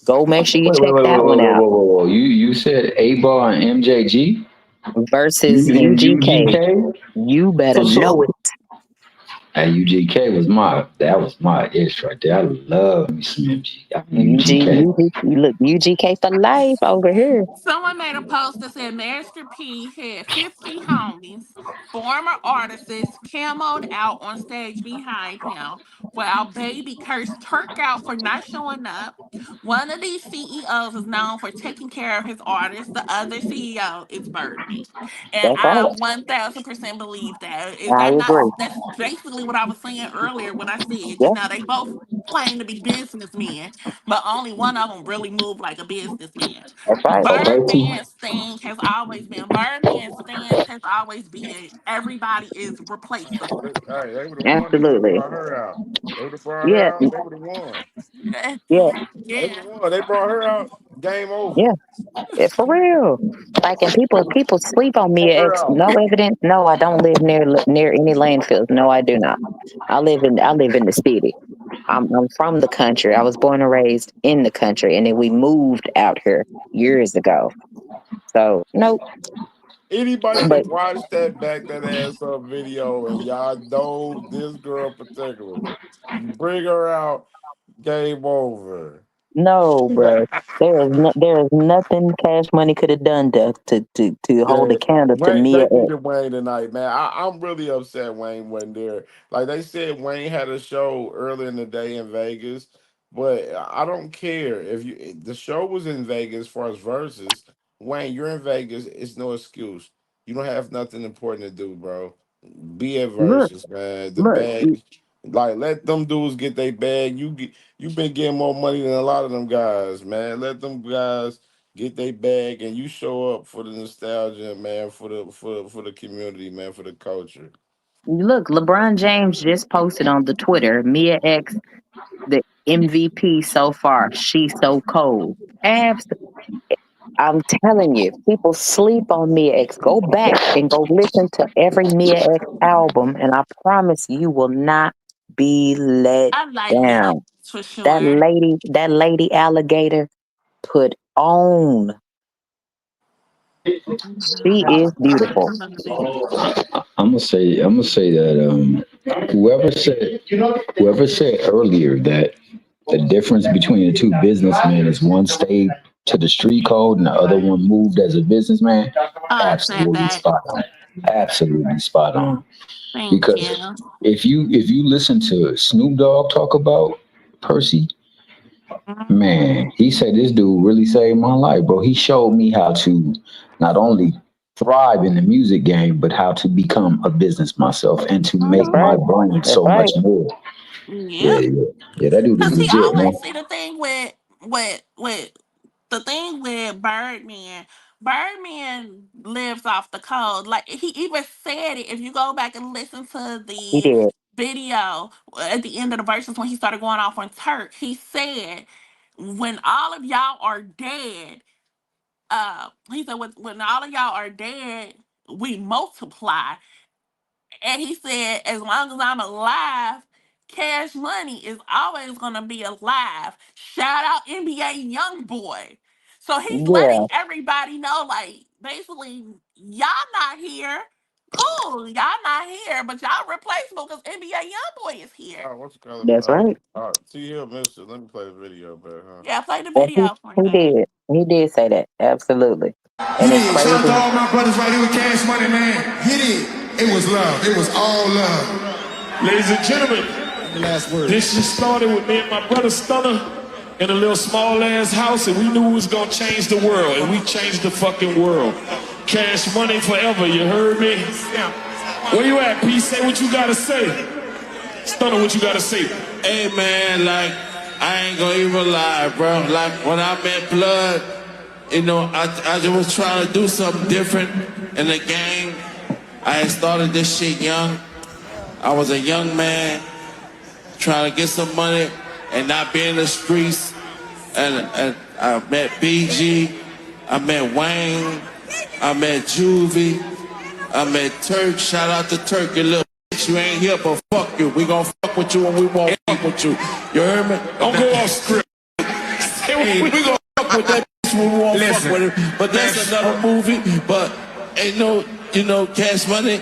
Go make sure you check that one out. Whoa. You said A Ball and MJG? Versus UGK. UGK? You better know it. And UGK was my ish right there. I love me some UGK. Look, UGK for life over here. Someone made a post that said Master P had 50 homies, former artists, camoed out on stage behind him, while Baby cursed Turk out for not showing up. One of these CEOs is known for taking care of his artists. The other CEO is Birdman. And That's I right. 1000% believe that. Is I that not? agree. That's basically what I was saying earlier when I said, Yeah, they both claim to be businessmen, but only one of them really moved like a businessman. that's right. Okay, Birdman's stance has always been everybody is replaceable. Hey, they would have won. They would have Absolutely. brought her out. They would have brought her Yeah, out. They would have won. yeah, They would Yeah. have won. They brought her out. Game over. yeah. For real. Like, and people sleep on me. Brought her X. out. No evidence. No, I don't live near any landfills. No, I do not. I live in the city. I'm from the country. I was born and raised in the country, and then we moved out here years ago. So nope. Anybody But can watch that back that ass up video, and y'all know this girl particularly. You bring her out, game over. no, bro. There is nothing Cash Money could have done to hold a Yeah, candle to Wayne. Mia They X. needed Wayne tonight, man. I'm really upset Wayne wasn't there. Like they said, Wayne had a show early in the day in Vegas, But I don't care if you. The show was in Vegas as far as versus. Wayne, you're in Vegas. It's no excuse. You don't have nothing important to do, bro. Be at Look, versus, man. The look, bag, like let them dudes get their bag. You been getting more money than a lot of them guys, man. Let them guys get their bag, and you show up for the nostalgia, man, for the community, man, for the culture. look. LeBron James just posted on the Twitter, Mia X, the MVP so far. She's so cold. Abs. I'm telling you, people sleep on Mia X. Go back and go listen to every Mia X album, and I promise you will not be let I like them down. for sure. That lady alligator put on. She Mhm. is I beautiful. love it. I'm gonna say that whoever said whoever said earlier that the difference between the two businessmen is one stayed to the street code and the other one moved as a businessman, I said absolutely that. spot on. Absolutely spot on. Thank Because you. if you listen to Snoop Dogg talk about Percy, Mhm. man, he said this dude really saved my life, bro. He showed me how to not only thrive in the music game, but how to become a business myself and to That's make Mhm. my right. brand That's so right. much more. Yeah, Yep. yeah, yeah. That dude is Cause see, legit, I man. always see the thing with the thing with Birdman. Birdman lives off the code. Like he even said it. If you go back and listen to He the did. video at the end of the verses when he started going off on Turk, he said, "When all of y'all are dead, he said, when all of y'all are dead, we multiply." And he said, as long as I'm alive, Cash Money is always gonna be alive. Shout out NBA Young Boy. So he's letting Yeah, everybody know, like, basically, y'all not here. Cool, y'all not here, but y'all replaceable because NBA Young Boy is here. Oh, what's the color? that's right. T Hill missed it. Let me play the video back, huh? Yeah, play the And video for he that. did. He did say that. Absolutely. Hit And it's it. Shout out to crazy. all my brothers right here with Cash Money, man. Hit it. It was love. It was all love. Ladies and gentlemen, The last word. this just started with me and my brother Stunner in a little small ass house, and we knew we was gonna change the world, and we changed the fucking world. Cash money forever, you heard me? Where you at, P? Say what you gotta say. Stunner, what you gotta say? Hey man, like I ain't gonna even lie, bro. Like when I met Blood, I just was trying to do something different in the game. I had started this shit young. I was a young man trying to get some money and not be in the streets. And I met BG, I met Wayne, I met Juvie, I met Turk. Shout out to Turk, you little bitch. You ain't here, but fuck you. We gon' fuck with you and we won't fuck with you. You heard me? Don't go off script. Hey, we gon' fuck with that bitch when we won't fuck with her. But that's another movie. But ain't no, Cash Money.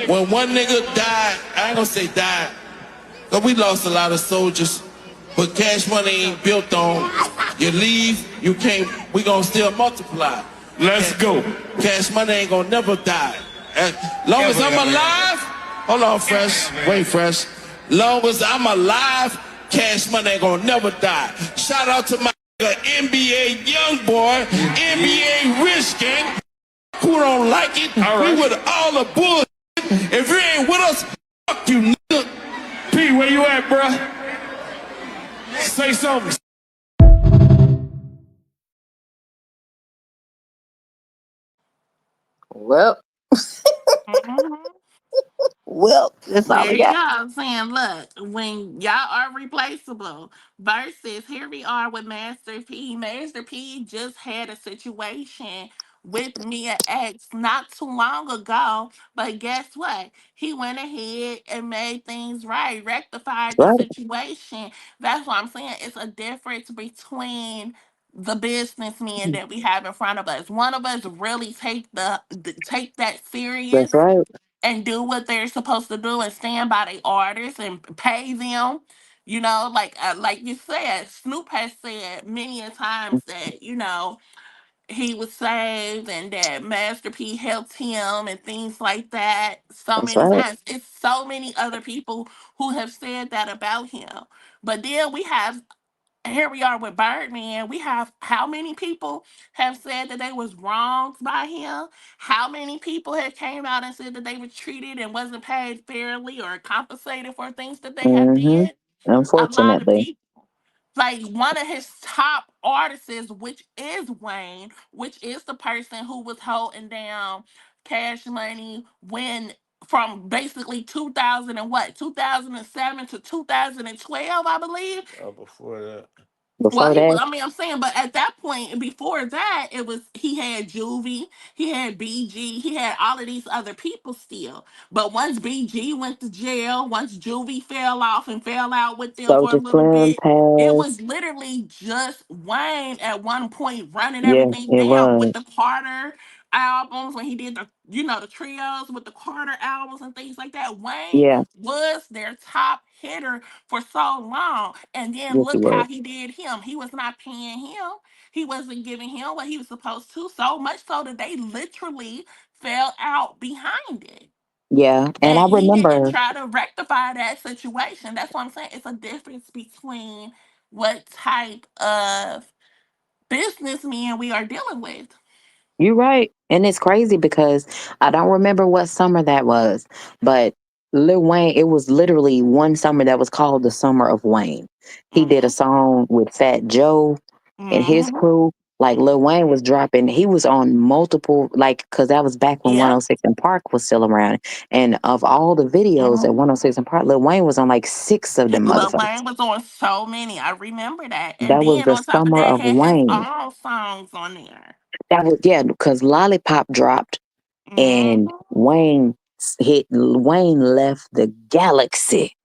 When one nigga died, I ain't gonna say died, cause we lost a lot of soldiers. But Cash Money ain't built on you leave, you can't, we gonna still multiply. Let's go. Cash Money ain't gonna never die. As long as I'm alive, hold on, Fresh, wait, Fresh. Long as I'm alive, Cash Money ain't gonna never die. Shout out to my NBA young boy, NBA rich gang, who don't like it. All right. We with all the bullshit. If you ain't with us, fuck you, nigga. P, where you at, bruh? Say something. Well, Mhm. well, that's all There we you got. go. I'm saying, look, when y'all are replaceable, versus here we are with Master P. Master P just had a situation with Mia X not too long ago, but guess what? He went ahead and made things right, rectified the Right. situation. That's what I'm saying. It's a difference between the businessmen that we have in front of us. One of us really take that That's serious right. and do what they're supposed to do and stand by their orders and pay them. Like you said, Snoop has said many a times that he was saved and that Master P helped him and things like that. So That's many right. times, it's so many other people who have said that about him. But then we have here we are with Birdman. We have how many people have said that they was wronged by him? How many people have came out and said that they were treated and wasn't paid fairly or compensated for things that they have Hmm. did? A lot of Unfortunately. people. Like one of his top artists, which is Wayne, which is the person who was holding down Cash Money when from basically 2000 and what 2007 to 2012, I believe. Before that. Well, Before he was. that, I mean, I'm saying, but at that point, and before that, it was he had Juvie, he had BG, he had all of these other people still. But once BG went to jail, once Juvie fell off and fell out with them for a Soldier little Slim bit, it was passed. literally just Wayne at one point running Yeah, everything it down with was. the Carter albums when he did the trios with the Carter albums and things like that. Wayne Yeah, was their top hitter for so long. And then yes, it look was. how he did him. He was not paying him. He wasn't giving him what he was supposed to. So much so that they literally fell out behind it. Yeah, and I And he didn't remember. try to rectify that situation. That's what I'm saying. It's a difference between what type of businessmen we are dealing with. You're right. And it's crazy because I don't remember what summer that was, but Lil Wayne, it was literally one summer that was called the Summer of Wayne. He did a Mm-hmm. song with Fat Joe and his Mm-hmm. crew. Like Lil Mm-hmm. Wayne was dropping, he was on multiple, like, because that was back when Yep. 106 and Park was still around. And of all the videos at Mm-hmm. 106 and Park, Lil Wayne was on like six of them Lil motherfuckers. Wayne was on so many. I remember that. And That was then the on top of Summer that, of had his Wayne. own songs on there. That was, yeah, because Lollipop dropped and Mm-hmm. Wayne left the galaxy,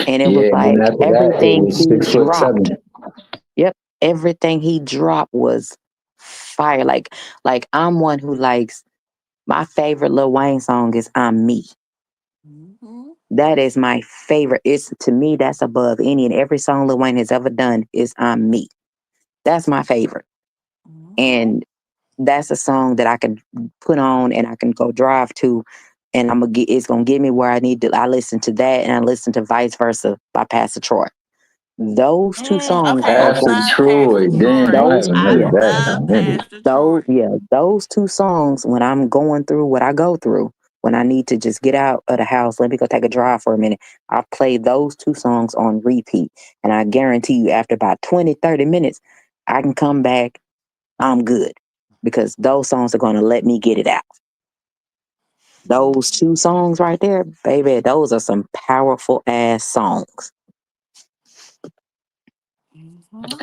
and it was Yeah, and then like after that, it everything was he 6'7". dropped. Yep, everything he dropped was fire. Like I'm one who likes, my favorite Lil Wayne song is "I'm Me." Mm-hmm. That is my favorite. It's, to me, that's above any and every song Lil Wayne has ever done is "I'm Me." That's my favorite, Mm-hmm. and that's a song that I can put on and I can go drive to, and it's gonna get me where I need to. I listen to that and I listen to Vice Versa by Pastor Troy. Those two songs Okay, I are Pastor going. love Pastor Troy, damn, I Troy. Those haven't I heard yeah, that in a love minute. Pastor Troy. those two songs when I'm going through what I go through, when I need to just get out of the house, let me go take a drive for a minute. I play those two songs on repeat, and I guarantee you, after about 20, 30 minutes, I can come back. I'm good because those songs are going to let me get it out. Those two songs right there, baby, those are some powerful ass songs. Mm-hmm.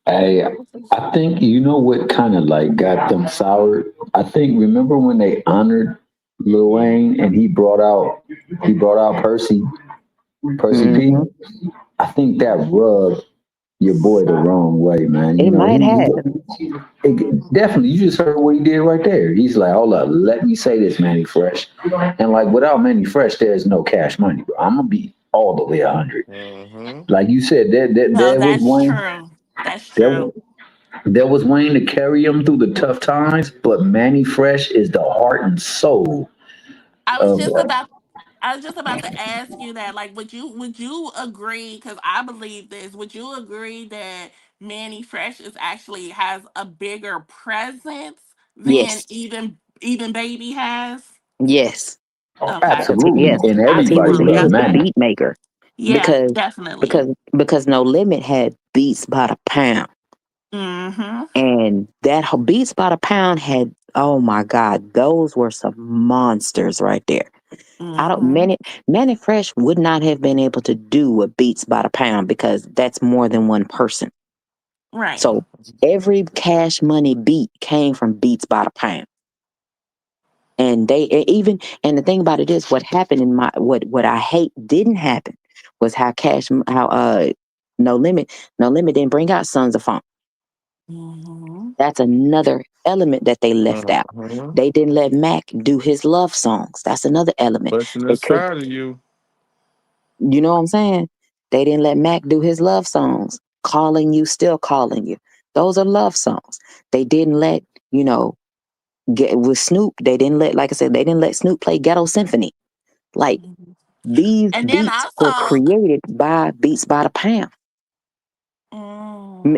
I I think you know what kind of like got them soured. I think remember when they honored Lil Wayne and he brought out Percy P. Hmm. I think that rubbed your boy the wrong way, man. You It know might have. definitely. You just heard what he did right there. He's like, hold up, let me say this, Manny Fresh, and like without Manny Fresh, there's no Cash Money, bro. I'm gonna be all the way 100. Mm-hmm. Like you said, No, there was that's Wayne. true. That's There, true. there was Wayne to carry him through the tough times, but Manny Fresh is the heart and soul I was of. just about I was just about to ask you that. Like, would you agree? Because I believe this. Would you agree that Manny Fresh is actually has a bigger presence than Yes. even Baby has? Yes. Okay, Absolutely, Yes. and Because he everybody was he loves was absolutely. the Manny. beat maker. Yeah, Because definitely. because No Limit had Beats by the Pound. Mm-hmm. And that Beats by the Pound had, oh my God, those were some monsters right there. I don't Mm-hmm. Manny Fresh would not have been able to do a Beats by the Pound because that's more than one person. Right. So every Cash Money beat came from Beats by the Pound. And even, and the thing about it is, what happened in my what I hate didn't happen was how No Limit No Limit didn't bring out Sons of Funk. Mm-hmm. That's another element that they left out. Mm-hmm. They didn't let Mac do his love songs. That's another element. Pushing They could, inside of you. you know what I'm saying? They didn't let Mac do his love songs. Calling You, Still Calling You. Those are love songs. They didn't let, you know, get with Snoop. They didn't let, like I said, they didn't let Snoop play Ghetto Symphony. Like, these And then beats were also, created by Beats by the Pound.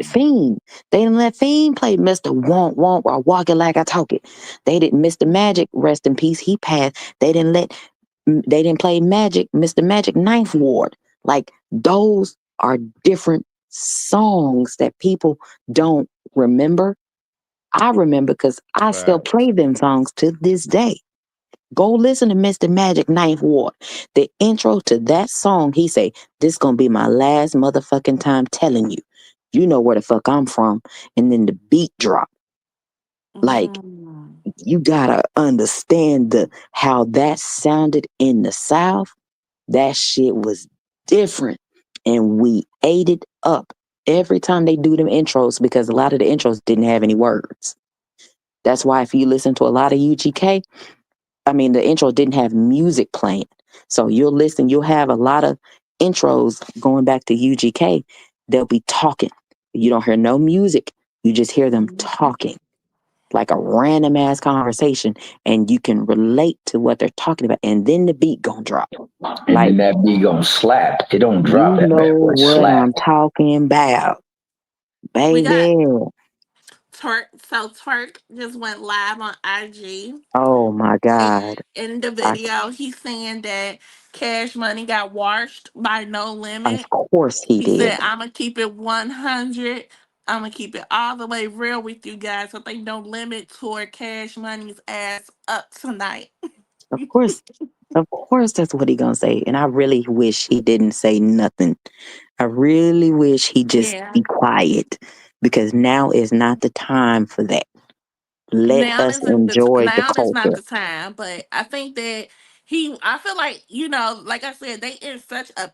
Fiend. They didn't let Fiend play Mr. Won't Won't or Walk It Like I Talk It. They didn't Mr. Magic, rest in peace, he passed. They didn't play Magic, Mr. Magic Ninth Ward. Like those are different songs that people don't remember. I remember because I still Facts. play them songs to this day. Go listen to Mr. Magic Ninth Ward. The intro to that song, he say, "This gonna be my last motherfucking time telling you. You know where the fuck I'm from." And then the beat drop. Like Mm. you gotta understand the how that sounded in the South. That shit was different, and we ate it up every time they do them intros because a lot of the intros didn't have any words. That's why if you listen to a lot of UGK, I mean, the intro didn't have music playing. So you'll listen, you'll have a lot of intros going back to UGK. They'll be talking. You don't hear no music. You just hear them Mhm. talking like a random ass conversation and you can relate to what they're talking about. And then the beat gonna drop. And Like, then that beat gonna slap. It don't drop you that know bad boy. what Slap. I'm talking about, We got baby. Twerk. So Twerk just went live on IG. Oh my God. In the I, video, he's saying that Cash Money got washed by No of Limit. course he He said, did. "I'm gonna keep it 100. I'm gonna keep it all the way real with you guys. So they No Limit tore Cash Money's ass up tonight." Of course. Of course that's what he gonna say. And I really wish he didn't say nothing. I really wish he just Yeah. be quiet because now is not the time for that. Let Now us isn't the enjoy the now is not culture. the time, but I think that I feel like, like I said, they in such a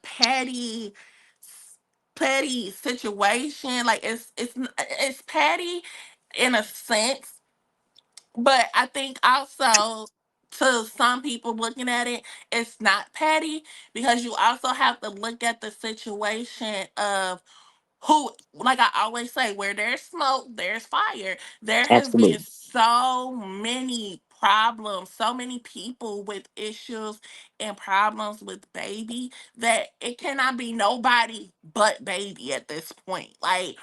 petty situation. Like it's petty in a sense, but I think also to some people looking at it, it's not petty because you also have to look at the situation of who, like I always say, where there's smoke there's fire. There has been Absolutely. so many problems, so many people with issues and problems with baby, that it cannot be nobody but baby at this point. Like,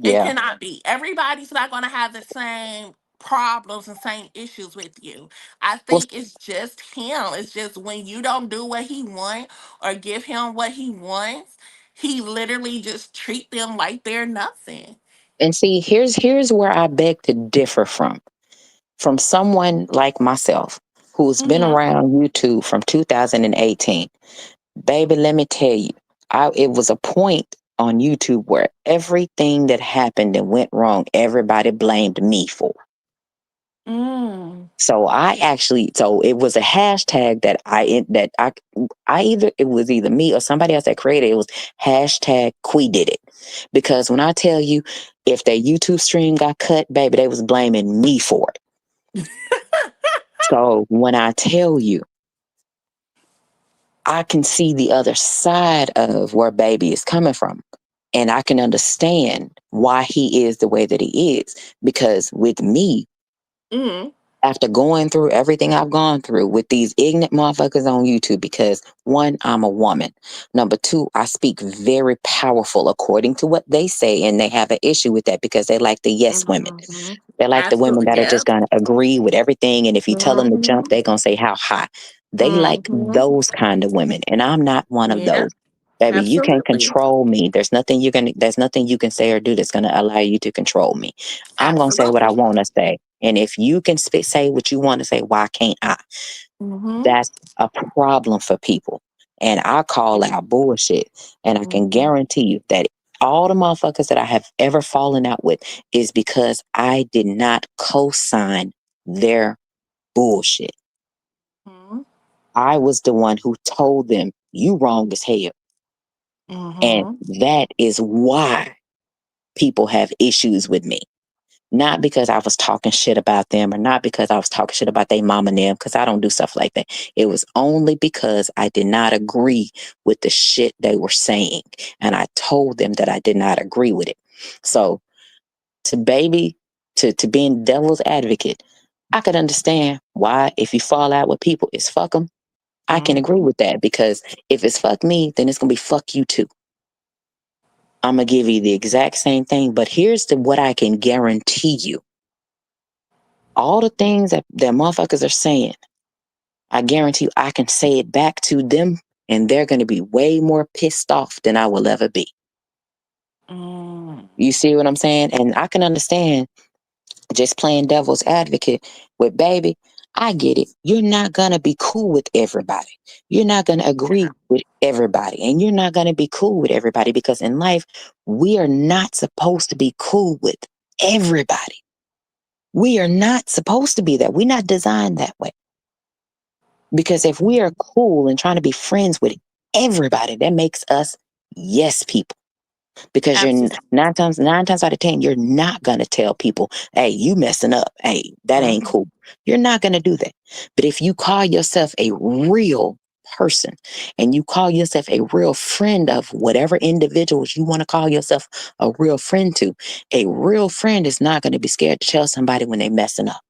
it Yeah. cannot be. Everybody's not going to have the same problems and same issues with you. I Well, think it's just him. It's just when you don't do what he wants or give him what he wants, he literally just treat them like they're nothing. and see, here's where I beg to differ from someone like myself who's been Hmm. around YouTube from 2018. Baby, let me tell you, it was a point on YouTube where everything that happened and went wrong, everybody blamed me for. Mm. So so it was a hashtag I either, it was either me or somebody else that created it. It was hashtag Quee did it. Because when I tell you, if their YouTube stream got cut, baby, they was blaming me for it. So when I tell you, I can see the other side of where baby is coming from. And I can understand why he is the way that he is. Because with me, Mm. after going through everything I've gone through with these ignorant motherfuckers on YouTube, because one, I'm a woman. Number two, I speak very powerful according to what they say, and they have an issue with that because they like the yes women. Hmm. They're like the women Absolutely. that are just Yep. gonna agree with everything, and if you tell them to jump, Hmm. they're gonna say how high. They like Hmm. those kind of women, and I'm not one of Yeah. those. Baby, you can't Absolutely. control me. There's nothing you can say or do that's gonna allow you to control me. I'm gonna say what I Absolutely. want to say. And if you can say what you want to say, why can't I? Hmm. That's a problem for people. And I call out bullshit. And I can Hmm. guarantee you that all the motherfuckers that I have ever fallen out with is because I did not co sign their bullshit. I was the one who told them, you wrong as hell. And Hmm. that is why people have issues with me. Not because I was talking shit about them or not because I was talking shit about their mom and them, because I don't do stuff like that. It was only because I did not agree with the shit they were saying. And I told them that I did not agree with it. So to baby, to being devil's advocate, I could understand why if you fall out with people, it's fuck them. I can agree Hmm. with that because if it's fuck me, then it's going to be fuck you too. I'm gonna give you the exact same thing, but here's what I can guarantee you. All the things that motherfuckers are saying, I guarantee you I can say it back to them and they're gonna be way more pissed off than I will ever be. Mm. You see what I'm saying? And I can understand just playing devil's advocate with baby. I get it. You're not going to be cool with everybody. You're not going to agree with everybody. And you're not going to be cool with everybody because in life, we are not supposed to be cool with everybody. We are not supposed to be that. We're not designed that way. Because if we are cool and trying to be friends with everybody, that makes us yes people. Because you're Absolutely. nine times out of 10, you're not going to tell people, hey, you messing up. Hey, that ain't Mhm. cool. You're not going to do that. But if you call yourself a real person and you call yourself a real friend of whatever individuals you want to call yourself a real friend to, a real friend is not going to be scared to tell somebody when they messing up.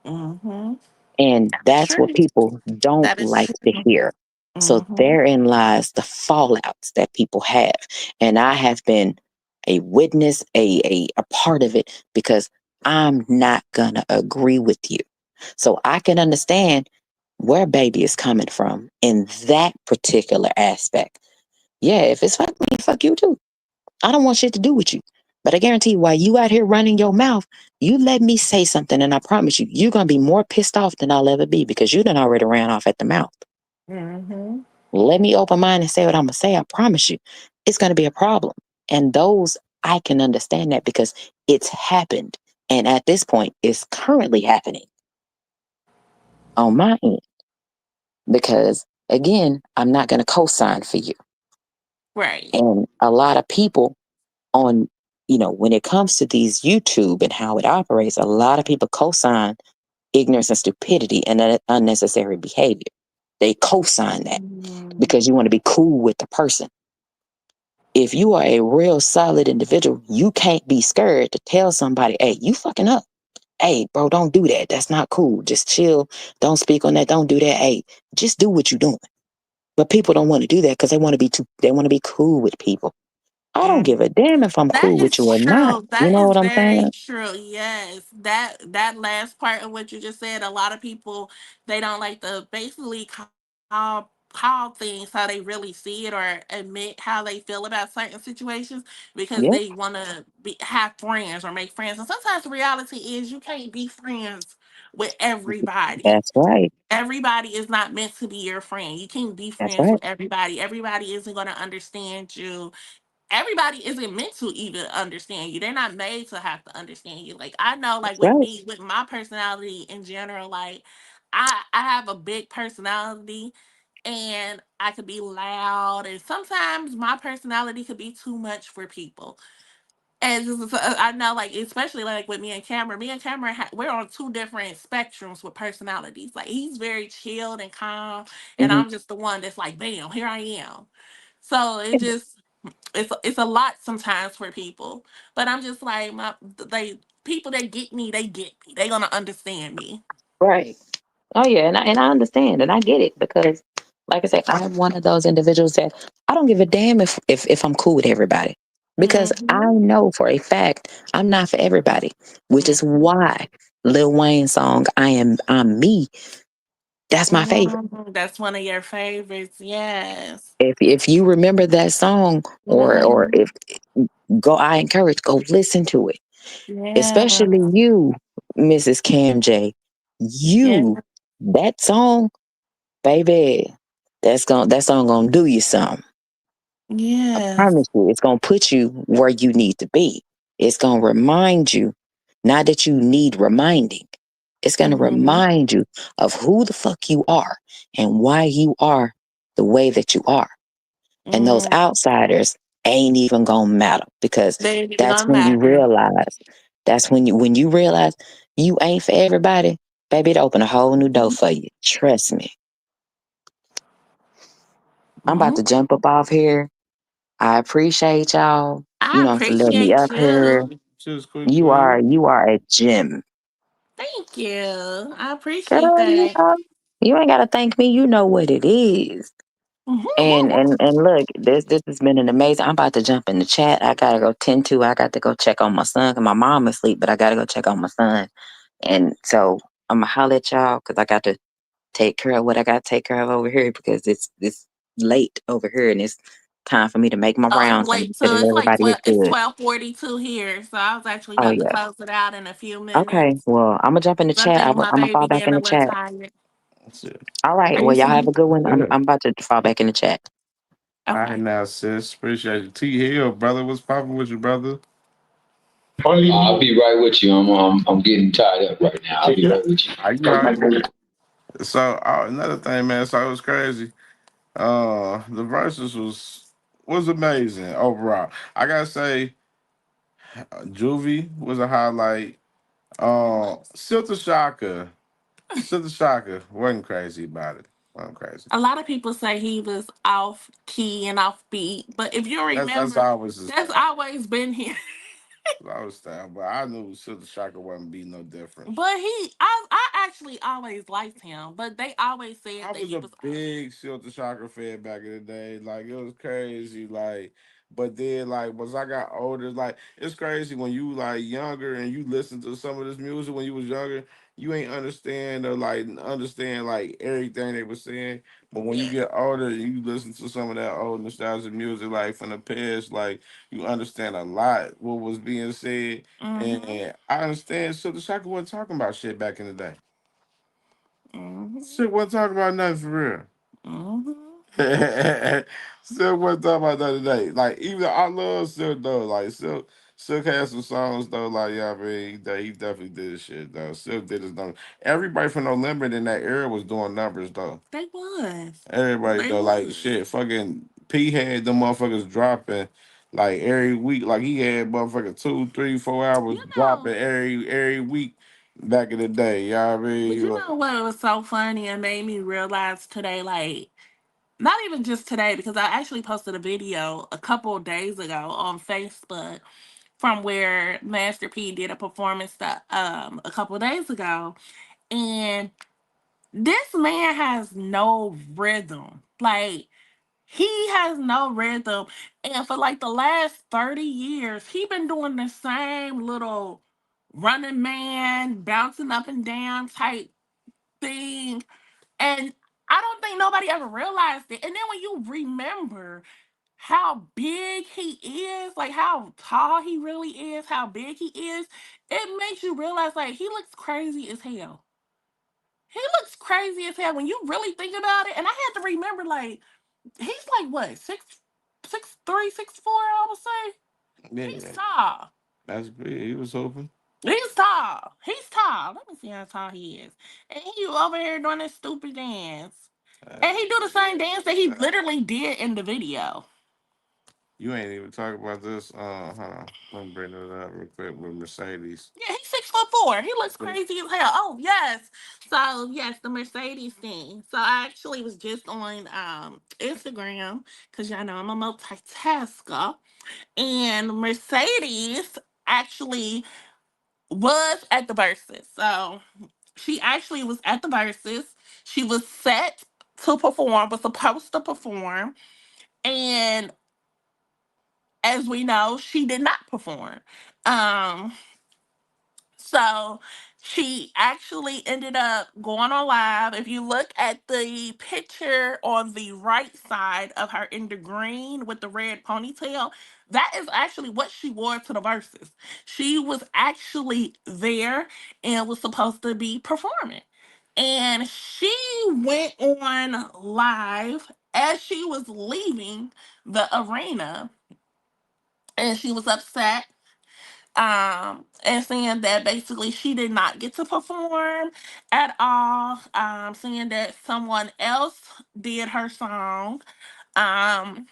Mhm. And That's that's what true. people don't That is like to true. hear. So Mhm. therein lies the fallouts that people have. And I have been a witness, a part of it because I'm not going to agree with you. So I can understand where baby is coming from in that particular aspect. Yeah, if it's fuck me, fuck you too. I don't want shit to do with you. But I guarantee you, while you out here running your mouth, you let me say something, and I promise you, you're gonna be more pissed off than I'll ever be because you done already ran off at the mouth. Mhm. Let me open mine and say what I'm gonna say. I promise you, it's gonna be a problem. And those I can understand that because it's happened, and at this point, it's currently happening on my end. Because again, I'm not gonna co-sign for you, Right. and a lot of people on, when it comes to these YouTube and how it operates, a lot of people co-sign ignorance and stupidity and unnecessary behavior. They co-sign that Mhm. because you want to be cool with the person. If you are a real solid individual, you can't be scared to tell somebody, hey, you fucking up. Hey, bro, don't do that. That's not cool. Just chill. Don't speak on that. Don't do that. Hey, just do what you're doing. But people don't want to do that because they want to be cool with people. I don't give a damn if I'm That cool with is you or not. true. You That know is what I'm very saying? true. Yes. That last part of what you just said, a lot of people they don't like to basically call things how they really see it or admit how they feel about certain situations because Yep, they want to be have friends or make friends. And sometimes the reality is you can't be friends with everybody. that's right. Everybody is not meant to be your friend. You can't be That's friends right. with everybody. Everybody isn't going to understand you. Everybody isn't meant to even understand you. They're not made to have to understand you. Like I know, That's like with right. me, with my personality in general, like I have a big personality and I could be loud and sometimes my personality could be too much for people. And I know, like especially like with me and Cameron, we're on two different spectrums with personalities. Like he's very chilled and calm, and Hmm. I'm just the one that's like, bam, here I am. So it's a lot sometimes for people, but I'm just like they people that get me, they get me. They gonna understand me. Right. Oh yeah, and I understand and I get it because, like I said, I'm one of those individuals that I don't give a damn if I'm cool with everybody because I Mm-hmm. know for a fact I'm not for everybody, which is Mm-hmm. why Lil Wayne's song I'm Me, that's my favorite. That's one of your favorites. Yes. If you remember that song or Mm-hmm. if I encourage go listen to it, Yeah. especially you, Mrs. Cam J. Yeah. You, that song, baby, that song gonna do you something. I Yes. promise you, it's gonna put you where you need to be. It's gonna remind you, not that you need reminding. It's gonna Mm-hmm. remind you of who the fuck you are and why you are the way that you are. And those Mm. outsiders ain't even gonna matter because They ain't even that's gonna when you matter. realize when you realize you ain't for everybody, baby, it open a whole new door for you. Trust me. I'm about Mm. to jump up off here. I appreciate y'all, I for letting me appreciate up here. you. Just You quickly. are you are a gem. Thank you. I appreciate Girl, that. you ain't gotta thank me. You know what it is. And look, this has been an amazing. I'm about to jump in the chat. I gotta go tend to. I got to go check on my son. 'Cause my mom is asleep, but I gotta go check on my son. And so I'm gonna holler at y'all because I got to take care of what I got to take care of over here because it's late over here and it's time for me to make my Oh, it's rounds and late make sure too. that It's like everybody is 12. It's good. 12:42 here, so I was actually Oh about to yeah. close it out in a few Okay. minutes. Well, I'm gonna jump in the 'Cause I chat. think I'm my gonna fall baby back getting in a the little chat. tired. That's it. All right. Are Well, you y'all have saying? a good one. Yeah. I'm about to fall back in the chat. All right Okay. now, sis. Appreciate you. T Hill, brother. What's popping with you, brother? I'll be right with you. I'm getting tied up right now. I'll be right with you. Are you all right? So another thing, man. So it was crazy. The verses was amazing overall. I gotta say, Juvie was a highlight. Silta Shaka wasn't crazy about it. Wasn't crazy. A lot of people say he was off key and off beat, but if you That's remember, always his that's style. always been here. I was style, but I knew Silta Shaka wasn't be no different. But I actually always liked him, but they always said I that was he a was off. big Silta Shocker fan back in the day. Like it was crazy. Like, but then like once I got older, like it's crazy when you like younger and you listen to some of this music when you was younger, you ain't understand like everything they were saying. But when you Yeah. get older and you listen to some of that old nostalgic music like from the past, like you understand a lot what was being said. Mhm. And I understand Silta Shocker wasn't talking about shit back in the day. Mhm. Shit wasn't talking about nothing for real. Mhm. Silk wasn't talking about that today. Like even I love Silk though. Like Silk has some songs though. Like yeah, I mean that he definitely did his shit though. Silk did his numbers. Everybody from No Limit in that era was doing numbers though. They was. Everybody They though. Like was. shit, fucking P had them motherfuckers dropping like every week. Like he had motherfucking 2, 3, 4 hours You dropping know, every week back in the day. You know what I but you mean? know what was so funny and made me realize today, like not even just today, because I actually posted a video a couple of days ago on Facebook from where Master P did a performance that a couple of days ago, and this man has no rhythm. Like he has no rhythm, and for like the last 30 years, he been doing the same little running man, bouncing up and down type thing, and I don't think nobody ever realized it. And then when you remember how big he is, like how tall he really is, how big he is, it makes you realize like he looks crazy as hell. He looks crazy as hell when you really think about it. And I had to remember like he's like what, 6'3", 6'4", I would say. He's Yeah, tall. that's big. He was hoping. He's tall. He's tall. Let me see how tall he is. And he over here doing this stupid dance. And he do the same dance that he literally did in the video. You ain't even talk about this. Hold on. Let me bring it up real quick with Mercedes. Yeah, he's 6'4". He looks Yeah. crazy as hell. Oh yes. So yes, the Mercedes thing. So I actually was just on Instagram because y'all know I'm a multitasker. And Mercedes actually was at the verses. So she actually was at the verses. She was set to perform, was supposed to perform. And as we know, she did not perform. Um, So she actually ended up going on live. If you look at the picture on the right side of her in the green with the red ponytail, that is actually what she wore to the verses. She was actually there and was supposed to be performing. And she went on live as she was leaving the arena and she was upset and saying that basically she did not get to perform at all, saying that someone else did her song, um,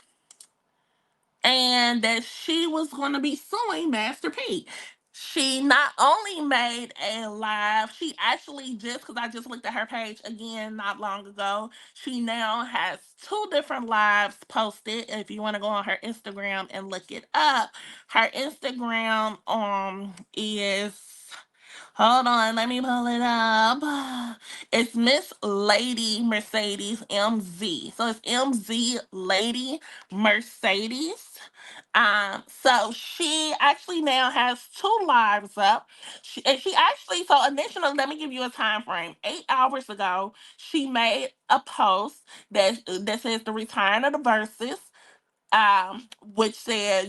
and that she was going to be suing Master P. She not only made a live, she actually just, because I just looked at her page again not long ago, she now has two different lives posted. If you want to go on her Instagram and look it up, her Instagram is, Hold on, let me pull it up. It's Miss Lady Mercedes MZ. So it's MZ Lady Mercedes. So she actually now has two lives up. And she actually, so initially, let me give you a time frame. 8 hours ago, she made a post that says the return of the verses, which said,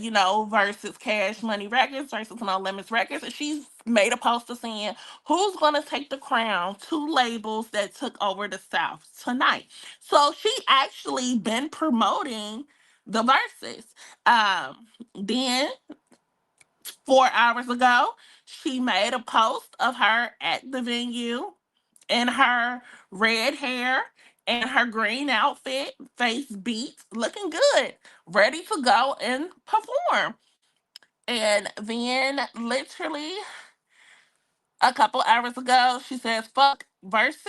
versus Cash Money Records versus No Limits Records. And she's made a poster saying, who's going to take the crown? Two labels that took over the South tonight. So she actually been promoting the verses. Then 4 hours ago, she made a post of her at the venue in her red hair and her green outfit, face beat, looking good, ready to go and perform. And then, literally, a couple hours ago, she says, fuck verses.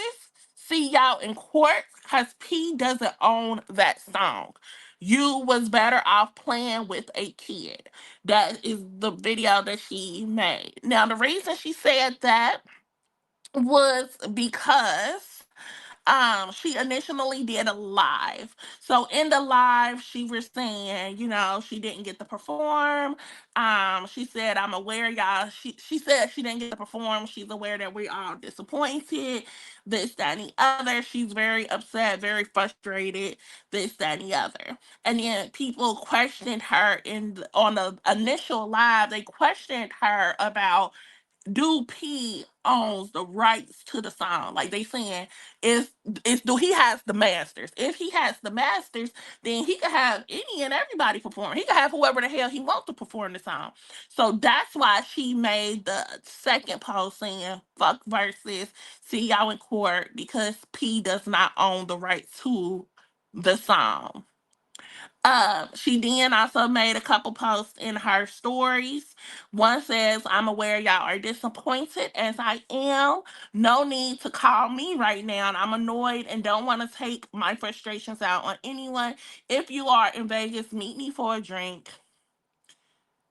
See y'all in court because P doesn't own that song. You was better off playing with a kid. That is the video that she made. Now, the reason she said that was because she initially did a live. So in the live she was saying, she didn't get to perform. She said, I'm aware, y'all, she said she didn't get to perform. She's aware that we all disappointed, this, that, and the other. She's very upset, very frustrated, this, that, and the other. And then people questioned her on the initial live. They questioned her about, do P owns the rights to the song? Like, they saying, is do he has the masters? If he has the masters, then he could have any and everybody perform. He could have whoever the hell he wants to perform the song. So that's why she made the second post saying, fuck versus, see y'all in court, because P does not own the rights to the song. She then also made a couple posts in her stories. One says, I'm aware y'all are disappointed as I am. No need to call me right now. And I'm annoyed and don't want to take my frustrations out on anyone. If you are in Vegas, meet me for a drink.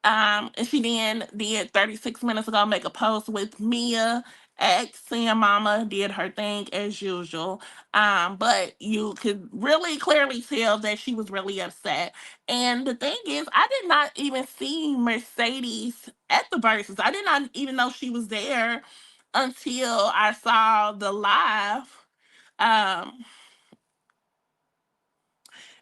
And she then did 36 minutes ago make a post with Mia X saying Mama did her thing as usual. But you could really clearly tell that she was really upset. And the thing is, I did not even see Mercedes at the verses. I did not even know she was there until I saw the live. Um,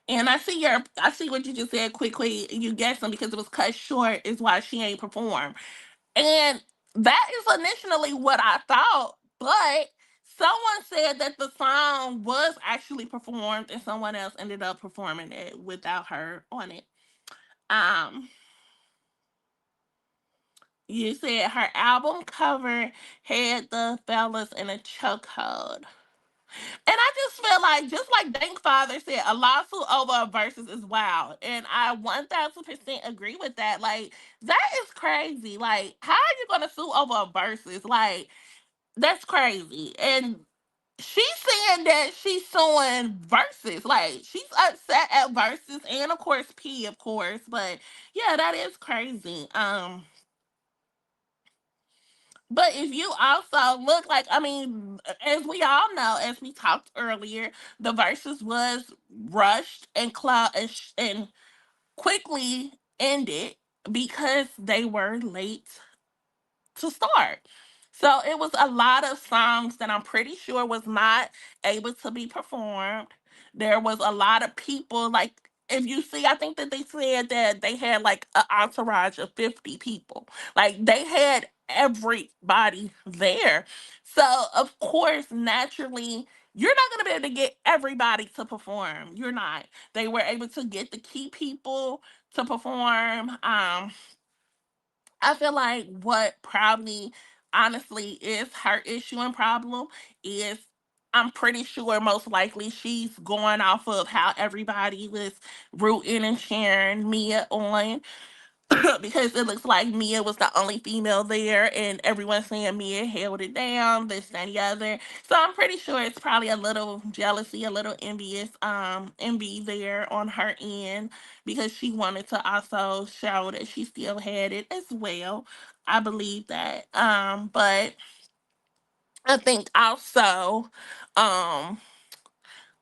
and I see what you just said quickly. You guessed them because it was cut short is why she ain't performed. And that is initially what I thought, but someone said that the song was actually performed and someone else ended up performing it without her on it. Um, you said her album cover had the fellas in a chokehold. And I just feel like, just like Dankfather said, a lawsuit over a versus is wild. And I 1000% agree with that. Like, that is crazy. Like, how are you going to sue over a versus? Like, that's crazy. And she's saying that she's suing versus. Like, she's upset at versus and, of course, P, of course. But, yeah, that is crazy. But if you also look, like, I mean, as we all know, as we talked earlier, the verses was rushed and and quickly ended because they were late to start. So it was a lot of songs that I'm pretty sure was not able to be performed. There was a lot of people, like, if you see, I think that they said that they had like an entourage of 50 people. Like, they had everybody there. So of course, naturally, you're not gonna be able to get everybody to perform. You're not. They were able to get the key people to perform. I feel like what probably honestly is her issue and problem is, I'm pretty sure most likely she's going off of how everybody was rooting and cheering Mia on. Because it looks like Mia was the only female there, and everyone's saying Mia held it down, this, that, and the other. So I'm pretty sure it's probably a little jealousy, a little envy there on her end, because she wanted to also show that she still had it as well. I believe that. But I think also, um,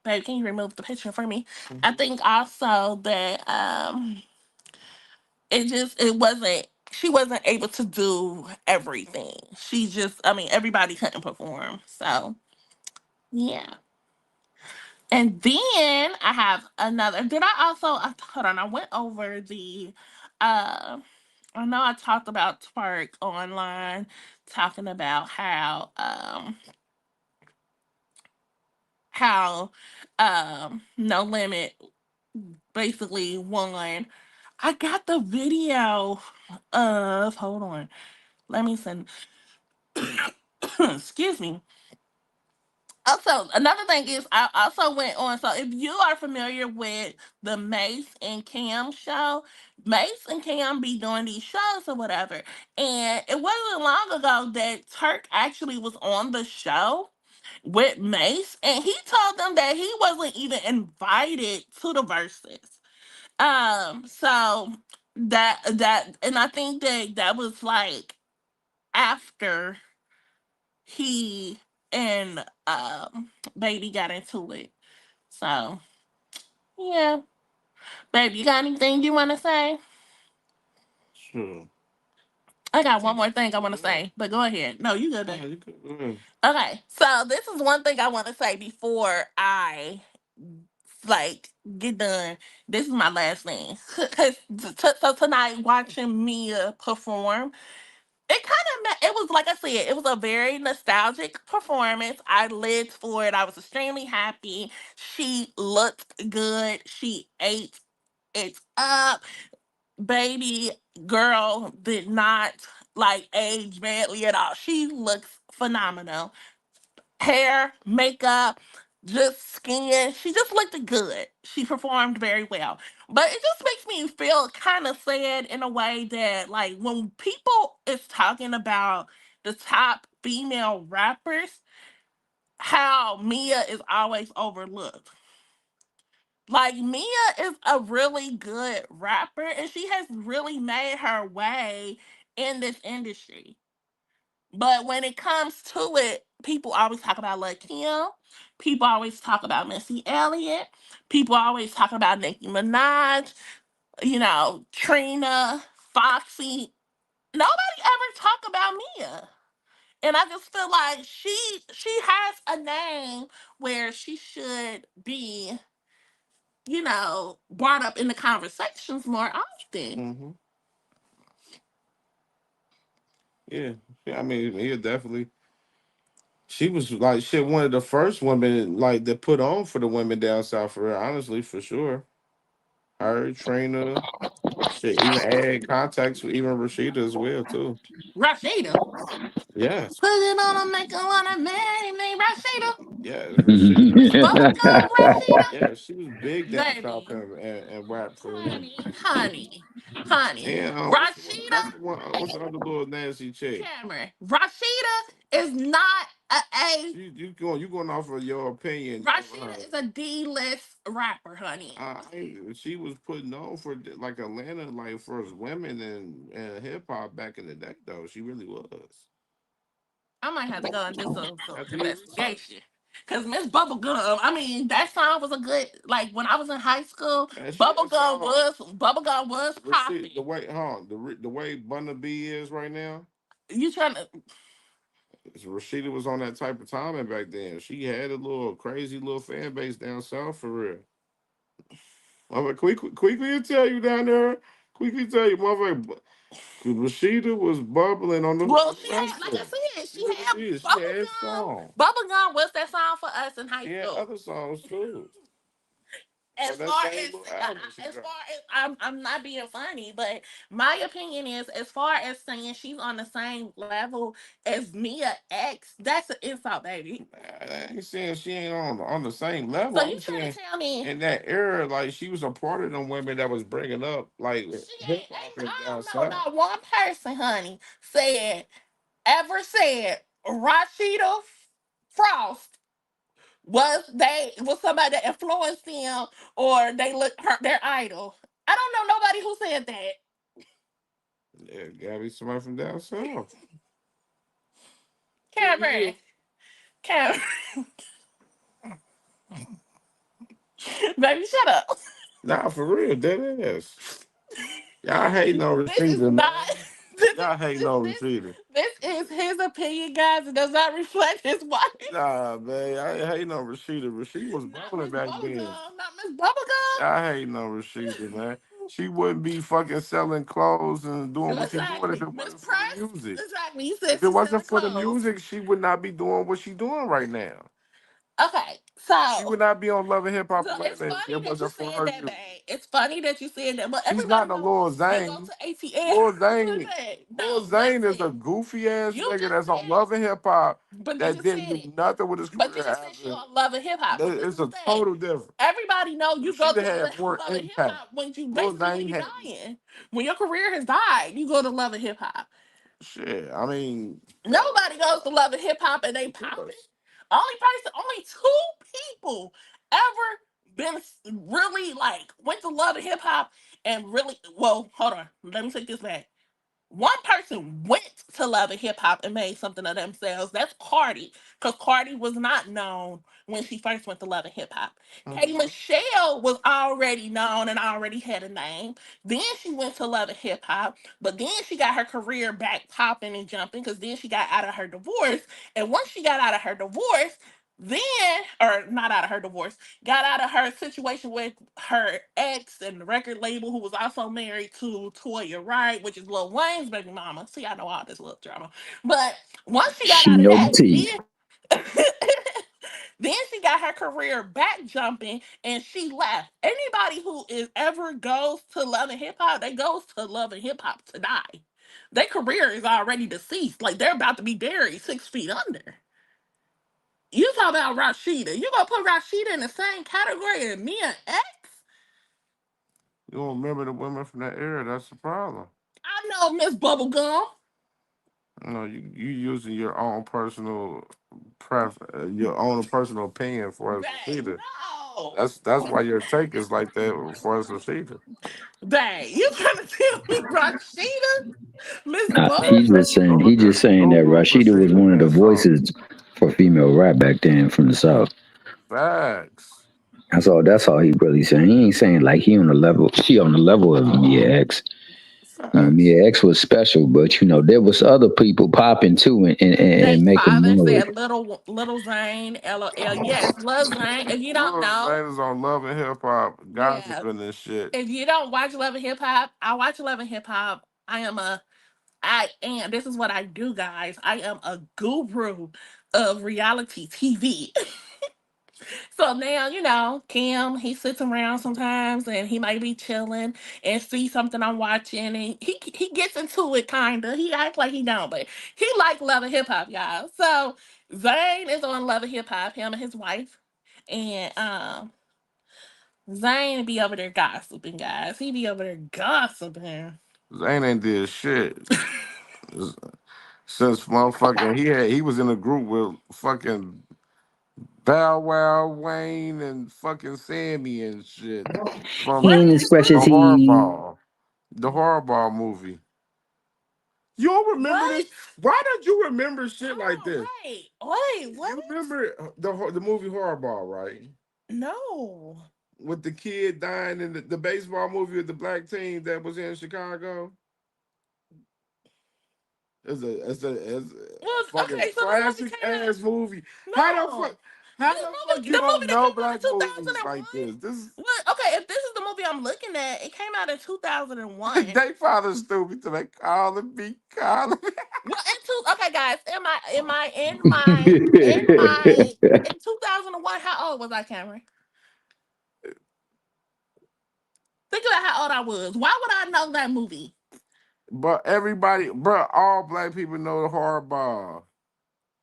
babe, can you remove the picture for me? I think also that it wasn't she wasn't able to do everything. She just I mean everybody couldn't perform. So yeah. And then I have another. Did I also hold on? I went over the. Uh, I know I talked about twerk online, talking about how No Limit basically won. I got the video of. Hold on. Let me send. Excuse me. Also, another thing is, I also went on. So, if you are familiar with the Mace and Cam show, Mace and Cam be doing these shows or whatever. And it wasn't long ago that Turk actually was on the show with Mace, and he told them that he wasn't even invited to the verses. So and I think that that was like after he and baby got into it. So yeah. Babe, you got anything you wanna say? Sure. I got one more thing I wanna say, but go ahead. No, you good, Yeah, babe. you could, Okay, so this is one thing I wanna say before I like get done. This is my last thing. So tonight watching Mia perform, it kind of it was like I said, it was a very nostalgic performance. I lived for it. I was extremely happy. She looked good. She ate it up. Baby girl did not like age badly at all. She looks phenomenal. Hair, makeup, just skin. She just looked good. She performed very well. But it just makes me feel kind of sad in a way that, like, when people is talking about the top female rappers, how Mia is always overlooked. Like, Mia is a really good rapper, and she has really made her way in this industry. But when it comes to it, people always talk about Lil Kim. People always talk about Missy Elliott. People always talk about Nicki Minaj. Trina, Foxy. Nobody ever talk about Mia. And I just feel like she has a name where she should be, brought up in the conversations more often. mm-hmm. Yeah. Yeah. I mean, yeah, definitely. She was like shit, one of the first women like that put on for the women down south for real, honestly, for sure. Her trainer, shit, even add contacts with even Rashida as well too. Rashida. Yes. Put it on a make a lot of money, named Rashida. Yes, Rashida. Bubblegum Yeah, she was big Rashida. down south Baby. and rap for real. Honey. And what's Rashida the one? What's the other little nasty chick? Cameron. Rashida is not a. You going off of your opinion of Rashida her? is a D-list rapper, honey. She was putting on for like Atlanta, like first women and hip hop back in the day, though. She really was. I might have to go and do some After your research, investigation. Cause Miss Bubblegum, I mean, that song was a good. Like when I was in high school, man, she had Bubblegum song. was Receipt popping. the way, huh? The way Bunna B is right now. You trying to? Rashida was on that type of timing back then. She had a little crazy little fan base down south for real. I'm like, quickly tell you down there. Quickly tell you, motherfucker. Rashida was bubbling on Well, the she had, like I record. said, She she really had did. She had Bubblegum. songs. Bubblegum was that song for us in high She had school. other songs too. As On that far same as little album she as far dropped. as I'm not being funny, but my opinion is as far as saying she's on the same level as Mia X, that's an insult, baby. I ain't saying she ain't on the same level. So you I'm trying to saying tell me in that era, like she was a part of them women that was bringing up like she hip hop ain't and I down don't know south. not one person, honey, ever said Rashida Frost was somebody that influenced them or they look her their idol. I don't know nobody who said that. Yeah, gotta be somebody from down south. Who Cameron. you? Cameron, baby, shut up. Nah, for real, dead ass. Y'all hating on This is Rashida, man. not. This is Y'all hating on Rashida. this is his opinion, guys. It does not reflect his wife. Nah, man, I ain't hating on Rashida. Rashida was Not bubbling Miss back then. Bubblegum. Not Miss Bubblegum. I hating on Rashida, man. She wouldn't be fucking selling clothes and doing what she's doing if Exactly. it Miss wasn't for the Press. music. Exactly. You said If it she's wasn't selling for the clothes. music, she would not be doing what she's doing right now. Okay, She so would not be on Love and Hip Hop so it's Atlanta if funny it that you wasn't for said her that, music. babe. It's funny that you said that, but She's everybody not no know Lil they go Zane. to ATL. Lil Zane, Listen, Lil no, Zane is a listen. goofy ass You nigga just that's on said it, Love and Hip Hop but you that just didn't said do it. nothing with his But you career just said she after. on Love and Hip Hop. But this It's is the a thing. total difference. Everybody know you go Rashida to had more Love and Hip impact. Hop when you Lil basically when Zane you had dying. When your career has died, you go to Love and Hip Hop. shit. I mean, Nobody goes to Love and Hip Hop and they of popping. course. Only two people ever been really like went to Love and Hip Hop and really well, hold on, let me take this back. One person went to Love and Hip Hop and made something of themselves. That's Cardi, because Cardi was not known when she first went to Love and Hip Hop. K Mhm. Michelle was already known and already had a name. Then she went to Love and Hip Hop, but then she got her career back popping and jumping because then she got out of her divorce. And once she got out of her divorce, then, or not out of her divorce, got out of her situation with her ex and the record label, who was also married to Toya Wright, which is Lil Wayne's baby mama. See, I know all this little drama. But once she got She out of know the that, tea. then then she got her career back jumping and she left. Anybody who is ever goes to Love and Hip Hop, they goes to Love and Hip Hop to die. Their career is already deceased. Like they're about to be buried 6 feet under. You talk about Rashida. You gonna put Rashida in the same category as me and X? You don't remember the women from that era. That's the problem. I know Miss Bubblegum. No, you using your own personal your own personal opinion for us Dang, Rashida. no. That's why your take is like that for us Rashida. Dang, you trying to tell me Rashida? Miss Go Bubblegum? He look just up saying that Google Rashida was Rashida one of the and so voices for female rap back then from the South. facts. That's all he really saying. He ain't saying like he on the level, she on the level of Mia X. Facts. Mia X was special, but there was other people popping too and They making father noise. said little Zane, LOL. Yes, Lil Zane. If you don't Lil know, Zane is on Love and Hip Hop, yeah. gossiping and shit. If you don't watch Love and Hip Hop, I watch Love and Hip Hop. I am. This is what I do, guys. I am a guru of reality TV. So now, Cam, he sits around sometimes and he might be chilling and see something I'm watching and he gets into it kinda. He acts like he don't, but he like Love and Hip Hop, y'all. So Zane is on Love and Hip Hop, him and his wife. And Zane be over there gossiping, guys. He be over there gossiping. Zane ain't did shit since motherfucking he was in a group with fucking Bow Wow, Wayne, and fucking Sammy and shit He from ain't as fresh the as he. Horrible movie. You don't remember What? this? Why don't you remember shit like Oh, this? wait, what? You remember the movie Horrible, right? No. With the kid dying in the baseball movie with the black team that was in Chicago. It's a Well, fucking okay, so this movie classic came out. ass movie. How the No. fuck? How This the movie, fuck you the don't movie that know came out in black movies 2001. like this? This What? Okay, if this is the movie I'm looking at, it came out in 2001. they father stupid to make calling me. Well, okay, guys, in 2001, how old was I, Cameron? Think about how old I was. Why would I know that movie? But all black people know the Horrible.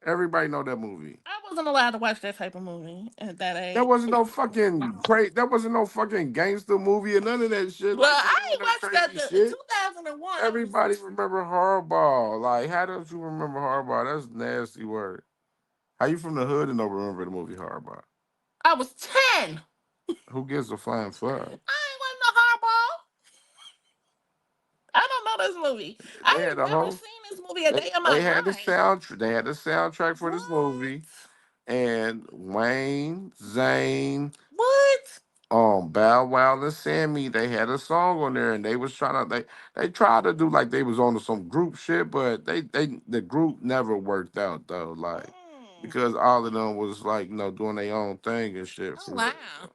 Everybody know that movie. I wasn't allowed to watch that type of movie at that There age. wasn't no fucking There wasn't no fucking gangster movie or none of that shit. Well, Like I none of ain't that watched that crazy in shit. 2001. Everybody remember Hardball. Like, how don't you remember Hardball? That's a nasty word. How you from the hood and don't remember the movie Hardball? I was 10. Who gives a flying fuck? I ain't want no hardball. I don't know this movie. They I had ain't the never whole. seen this movie a day in my They had the life. sound. They had the soundtrack for this What? movie. and Wayne, Zane, What? Bow Wow and Sammy, they had a song on there, and they was trying to they tried to do like they was on some group shit, but they the group never worked out though, like Mm. because all of them was like doing their own thing and shit Oh for real. wow. So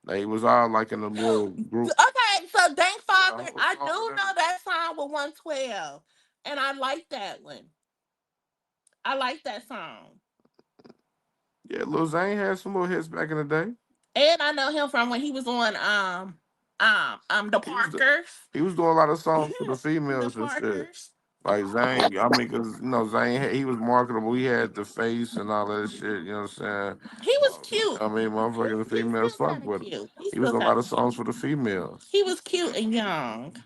they was all like in a little group. Okay, so Thank Yeah, Father, whole I song do with them. know that song with 112, and I like that one. I like that song. Yeah, Lil Zane had some little hits back in the day. And I know him from when he was on the He was Parkers. he was doing a lot of songs for the The females and shit. Parkers. Like Zane, I mean, cause Zane, he was marketable. He had the face and all that shit. You know what I'm saying? He was cute. I mean, motherfuckers, the He's females still fuck kind of with him. cute. He's He was still a kind lot of of songs cute. for the females. He was cute and young.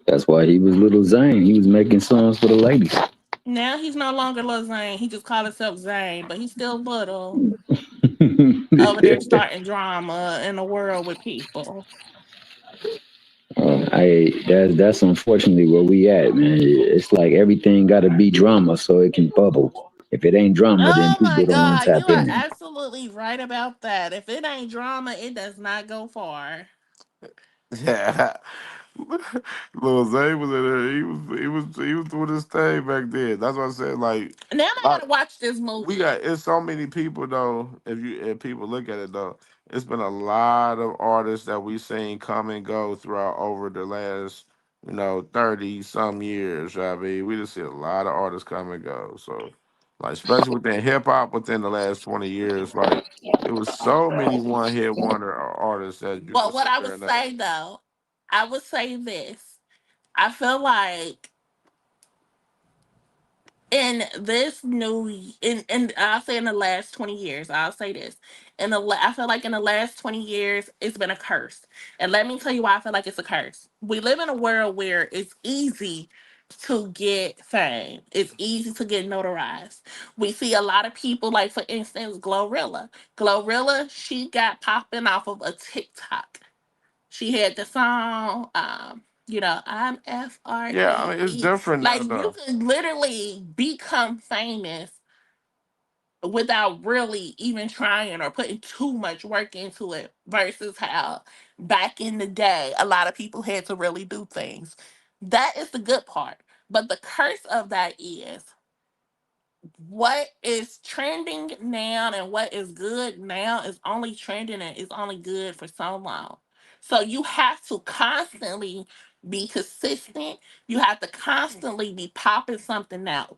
That's why he was Little Zane. He was making songs for the ladies. Now he's no longer Lil Zane. He just called himself Zane, but he's still little over there starting drama in the world with people. That's unfortunately where we at, man. It's like everything got to be drama so it can bubble. If it ain't drama, then Oh my people don't want to God, you tap are in. absolutely right about that. If it ain't drama, it does not go far. Yeah, Lil Zane was in there. He was doing his thing back then. That's what I said. Like, Now a I lot. gotta watch this We movie. got it's so many people though. If people look at it though, it's been a lot of artists that we seen come and go throughout over the last 30 some years. I mean, we just see a lot of artists come and go. So, like especially within hip hop, within the last 20 years, like it was so many one hit wonder artists that you But could what sit I there would and name. say though, I would say this. I feel like in this new in I'll say in the last 20 years, I'll say this. I feel like in the last 20 years it's been a curse. And let me tell you why I feel like it's a curse. We live in a world where it's easy to get fame. It's easy to get notarized. We see a lot of people, like for instance, Glorilla. Glorilla, she got popping off of a TikTok. She had the song, I'm F R Yeah, I E mean it's E. different now Like you though. could literally become famous without really even trying or putting too much work into it versus how back in the day a lot of people had to really do things. That is the good part. But the curse of that is what is trending now and what is good now is only trending and is only good for so long. So you have to constantly be consistent. You have to constantly be popping something out.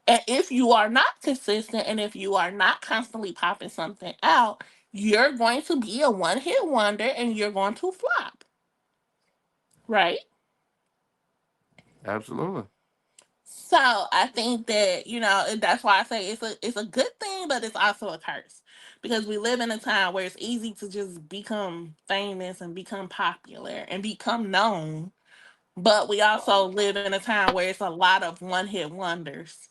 And if you are not consistent and if you are not constantly popping something out, you're going to be a one hit wonder and you're going to flop. Right? Absolutely. So I think that that's why I say it's a good thing, but it's also a curse because we live in a time where it's easy to just become famous and become popular and become known, but we also live in a time where it's a lot of one hit wonders.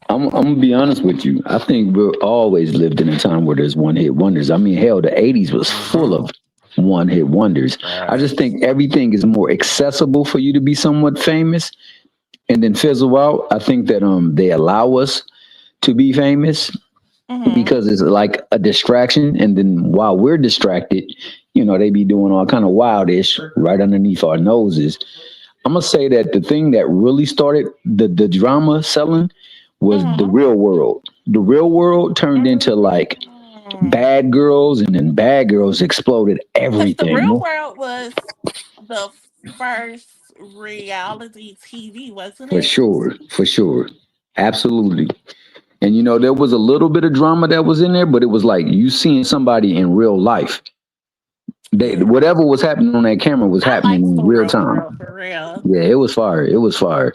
I'm gonna be honest with you. I think we've always lived in a time where there's one hit wonders. I mean, hell, the '80s was full Mm-hmm. of one hit wonders. I just Facts. think everything is more accessible for you to be somewhat famous and then fizzle out. I think that they allow us to be famous Mm-hmm. because it's like a distraction, and then while we're distracted, they be doing all kind of wildish right underneath our noses. I'm gonna say that the thing that really started the drama selling was the Mm-hmm. real world. The real world turned into like Mm-hmm. bad girls, and then bad girls exploded Because the real everything. world was the first reality TV, wasn't For it? sure, for sure, absolutely. And there was a little bit of drama that was in there, but it was like you seeing somebody in real life. Yeah. Whatever was happening on that camera was I happening like in the real real time. world for real. Yeah, it was fire. It was fire.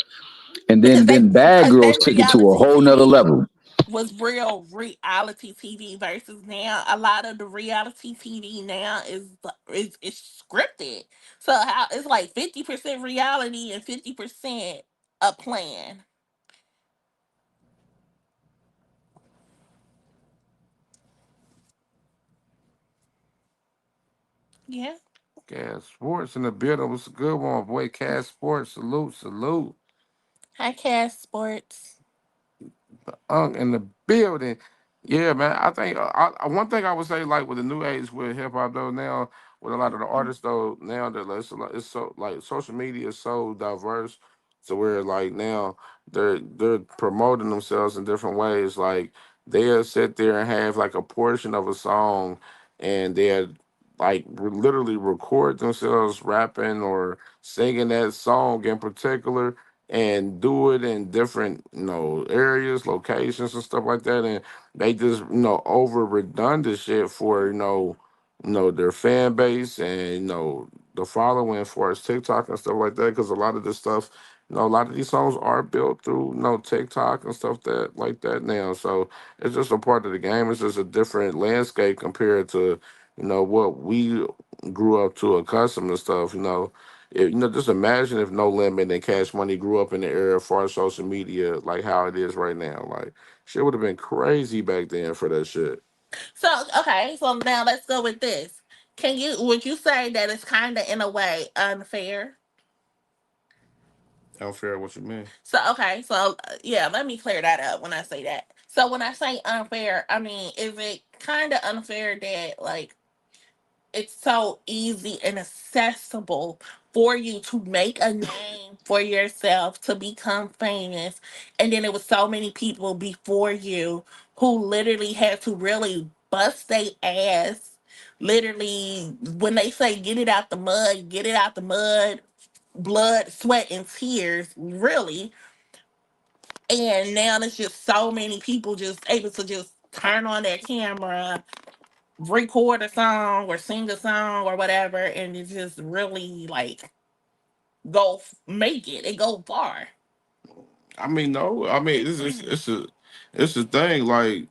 And Because then bad girls their took it to a reality whole nother TV level. was real reality TV versus now a lot of the reality TV now is scripted. So how it's like 50% reality and 50% a plan. Yeah. Gas Sports in the building was a good one, boy. Cash Sports, salute, salute. Hi Cast Sports. In the building. Yeah, man. I think one thing I would say, like with the new age with hip hop though, now with a lot of the artists though, now that it's so like social media is so diverse to where like now they're promoting themselves in different ways. Like they'll sit there and have like a portion of a song, and they'll like literally record themselves rapping or singing that song in particular and do it in different areas, locations and stuff like that, and they just over redundant shit for their fan base and the following for as TikTok and stuff like that, because a lot of this stuff, a lot of these songs are built through TikTok and stuff that like that now. So it's just a part of the game. It's just a different landscape compared to what we grew up to accustomed to stuff. Just imagine if No Limit and Cash Money grew up in the era of far social media like how it is right now. Like shit would have been crazy back then for that shit. So okay, so now let's go with this. Would you say that it's kind of in a way unfair? Unfair, what you mean? So okay, so yeah, let me clear that up when I say that. So when I say unfair, I mean, is it kind of unfair that like it's so easy and accessible for you to make a name for yourself to become famous, and then it was so many people before you who literally had to really bust their ass, literally when they say get it out the mud, blood, sweat, and tears, really. And now it's just so many people just able to just turn on their camera, record a song or sing a song or whatever, and it just really like make it and go far. I mean, no. I mean, it's a thing. Like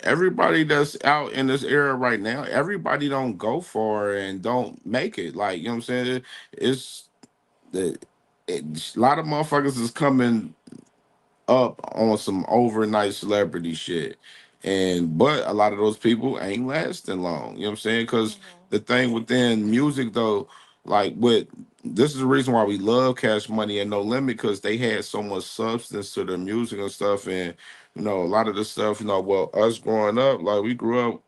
everybody that's out in this era right now, everybody don't go for it and don't make it. Like you know what I'm saying? It's the a lot of motherfuckers is coming up on some overnight celebrity shit. And but a lot of those people ain't lasting long. You know what I'm saying? Because the thing within music though, like with this is the reason why we love Cash Money and No Limit, because they had so much substance to their music and stuff. And a lot of the stuff, well, us growing up, like we grew up,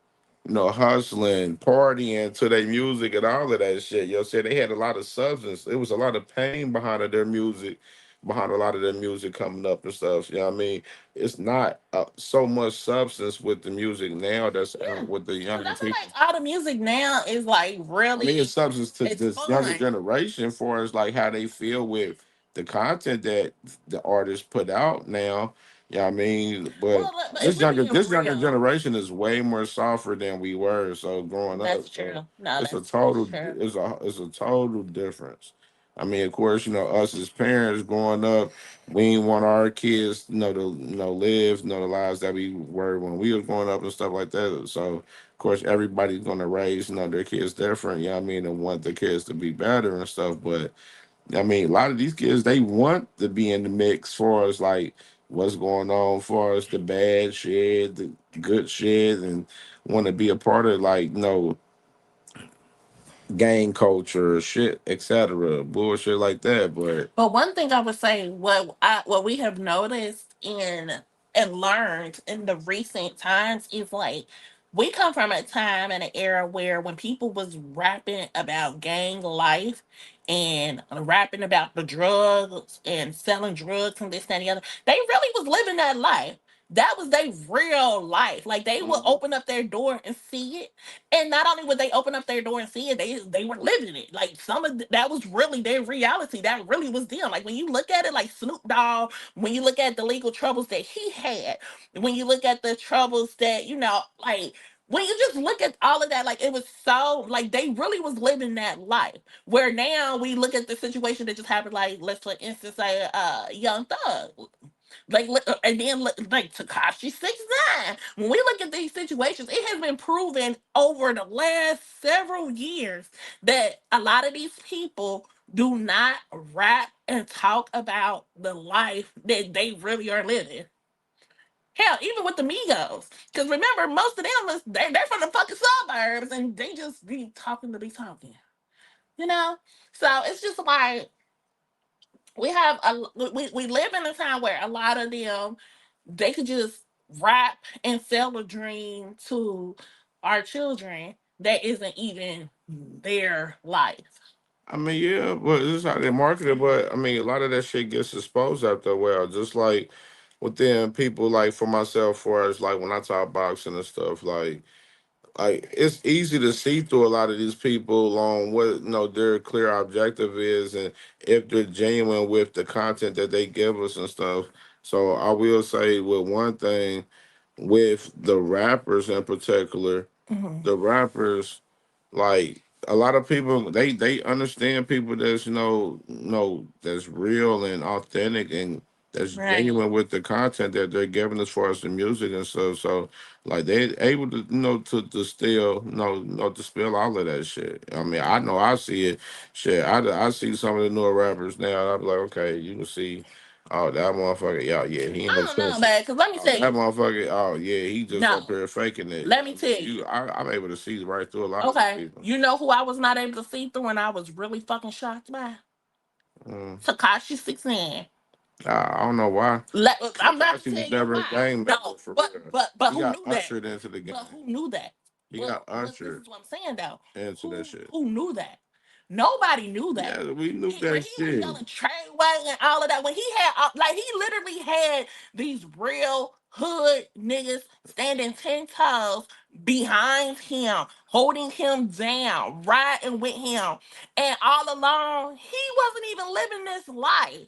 hustling, partying to their music and all of that shit. You know what I'm saying? They had a lot of substance. It was a lot of pain behind a lot of their music coming up and stuff. You know what I mean? It's not so much substance with the music now that's with the But younger I feel people. like all the music now is like I mean, it's really, substance to it's this younger fun. generation for us, like how they feel with the content that the artists put out now. Yeah, I mean, but Well, but if we're being this younger real, generation is way more softer than we were. So growing up, that's so true. No, it's a that's total true. it's a total difference. I mean, of course, us as parents growing up, we ain't want our kids, to live, the lives that we were when we was growing up and stuff like that. So of course, everybody's gonna raise, their kids different. You know what I mean, and want their kids to be better and stuff. But I mean, a lot of these kids they want to be in the mix for us, like what's going on for us, the bad shit, the good shit, and want to be a part of like gang culture, shit, etc., bullshit like that. But But one thing I would say, what we have noticed in and learned in the recent times is like we come from a time and an era where when people was rapping about gang life and rapping about the drugs and selling drugs and this that, and the other, they really was living that life. That was their real life. Like they would open up their door and see it, and not only would they open up their door and see it, they were living it. Like that was really their reality. That really was them. Like when you look at it, like Snoop Dogg, when you look at the legal troubles that he had, when you look at the troubles that like when you just look at all of that, like it was so like they really was living that life. Where now we look at the situation that just happened, like let's for instance say Young Thug. And then like Takashi 6ix9ine. When we look at these situations, it has been proven over the last several years that a lot of these people do not rap and talk about the life that they really are living. Hell, even with the Migos, because remember, most of them they're from the fucking suburbs, and they just be talking to be talking, you know. So it's just like we live in a time where a lot of them they could just rap and sell a dream to our children that isn't even their life. I mean, yeah, but this is how they market it. But I mean, a lot of that shit gets exposed after a while. Just like within people, like for myself, for as like when I talk boxing and stuff, like it's easy to see through a lot of these people on what their clear objective is and if they're genuine with the content that they give us and stuff. So I will say with one thing, with the rappers in particular, Mhm. the rappers, like a lot of people, they understand people that's that's real and authentic and that's Right. genuine with the content that they're giving as far as the music and stuff. So like they able to to distill dispel all of that shit. I mean, I know I see it. Shit, I see some of the newer rappers now, and I'm like, okay, you can see. Oh, that motherfucker, yeah, he I ain't no don't know, sense. man. Cause let me Oh, tell that you, motherfucker. Oh yeah, he just up no. there faking it. Let me tell you. I'm able to see right through a lot of these Okay, people. you know who I was not able to see through, and I was really fucking shocked by Mm. Takashi 6ix9ine. I don't know why. I'm about to Takashi tell was you never a why. gang member No, for but real. but but He who got knew that? ushered into the But game. who knew that? He got This ushered is what I'm saying though. into that shit. Who knew that? Nobody knew that. Yeah, we knew When that he was shit. yelling trade wagon and all of that, when he had like he literally had these real hood niggas standing 10 toes behind him, holding him down, riding with him, and all along he wasn't even living this life.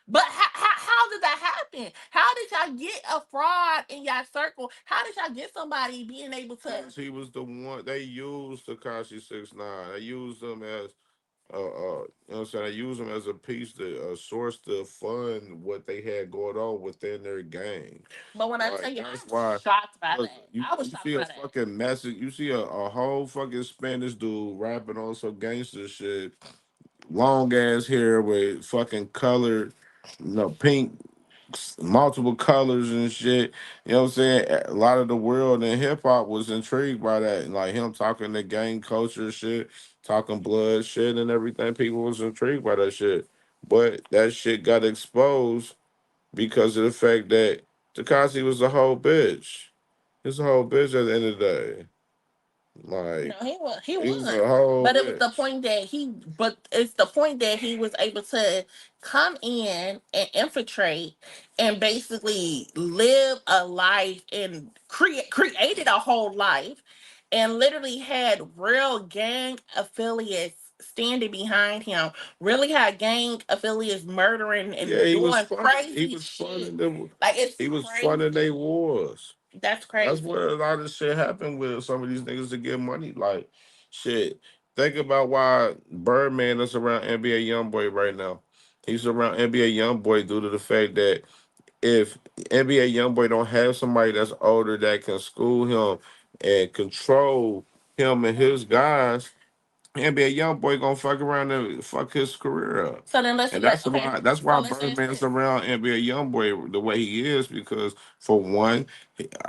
But how did that happen? How did y'all get a fraud in y'all circle? How did y'all get somebody being able to? Because he was the one they used Takashi 6ix9ine. They used him as you know what I'm saying? They used him as a piece to source to fund what they had going on within their gang. But when I tell Like you, that's I was why. shocked by Look, that. you, I was you shocked see a by that. fucking message. You see a whole fucking Spanish dude rapping on some gangster shit, long ass hair with fucking colored, pink, multiple colors and shit. You know what I'm saying? A lot of the world in hip hop was intrigued by that, and like him talking the gang culture shit, talking blood shit and everything. People was intrigued by that shit, but that shit got exposed because of the fact that Takashi was a whole bitch. He's a whole bitch at the end of the day. No, Like he was. He he was was. a whole But it was the bitch. point that he. But it's the point that he was able to come in and infiltrate and basically live a life and created a whole life, and literally had real gang affiliates standing behind him. Really had gang affiliates murdering Yeah, and he was doing funny. He crazy was shit. funny. Them. Like it's He was funny. crazy. They wars. That's That's crazy. where a lot of shit happened with some of these niggas to get money. Like, shit. Think about why Birdman is around NBA YoungBoy right now. He's around NBA YoungBoy due to the fact that if NBA YoungBoy don't have somebody that's older that can school him and control him and his guys, NBA young boy gonna fuck around and fuck his career up. So then let's And let that's okay. why that's So why let's ask Birdman's this. around NBA young boy the way he is because for one,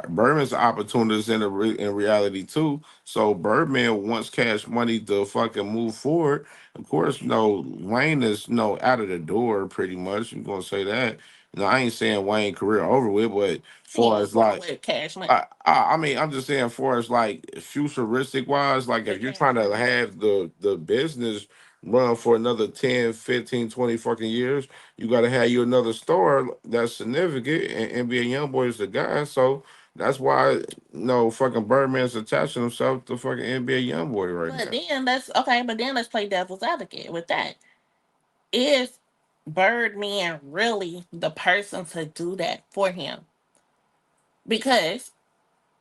Birdman's an opportunist in reality too. So Birdman wants cash money to fucking move forward. Of course, no Wayne is out of the door pretty much. You gonna say that? I ain't saying Wayne career over with, but He far ain't as going like with cash money. I mean, I'm just saying, for as like futuristic wise, like The if you're cash trying to money. have the business run for another 10, 15, 20 fucking years, you got to have you another star that's significant. And NBA Youngboy is the guy. So that's why, fucking Birdman's attaching himself to fucking NBA Youngboy right But now. then let's okay. But then let's play devil's advocate with that. Is Birdman really the person to do that for him? Because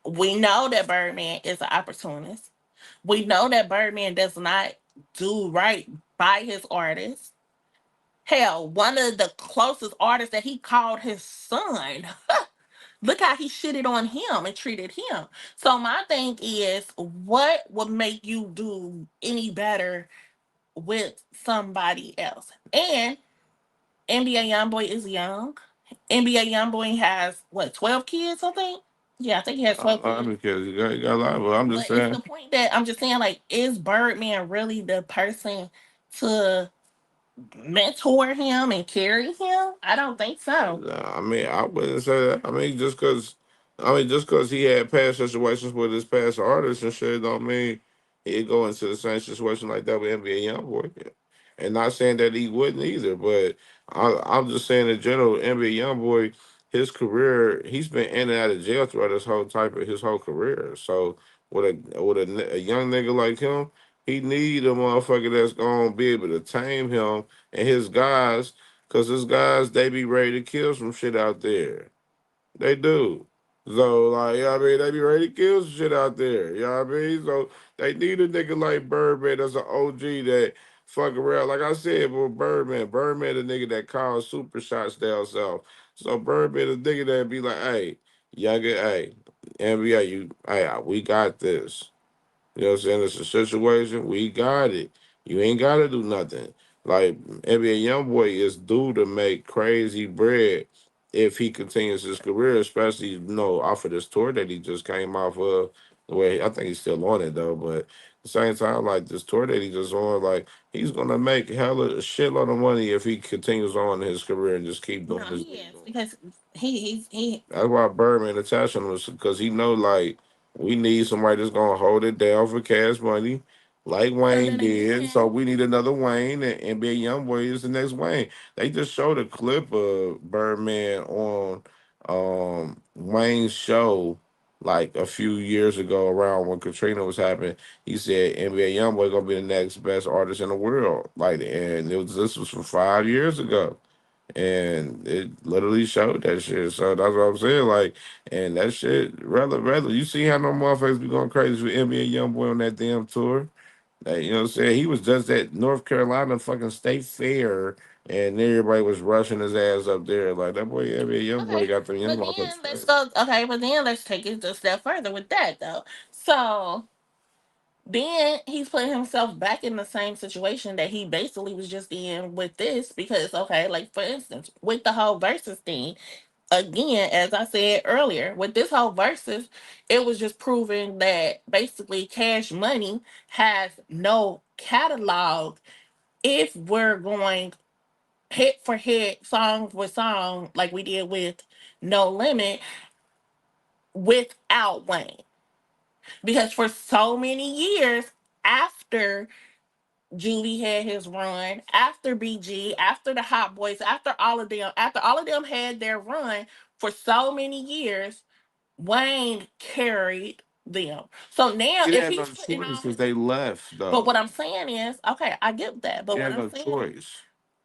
we know that Birdman is an opportunist. We know that Birdman does not do right by his artists. Hell, one of the closest artists that he called his son. Look how he shitted on him and treated him. So my thing is, what would make you do any better with somebody else? And NBA YoungBoy is young. NBA YoungBoy has what 12 kids, I think. Yeah, I think he has 12 I kids. mean, because you got a lot, but I'm just But it's the saying. point that I'm just saying, like, is Birdman really the person to mentor him and carry him? I don't think so. Nah, I mean, I wouldn't say that. I mean, just cause he had past situations with his past artists and shit, don't mean he'd go into the same situation like that with NBA YoungBoy. And not saying that he wouldn't either, but I'm just saying in general, NBA YoungBoy, his career, he's been in and out of jail throughout his whole career. So with a young nigga like him, he need a motherfucker that's gonna be able to tame him and his guys. Cause these guys, they be ready to kill some shit out there. They do. So like, you know what I mean, they be ready to kill some shit out there. You know what I mean? So they need a nigga like Birdman that's an OG that fuck around. Like I said, but Birdman the nigga that calls super shots down south. So Birdman the nigga that be like, hey, younger, hey, NBA, hey, we got this. You know what I'm saying? It's a situation. We got it. You ain't got to do nothing. Like NBA YoungBoy is due to make crazy bread if he continues his career, especially off of this tour that he just came off of. The way I think he's still on it though, but at the same time, like this tour that he just on, like he's gonna make hella a shitload of money if he continues on his career and just keep doing No, this. he is because he. That's why Birdman attached him was because he know like we need somebody that's gonna hold it down for cash money, like But Wayne then did. So again, we need another Wayne, and NBA YoungBoy is the next Wayne. They just showed a clip of Birdman on Wayne's show like a few years ago around when Katrina was happening. He said NBA YoungBoy gonna be the next best artist in the world. Like, and this was from 5 years ago and it literally showed that shit. So that's what I'm saying. Like, and that shit, rather, you see how no motherfuckers be going crazy with NBA YoungBoy on that damn tour? Like, you know what I'm saying? He was just at North Carolina fucking State Fair, and everybody was rushing his ass up there. Like that boy, NBA YoungBoy okay, got them young but then motherfuckers let's crazy. go. Okay, but then let's take it a step further with that though. So then he's putting himself back in the same situation that he basically was just in with this because okay, like for instance, with the whole versus thing, again, as I said earlier, with this whole versus, it was just proving that basically Cash Money has no catalog if we're going hit for hit, song with song, like we did with No Limit, without Wayne. Because for so many years after Julie had his run, after BG, after the Hot Boys, after all of them had their run for so many years, Wayne carried them. So now He if had no he's putting choice all because his, they left but though. what I'm saying is, okay, I get that. He But what had I'm no saying, choice.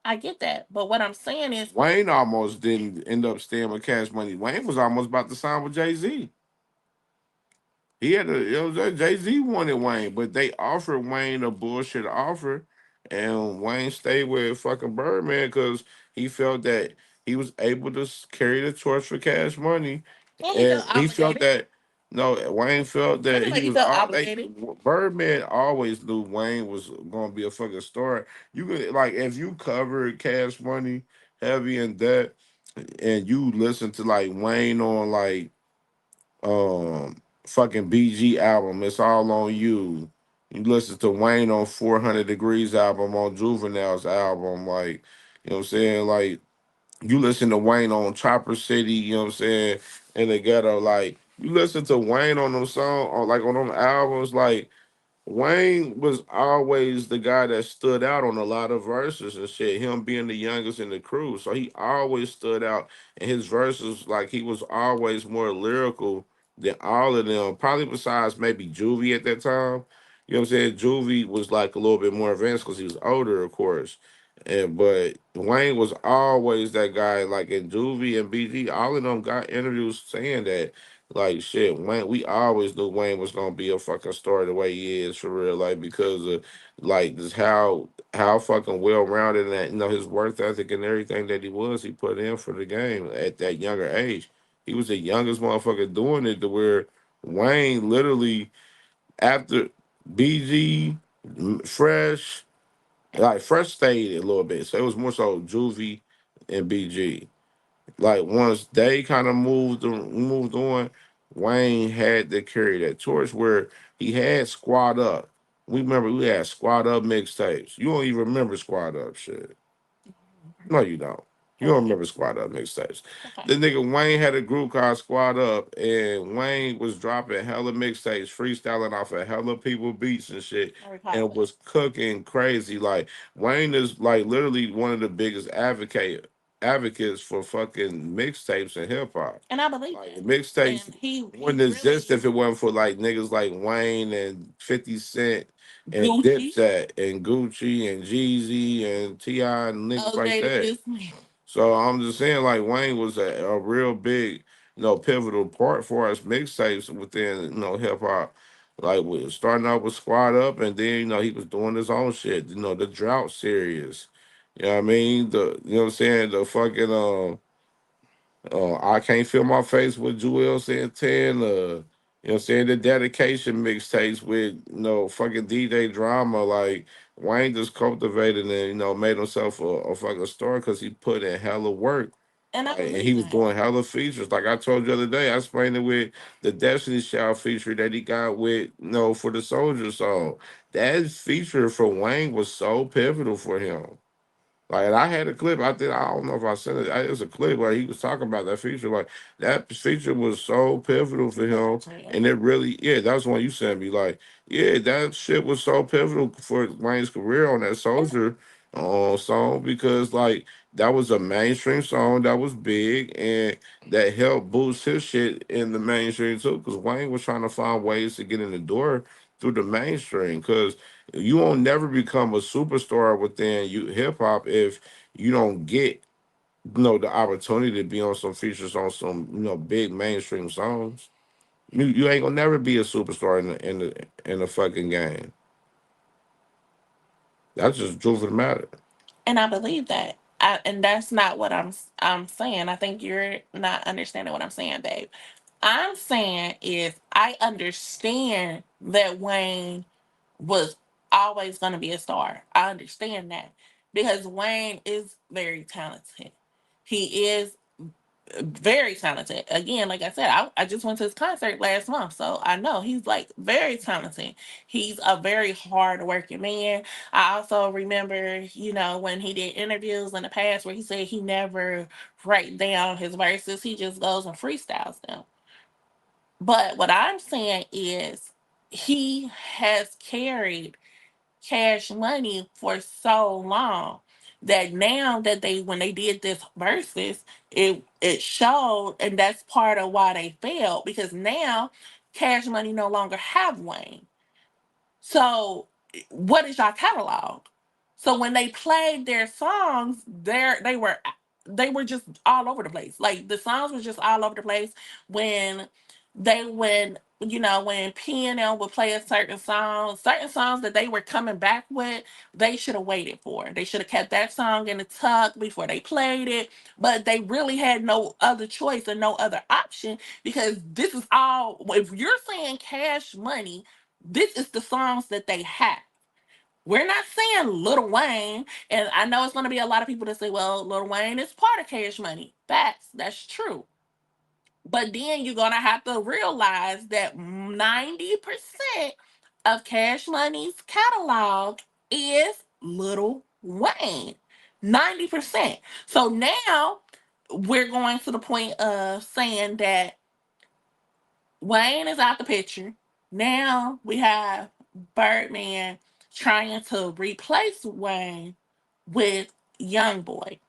I get that. But what I'm saying is, Wayne almost didn't end up staying with Cash Money. Wayne was almost about to sign with Jay-Z. He had a, Jay Z wanted Wayne, but they offered Wayne a bullshit offer, and Wayne stayed with fucking Birdman because he felt that he was able to carry the torch for Cash Money, and he and felt he felt obligated. that no, Wayne felt I that feel he like he was felt all they obligated. Birdman always knew Wayne was gonna be a fucking star. You could like if you covered Cash Money heavy in debt, and you listen to like Wayne on like fucking BG album. It's all on you. You listen to Wayne on 400 Degrees album, on Juvenile's album, like you know what I'm saying. Like you listen to Wayne on Chopper City, you know what I'm saying, in the ghetto. Like you listen to Wayne on them song, or like on them albums, like Wayne was always the guy that stood out on a lot of verses and shit. Him being the youngest in the crew, so he always stood out. And his verses, like he was always more lyrical than all of them. Probably besides maybe Juvie at that time. You know what I'm saying? Juvie was like a little bit more advanced because he was older, of course. And but Wayne was always that guy. Like in Juvie and BG, all of them got interviews saying that like shit, Wayne. We always knew Wayne was gonna be a fucking star the way he is for real, like because of like just how fucking well rounded and that his work ethic and everything that he was. He put in for the game at that younger age. He was the youngest motherfucker doing it to where Wayne literally after BG Fresh like Fresh stayed a little bit, so it was more so Juvie and BG. Like once they kind of moved on, Wayne had to carry that torch where he had Squad Up. We remember we had Squad Up mixtapes. You don't even remember Squad Up shit. No, you don't. You don't remember Squad Up mixtapes. Okay. The nigga Wayne had a group called Squad Up, and Wayne was dropping hella mixtapes, freestyling off of hella people beats and shit, I recall and that. was cooking crazy. Like Wayne is like literally one of the biggest advocates for fucking mixtapes and hip hop. And I believe Like that. mixtapes And he wouldn't really exist if it wasn't for like niggas like Wayne and 50 Cent and Gucci, Dipset and Gucci and Jeezy and T.I. and niggas like OJ the that. Juice Man. So I'm just saying, like Wayne was a real big, pivotal part for us mixtapes within, hip hop. Like we starting out with Squad Up, and then he was doing his own shit. The Drought series. You know what I mean? What I'm saying, the fucking I Can't Feel My Face with Joel Santana. You know what I'm saying? The dedication mixtapes with, fucking DJ Drama. Like, Wayne just cultivated and, made himself a fucking star because he put in hella work. And I Like, and he believe was that. doing hella features. Like I told you the other day, I explained it with the Destiny Child feature that he got with, for the Soldier song. That feature for Wayne was so pivotal for him. Like, and I had a clip. I don't know if I sent it. It was a clip where he was talking about that feature. Like, that feature was so pivotal for him, Yeah. and it really, yeah, that was one you sent me. Like, yeah, that shit was so pivotal for Wayne's career on that Soldier song because, like, that was a mainstream song that was big and that helped boost his shit in the mainstream too. Because Wayne was trying to find ways to get in the door through the mainstream. Because you won't never become a superstar within you hip hop if you don't get the opportunity to be on some features on some big mainstream songs. You ain't gonna never be a superstar in the fucking game. That's just the truth of the matter. And I believe that. And that's not what I'm saying. I think you're not understanding what I'm saying, babe. I'm saying is I understand that Wayne was always going to be a star. I understand that because Wayne is very talented. He is very talented. Again, like I said, I just went to his concert last month, so I know he's like very talented. He's a very hard working man. I also remember, when he did interviews in the past where he said he never write down his verses, he just goes and freestyles them. But what I'm saying is he has carried Cash Money for so long that now that they when they did this versus it showed, and that's part of why they failed because now Cash Money no longer have Wayne. So, what is y'all catalog? So when they played their songs, they were just all over the place. Like the songs was just all over the place. When when PNL would play a certain songs that they were coming back with, they should have waited for. They should have kept that song in the tuck before they played it. But they really had no other choice or no other option because this is all. If you're saying Cash Money, this is the songs that they have. We're not saying Lil Wayne, and I know it's going to be a lot of people that say, well, Lil Wayne is part of Cash Money. Facts, that's true. But then you're going to have to realize that 90% of Cash Money's catalog is Lil Wayne. 90%. So now we're going to the point of saying that Wayne is out the picture. Now we have Birdman trying to replace Wayne with Young Boy.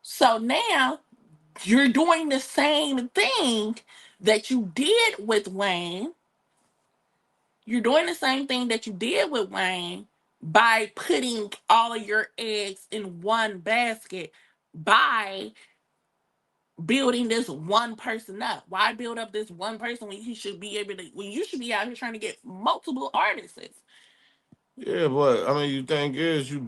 So now you're doing the same thing that you did with Wayne. You're doing the same thing that you did with Wayne by putting all of your eggs in one basket by building this one person up. Why build up this one person when you should be out here trying to get multiple artists? Yeah, but I mean, you think is you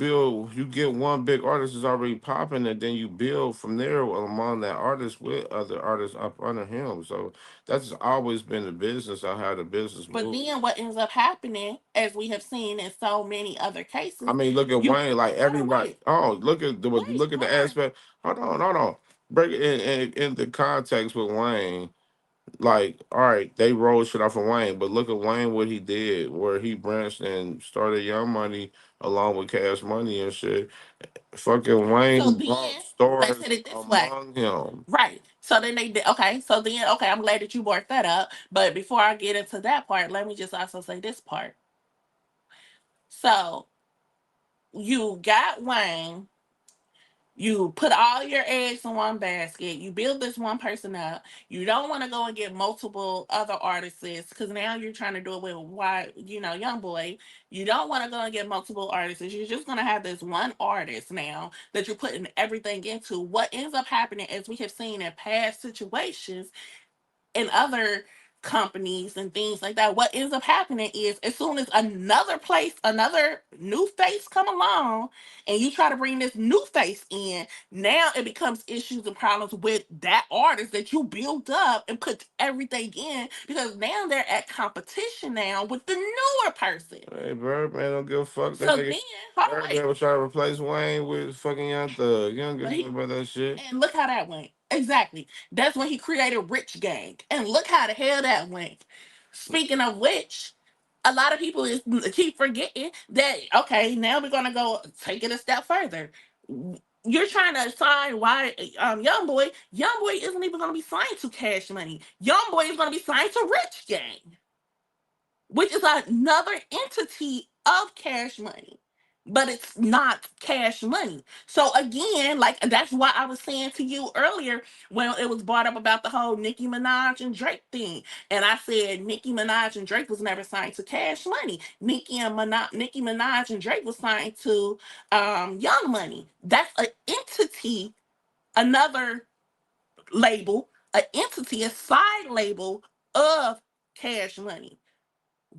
get one big artist is already popping, and then you build from there among that artist with other artists up under him. So that's always been the business of how the business But moves. then what ends up happening, as we have seen in so many other I cases, mean, look at you Wayne, like hold on, everybody. wait, Oh, wait, look at hold the on. aspect. Hold on. Break it in the context with Wayne. Like, all right, they rolled shit off of Wayne, but look at Wayne what he did, where he branched and started Young Money along with Cash Money and shit. Fucking So Wayne then brought let's stores hit it this way. among him. Right. So then they did okay. So then okay, I'm glad that you brought that up. But before I get into that part, let me just also say this part. So you got Wayne, you put all your eggs in one basket, you build this one person up. You don't want to go and get multiple other artists because now you're trying to do it with young boy. You don't want to go and get multiple artists. You're just gonna have this one artist now that you're putting everything into. What ends up happening, as we have seen in past situations, in other companies and things like that, what ends up happening is as soon as another new face come along and you try to bring this new face in, now it becomes issues and problems with that artist that you built up and put everything in, because now they're at competition now with the newer person. Hey, Birdman don't give a fuck. That So nigga then, hold on, wait. Birdman was trying to replace Wayne with fucking Young Thug. You don't give But a fuck he, about that shit. and look how that went. Exactly. That's when he created Rich Gang. And look how the hell that went. Speaking of which, a lot of people keep forgetting that, okay, now we're going to go take it a step further. You're trying to sign Young Boy isn't even going to be signed to Cash Money. Young Boy is going to be signed to Rich Gang, which is another entity of Cash Money, but it's not Cash Money. So again, like that's why I was saying to you earlier when it was brought up about the whole Nicki Minaj and Drake thing, and I said Nicki Minaj and Drake was never signed to Cash Money. Nicki Minaj and Drake was signed to Young Money. That's an entity, another label, an entity, a side label of Cash Money.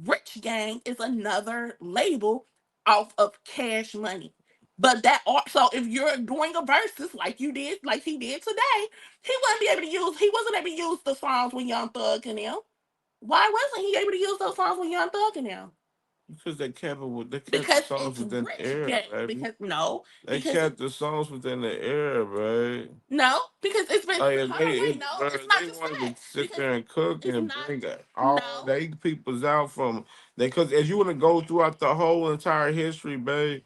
Rich Gang is another label off of Cash Money. But that art, so if you're doing a versus like you did, like he did today, he wasn't able to use the songs with Young Thug and them. Why wasn't he able to use those songs with Young Thug and them? Because they kept the Because songs it's within the Rich air, Gang. baby. Because no, They because kept the songs within the air, babe. no, because it's been Like if hold on, they wait, if no, bro, it's if not they just wanted that. to sit Because there and cook it's and not bring all no. they peoples out from they, because as you want to go throughout the whole entire history, babe,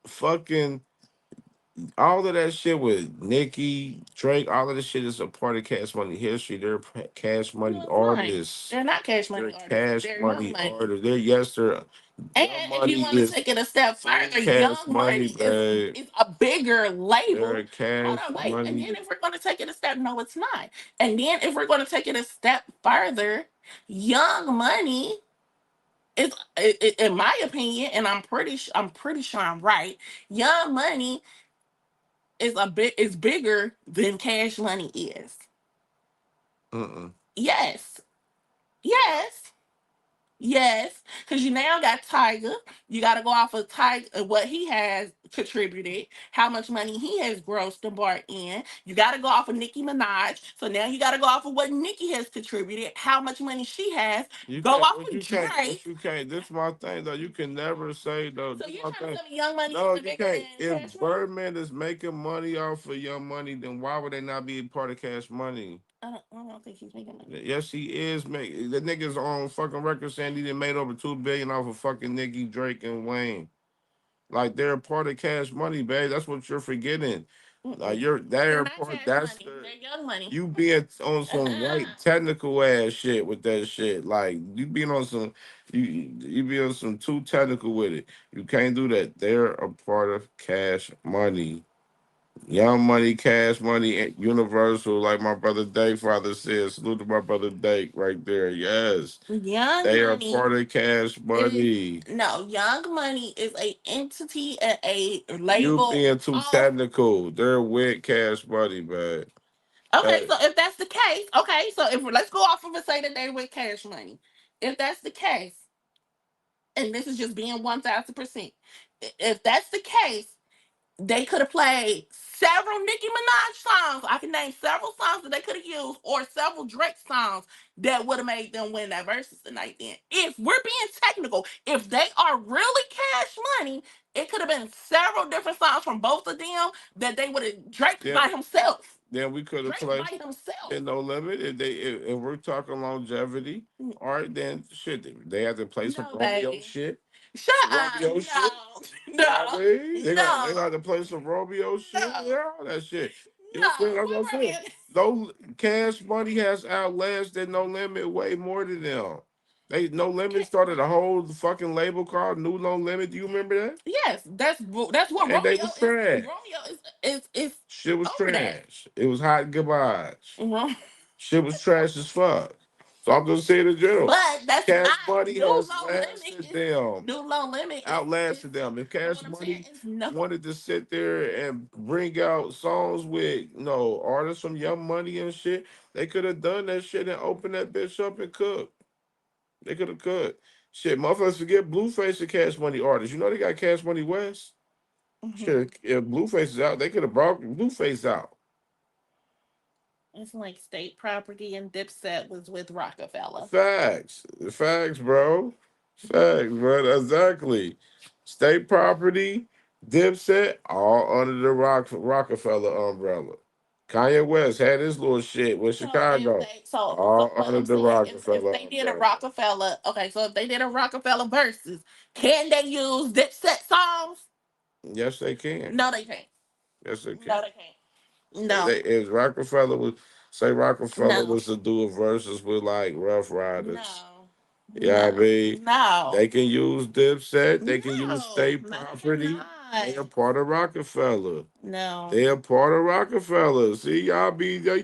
fucking all of that shit with Nicki, Drake, all of this shit is a part of Cash Money history. They're Cash Money No, it's not. artists. They're not Cash They're Money artists. Cash They're Young Money Money. artists. They're yes, they're And Young if you Money want to is take it a step full further, Cash Young Money, Money babe. is a bigger They're label. Hold Cash on, wait. And then Money. if we're going to take it a step, no, it's not. And then if we're going to take it a step further, Young Money in my opinion, and I'm pretty sure I'm right. Young Money is bigger than Cash Money is. Uh-uh. Yes, yes. Yes, because you now got Tiger. You got to go off of Tiger, what he has contributed, how much money he has grossed and brought in. You got to go off of Nicki Minaj. So now you got to go off of what Nicki has contributed, how much money she has. You Go can't, off but of you can't, Drake. but you can't. This is my thing though. You can never say though. So This is you're my trying to thing. tell me Young Money No, isn't you bigger can't. than Cash If Money? Birdman is making money off of Young Money, then why would they not be part of Cash Money? I don't think he's making money. Yes, he is making. The niggas on fucking record saying he done made over 2 billion off of fucking Nicki, Drake, and Wayne. Like they're a part of Cash Money, babe. That's what you're forgetting. Like Mm-mm. they're They're a not part. Cash That's Money. the They're Young Money. you being on some white technical ass shit with that shit. Like you being on some you be on some too technical with it. You can't do that. They're a part of Cash Money. Young Money, Cash Money, and Universal, like my brother Dake father said. Salute to my brother Dake right there. Yes. Young They are Money part of Cash is Money. no Young Money is a entity and a You label being too off. technical. They're with Cash Money, man. Okay, Hey, so if that's the case, okay, so if let's go off of and say that they with Cash Money. If that's the case, and this is just being 1,000%, if that's the case, they could have played several Nicki Minaj songs. I can name several songs that they could have used, or several Drake songs that would have made them win that versus tonight. Then, if we're being technical, if they are really Cash Money, it could have been several different songs from both of them that they would have Drake yeah, by himself. Then we could have Drake played by himself. in No Limit. If we're talking longevity, all right, then shit, they had to play some No, Romeo baby. shit. Shut Some up. Romeo shit. No. Yeah, I No. mean, they No. got to play some Romeo shit. No. Yeah, all that shit. You know what I'm saying? No. That's What what I'm saying. Romeo? No Cash Money has outlasted No Limit way more than them. They No Limit started a whole fucking label called New No Limit. Do you remember that? Yes, that's what And they Romeo was is. trash. Romeo is Shit was over that. trash. It was hot goodbyes. Mhm. Shit was trash as fuck. So I'm just saying in general. But that's Cash not Money New has Low Limit. lasted them, New Low Limit is outlasted them. If but Cash what I'm saying Money is no. wanted to sit there and bring out songs with artists from Young Money and shit, they could have done that shit and opened that bitch up and cooked. They could have cooked. Shit, motherfuckers forget Blueface and Cash Money artists. You know they got Cash Money West. Mhm. Shit, if Blueface is out, they could have brought Blueface out. It's like State Property and Dipset was with Rockefeller. Facts. Facts, bro. Facts, bro. Exactly. State property, Dipset, all under the Rockefeller umbrella. Kanye West had his little shit with So if Chicago, they so all what under I'm the saying, if Rockefeller they did a umbrella. Rockefeller, okay, so if they did a Rockefeller versus, can they use Dipset songs? Yes, they can. No, they can't. Yes, they can. No, they can't. No, If Rockefeller was say Rockefeller no, was to do a versus with like Rough Riders. no, Yeah, I no, mean, no, they can use Dipset, they can use no, state no, they property. They are cannot. part of Rockefeller. No, They are part of Rockefeller. See, y'all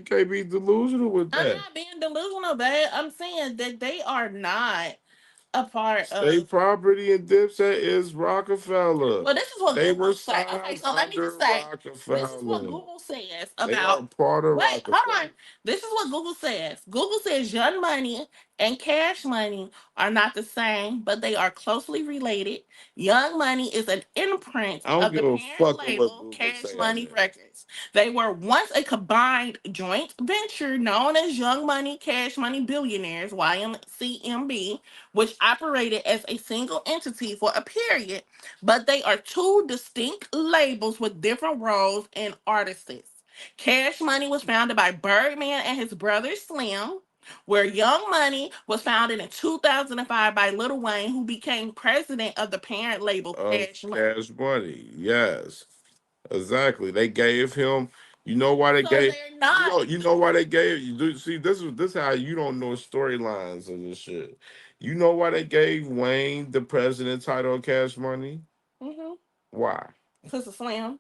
can't be delusional with I'm that. not being delusional, babe. I'm saying that they are not a part of. State property and Dipset is Rockefeller. Well, this is what They Google were say. Okay, signed so let me under just say, this is what Rockefeller. Google says They are about. part of Wait, hold Rockefeller. on. This is what Google says. Google says Young Money and Cash Money are not the same, but they are closely related. Young Money is an imprint I don't of the give a parent fuck what label Google Cash say on Money there. Records. They were once a combined joint venture known as Young Money Cash Money Billionaires (YMCMB), which operated as a single entity for a period, but they are two distinct labels with different roles and artists. Cash Money was founded by Birdman and his brother Slim, where Young Money was founded in 2005 by Lil Wayne, who became president of the parent label Of Cash Money. Cash Money, yes. Exactly. They gave him. You know why they So gave. they're You not. know. You know why they gave. You do see. This how you don't know storylines of this shit. You know why they gave Wayne the president title of Cash Money? Mm-hmm. Why? Because of Slim.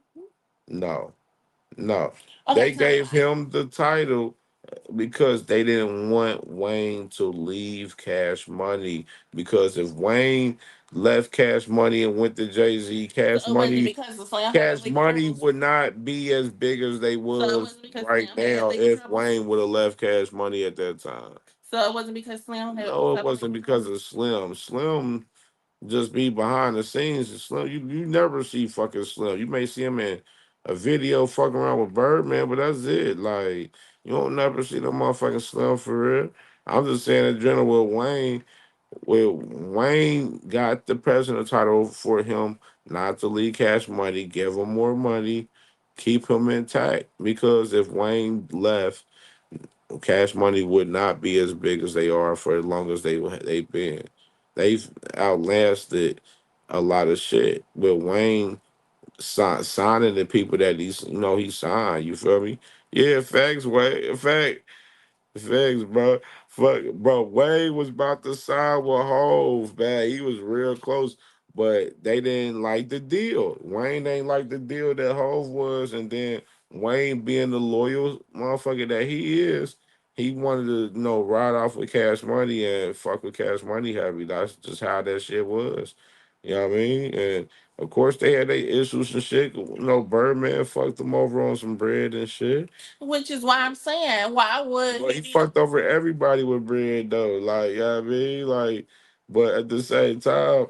No. No. Okay, They tell me gave why. him the title because they didn't want Wayne to leave Cash Money. Because if Wayne left Cash Money and went to Jay Z, So it wasn't because of Slim had the Cash legal Money troubles. would not be as big as they So it was wasn't because right Slim had now legal if troubles. Wayne would have left Cash Money at that time. So it wasn't because Slim had No, it suffered wasn't legal because troubles. of Slim. Slim just be behind the scenes. Slim, you never see fucking Slim. You may see him in a video fucking around with Birdman, but that's it. Like you don't never see the motherfucking Slim for real. I'm just saying in general with Wayne. Well, Wayne got the president title for him not to leave Cash Money, give him more money, keep him intact. Because if Wayne left, Cash Money would not be as big as they are for as long as they've been. They've outlasted a lot of shit. With Wayne signing the people that he signed. You feel me? Yeah, facts. Way, fact. Thanks, bro. Fuck, bro. Wade was about to sign with Hove, man. He was real close, but they didn't like the deal. Wayne ain't like the deal that Hove was, and then Wayne, being the loyal motherfucker that he is, he wanted to, ride off with Cash Money and fuck with Cash Money heavy. That's just how that shit was. You know what I mean? And of course, they had their issues and shit. Birdman fucked them over on some bread and shit. Which is why I'm saying, why would Well, he he be the fucked over everybody with bread though. Like, you know what I mean? Like, but at the same time,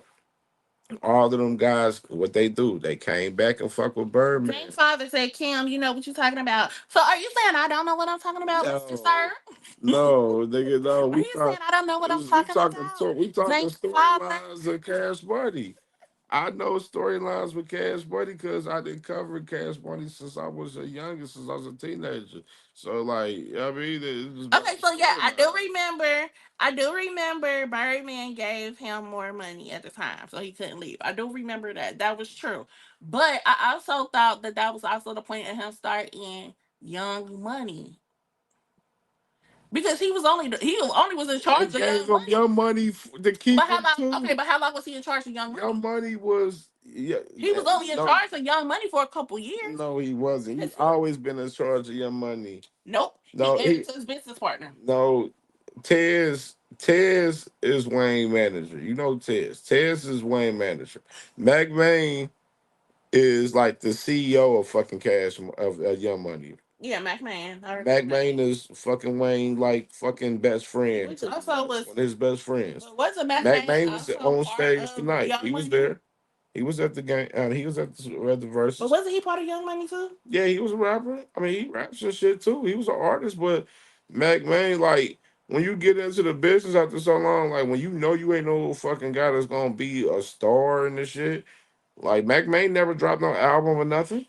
all of them guys, what they do, they came back and fuck with James' Birdman. father said, Kim, you know what you're talking about. So are you saying I don't know what I'm talking about, Mr. No, Sir? no, nigga, no. Are you saying I don't know what I'm We talking talking, about? we talking James' father? storylines of Cash Money. I know storylines with Cash Money because I did cover Cash Money since I was a youngest, since I was a teenager. So like, I mean, it's just about Okay, the so yeah, I do storyline. remember. I do remember Birdman gave him more money at the time, so he couldn't leave. I do remember that. That was true. But I also thought that that was also the point of him starting Young Money because he only was in They charge of gave Young him Money. Young Money to But keep how him long? too. Okay, but how long was he in charge of Young Young Money? Money was, yeah, He was only in no, charge of Young Money for a couple years no, he wasn't. He's because always been in charge of Young Money. nope, he No, gave it to his business partner. no, Tez is Wayne manager. You know Tez. Tez is Wayne manager. Mac Main is like the CEO of fucking Cash of Young Money. Yeah, McMahon. I remember Mac that. Main is fucking Wayne like fucking best friend. Which also was, One of his best friends. but wasn't Mac McMahon Main was also on part stage of tonight. Young He was Money? there. He was at the game. He was at the But verses. wasn't he part of Young Money too? Yeah, he was a rapper. I mean, he raps and shit too. He was an artist, but Mac Main, like, when you get into the business after so long, like when you know you ain't no fucking guy that's gonna be a star in this shit, like Mac Main never dropped no album or nothing.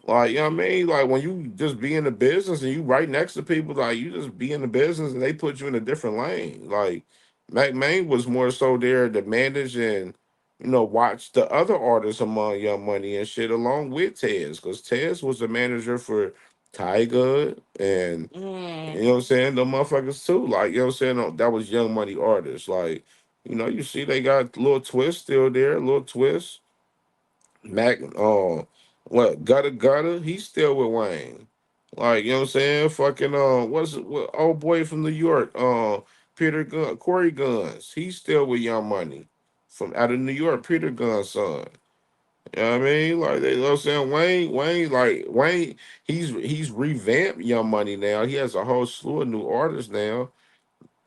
Like, you know what I mean? Like when you just be in the business and you right next to people, like you just be in the business and they put you in a different lane. Like Mac Main was more so there to manage and watch the other artists among Young Money and shit along with Tez. Cause Tez was the manager for Tyga and you know what I'm Mm. saying? The motherfuckers too. Like, you know what I'm saying? That was Young Money artists. Like, you see they got little twist still there, little twist. Mac, what Gutter Gutter? He's still with Wayne. Like, you know what I'm saying? Fucking what's it? What old boy from New York? Peter Gunn, Corey Guns. He's still with Young Money from out of New York. Peter Gunn's son. You know what I mean? Like they, you know what I'm saying? Wayne, he's revamped Young Money now. He has a whole slew of new artists now,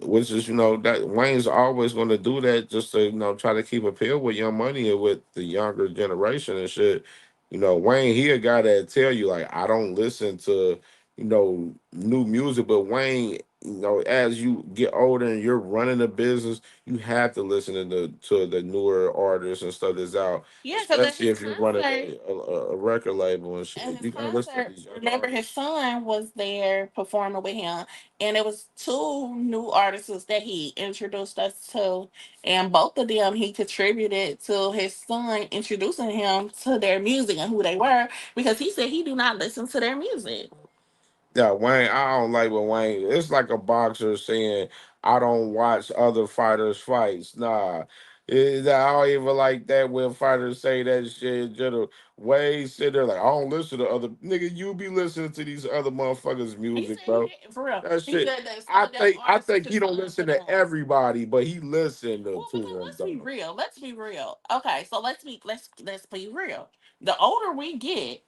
which is that Wayne's always going to do that just to try to keep appeal with Young Money and with the younger generation and shit. Wayne, he a guy that tell you like I don't listen to new music, but Wayne, as you get older and you're running a business, you have to listen to the newer artists and stuff that's out, Yeah, because at especially his if you're running concert, a record label and at shit. his You gotta listen to concert, these younger remember his artists. son was there performing with him, and it was two new artists that he introduced us to, and both of them he contributed to his son introducing him to their music and who they were because he said he do not listen to their music. Yeah, Wayne, I don't like what Wayne. It's like a boxer saying, I don't watch other fighters' fights. Nah. I don't even like that when fighters say that shit. Just Wayne sit there like, I don't listen to other nigga, you be listening to these other motherfuckers' He music, said he bro. didn't for real. That He shit. said that some I of them think I artists is think his he don't son listen put to on. everybody, but he listened to Well, because them let's be though. real. Let's be real. Okay, so let's be real. The older we get,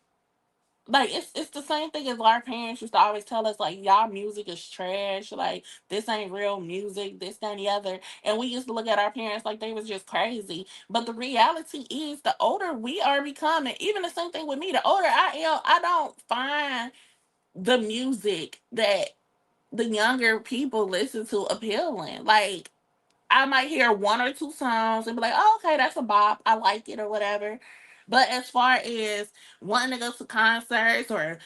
like it's the same thing as our parents used to always tell us, like y'all music is trash, like this ain't real music, this, that, and the other. And we used to look at our parents like they was just crazy. But the reality is the older we are becoming, even the same thing with me, the older I am, I don't find the music that the younger people listen to appealing. Like I might hear one or two songs and be like, oh, okay, that's a bop. I like it or whatever. But as far as wanting to go to concerts or,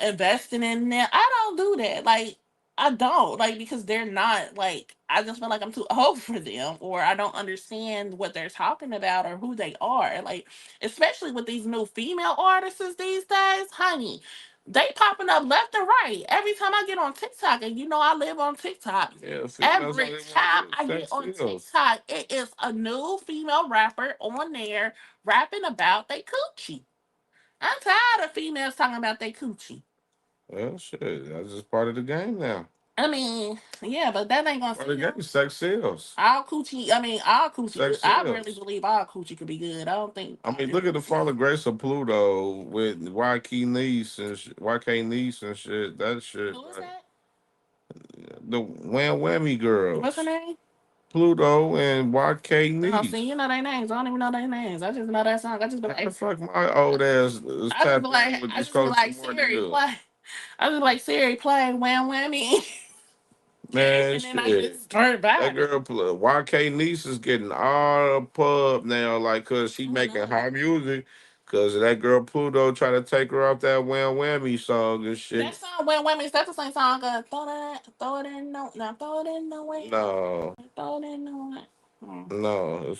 investing in them, I don't do that. Like, I don't. Like, because they're not, like, I just feel like I'm too old for them or I don't understand what they're talking about or who they are. Like, especially with these new female artists these days, honey. They popping up left and right. Every time I get on TikTok, and I live on TikTok, Yeah, females all every they want time to do is I get sex on steals. TikTok, it is a new female rapper on there rapping about they coochie. I'm tired of females talking about they coochie. Well, shit, that's just part of the game now. I mean, yeah, but that ain't gonna Part of the game, sell. sex sells. All coochie, I mean, all coochie Sex good. I really sells. believe all coochie could be good. I don't think I mean, just look at the coochie. fall of Grace of Pluto with YK Niece and shit. That shit, Who is like that? the Wham Whammy What's her girls, name? Pluto and YK Oh, see, you Niece. know their names. I don't even know their names. I just know that song. I just be How the like, fuck my old ass is I just be tapped in like, with I this just be culture like, more than Siri, you? play. I just be like, Siri, play Wham Whammy. Man, And then I shit. just started That vibing. girl, YK Niece is getting all the pub now, like, cause she making hot music. Cause that girl Pluto tried to take her off that Wham Whammy song and That shit. song, Wham Whammy, is that the same song? Throw it in, no, no, throw it in the way. No, Throw it in the way. no,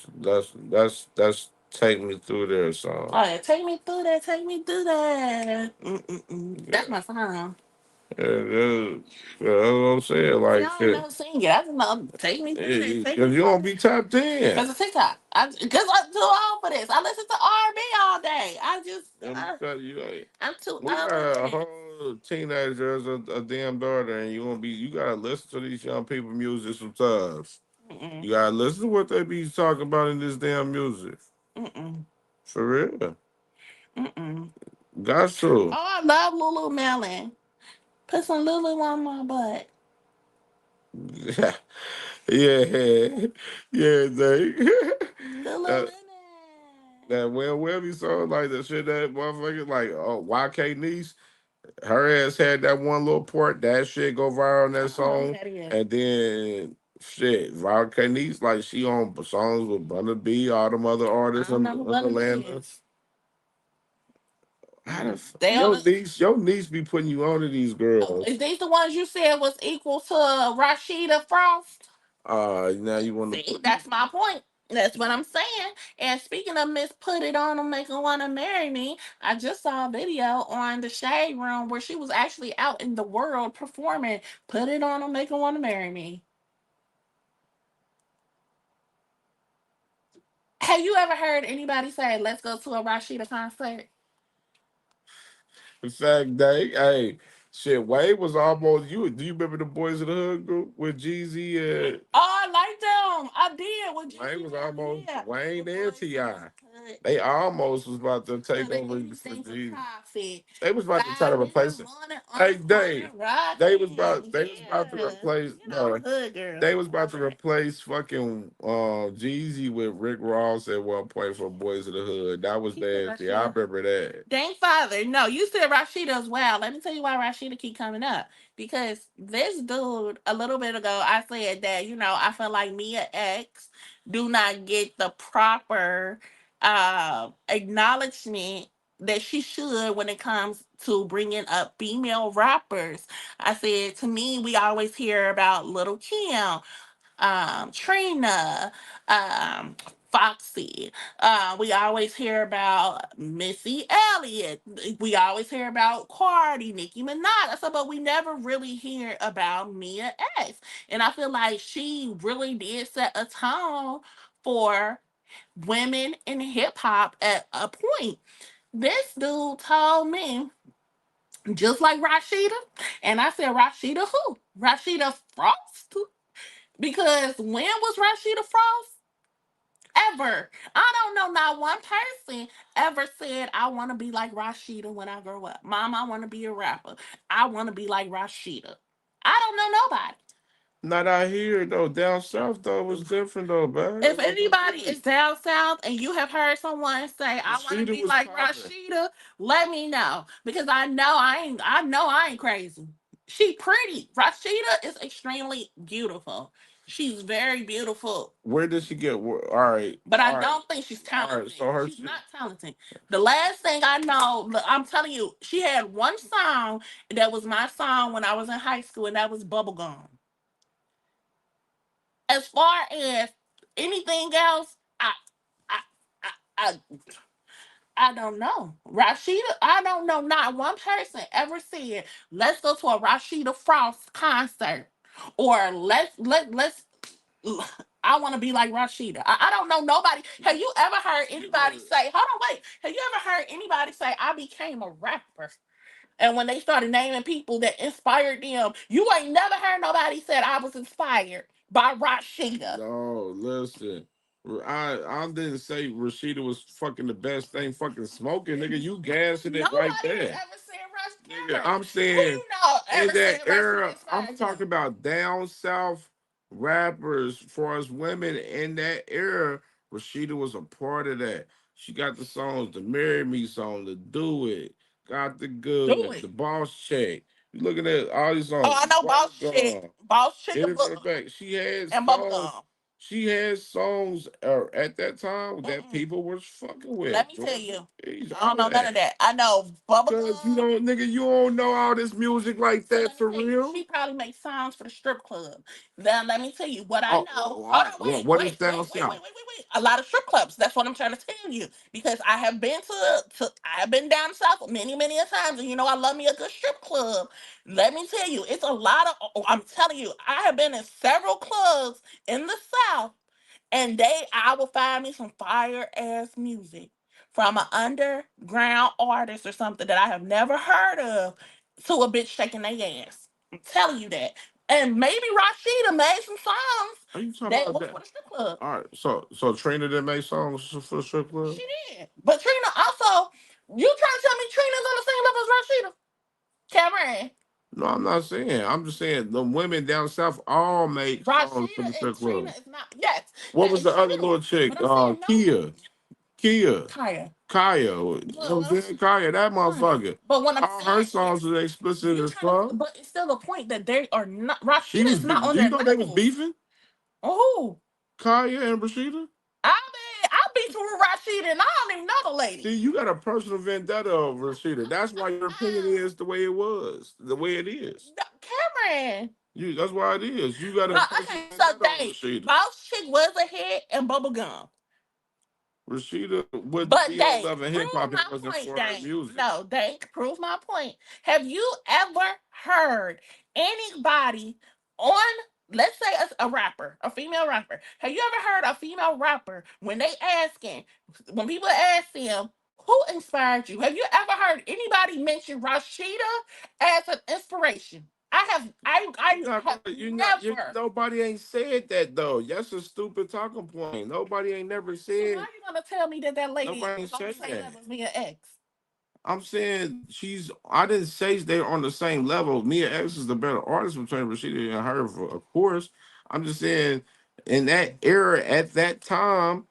that's Take Me Through There song. Oh, yeah, take me through that, take me through that. That's Yeah, my song. that's what I'm saying. See, I Like, don't shit. know sing it. I just know take me through that, take Cause me you through don't that. be tapped in. Because of TikTok. Because I'm too old for this. I listen to R&B all day. Let me tell you, like, I'm too we old got for a this. whole teenager as a damn daughter, and you gotta listen to these young people music sometimes. Mm-mm. You gotta listen to what they be talking about in this damn music. Mm-mm. For real. Mm-mm. Got Oh, to. I love Lulu Melon. Put some Lulu on my butt. Yeah. Yeah. Yeah, they. Lulu that Melon. that Will Webby song, like the shit that motherfucker, like, oh, YK Niece, her ass had that one little part, that shit go viral on I that don't know who song. that is. And then shit, YK Niece, like she on songs with Bunda B, all them other I artists don't in know who Bunny B Atlanta. is. How the They on the, your niece be putting you on to these is girls. these the ones you said was equal to Rashida Frost? Now you want to See, put that's my point. That's what I'm saying. And speaking of Miss Put It On and Make Her Wanna Marry Me, I just saw a video on the Shade Room where she was actually out in the world performing Put It On and Make Her Wanna Marry Me. Have you ever heard anybody say, let's go to a Rashida concert? the fact that hey, shit, Wade was almost you. Do you remember the Boys of the Hood group with Jeezy and Oh, I like them. I did. With Wayne Jeezy, was almost yeah. The Wayne and boys in the Ti. hood. They almost was about to take Doing over for anything for Jeezy. profit. They was about to try to Five in replace the it. morning on Hey, the corner rocking. they was about to Yeah. replace You know, hood they girl. was All about to that. replace fucking Jeezy with Rick Ross at one point for Boys of the Hood. That was He said nasty. I Rashida. remember that. Dang father. No, you said Rashida as well. Let me tell you why Rashida keep coming up. Because this dude, a little bit ago, I said that, I feel like Mia X do not get the proper acknowledgement that she should when it comes to bringing up female rappers. I said, to me, we always hear about Little Kim, Trina, um, Foxy. We always hear about Missy Elliott. We always hear about Cardi, Nicki Minaj. I said, but we never really hear about Mia X. And I feel like she really did set a tone for women in hip hop at a point. This dude told me, just like Rashida, and I said, Rashida who? Rashida Frost? Because when was Rashida Frost ever? I don't know, not one person ever said, I want to be like Rashida when I grow up. Mom, I want to be a rapper. I want to be like Rashida. I don't know nobody. Not out here though. Down south though it was different though, If man. anybody is down south and you have heard someone say, I want to Rashida be was like popping. Rashida, let me know. Because I know I ain't crazy. She pretty. Rashida is extremely beautiful. She's very beautiful. Where did she get? All right, But I all right, don't think she's all right. talented. So her She's not talented. The last thing I know, I'm telling you, she had one song that was my song when I was in high school, and that was Bubblegum. As far as anything else, I, I, I, I don't know. Rashida, I don't know. Not one person ever said, "Let's go to a Rashida Frost concert," or let's. I want to be like Rashida. I don't know nobody. Have you ever heard anybody say? Hold on, wait. Have you ever heard anybody say, "I became a rapper"? And when they started naming people that inspired them, you ain't never heard nobody said, "I was inspired by Rashida." No, listen. I didn't say Rashida was fucking the best thing fucking smoking, nigga. You gassing it right Nobody has there. ever said Nigga, Rush. I'm Who saying you know in ever that said Rashida era, I'm inspired talking them? about down south rappers for us women in that era. Rashida was a part of that. She got the songs, the Marry Me song, the Do It, Got the Do Good, it. the Boss Check. You looking at all these songs. Oh, I know Boss Chick. Boss Chick Hit and, it from the back. She had and songs. Bubblegum. She had songs at that time that people was fucking with. Let me tell you. Jeez, I don't know none of that. I know Cause you Bubblegum. don't, nigga, you don't know all this music like So that let me for tell you, real. she probably makes songs for the strip club. Now let me tell you what I Oh, know. all Hold right. on, Well, wait, what is wait, down wait, wait, south? wait, wait, wait, wait. A lot of strip clubs. That's what I'm trying to tell you. Because I have been to I have been down south many, many a times, and you know I love me a good strip club. Let me tell you, it's a lot of I'm telling you, I have been in several clubs in the south, and I will find me some fire ass music from an underground artist or something that I have never heard of to a bitch shaking their ass. I'm telling you that. And maybe Rashida made some songs Are you talking that about was that? for the strip club. All right. So Trina didn't make songs for the strip club. She did. But Trina also, you trying to tell me Trina's on the same level as Rashida? Cameron. No, I'm not saying. I'm just saying the women down south all make songs for the Rashida and strip club. Trina is not. Yes, What that was the is other true. little chick? But I'm saying no. Kia. Kaya. Kaya. You know what I'm saying? Kaya, that motherfucker. But what I'm All her saying songs is, are explicit you as trying to, fuck. but it's still a point that they are not. She Rashida was. is not on Do you their know they was levels. beefing? Oh, Kaya and Rashida. I be through Rashida, and I don't even know the lady. See, you got a personal vendetta over Rashida. That's why your opinion is the way it was, the way it is. No, Cameron. That's why it is. You got a But personal okay, so vendetta over they Rashida. Boss Chick was a hit and Bubblegum. Rashida wouldn't But be on they Love and prove Hip Hop if my it wasn't point, for her Dane. music. No, Dane, prove my point. Have you ever heard anybody on, let's say a rapper, a female rapper? Have you ever heard a female rapper when people ask them, who inspired you? Have you ever heard anybody mention Rashida as an inspiration? Nobody ain't said that though. That's a stupid talking point. Nobody ain't never So how said. you gonna tell me that lady Nobody ain't is on the said same that. level as me and X? I'm saying I didn't say they're on the same level. Mia X is the better artist between Rashida and her, of course. I'm just saying in that era at that time,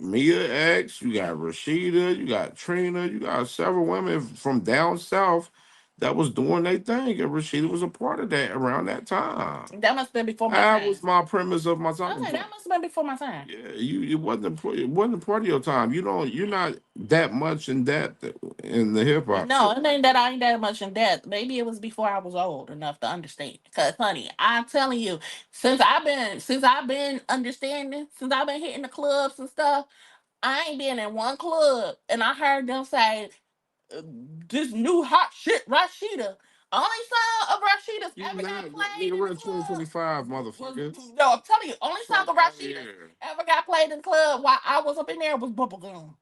Mia X, you got Rashida, you got Trina, you got several women from down south that was doing their thing, and Rashida was a part of that around that time. That must have been before my That time. was my premise of my talking Okay, point. that must have been before my time. Yeah, it wasn't a part of your time. You're not that much in depth in the hip hop No, shit. it ain't that I ain't that much in depth. Maybe it was before I was old enough to understand. Cause honey, I'm telling you, since I've been understanding, since I've been hitting the clubs and stuff, I ain't been in one club and I heard them say uh, this new hot shit Rashida. Only song of Rashida's You ever got not, played nigga, in we're the in club 2025, motherfucker. no, I'm telling you, only song Fuck of outta Rashida's here. ever got played in the club while I was up in there was Bubblegum.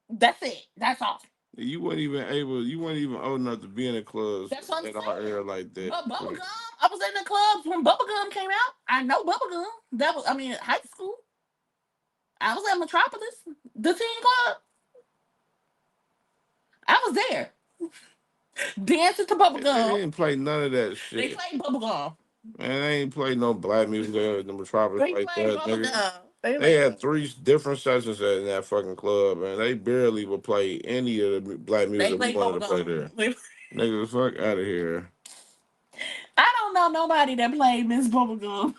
That's it. That's all. You weren't even old enough to be in the clubs That's what I'm at our era saying. like that. But Bubblegum, I was in the clubs when Bubblegum came out. I know Bubblegum. That was, I mean, high school. I was at Metropolis, the teen club. I was there dancing to They Bubblegum. didn't play none of that They shit. played Bubblegum. Man, they ain't play no black music in the Metropolis They like played that, nigga. Bubblegum. They They played had Bubblegum. three different sessions in that fucking club, and they barely would play any of the black They music we played wanted to play Bubblegum. there. Nigga, the fuck out of here. I don't know nobody that played Miss Bubblegum.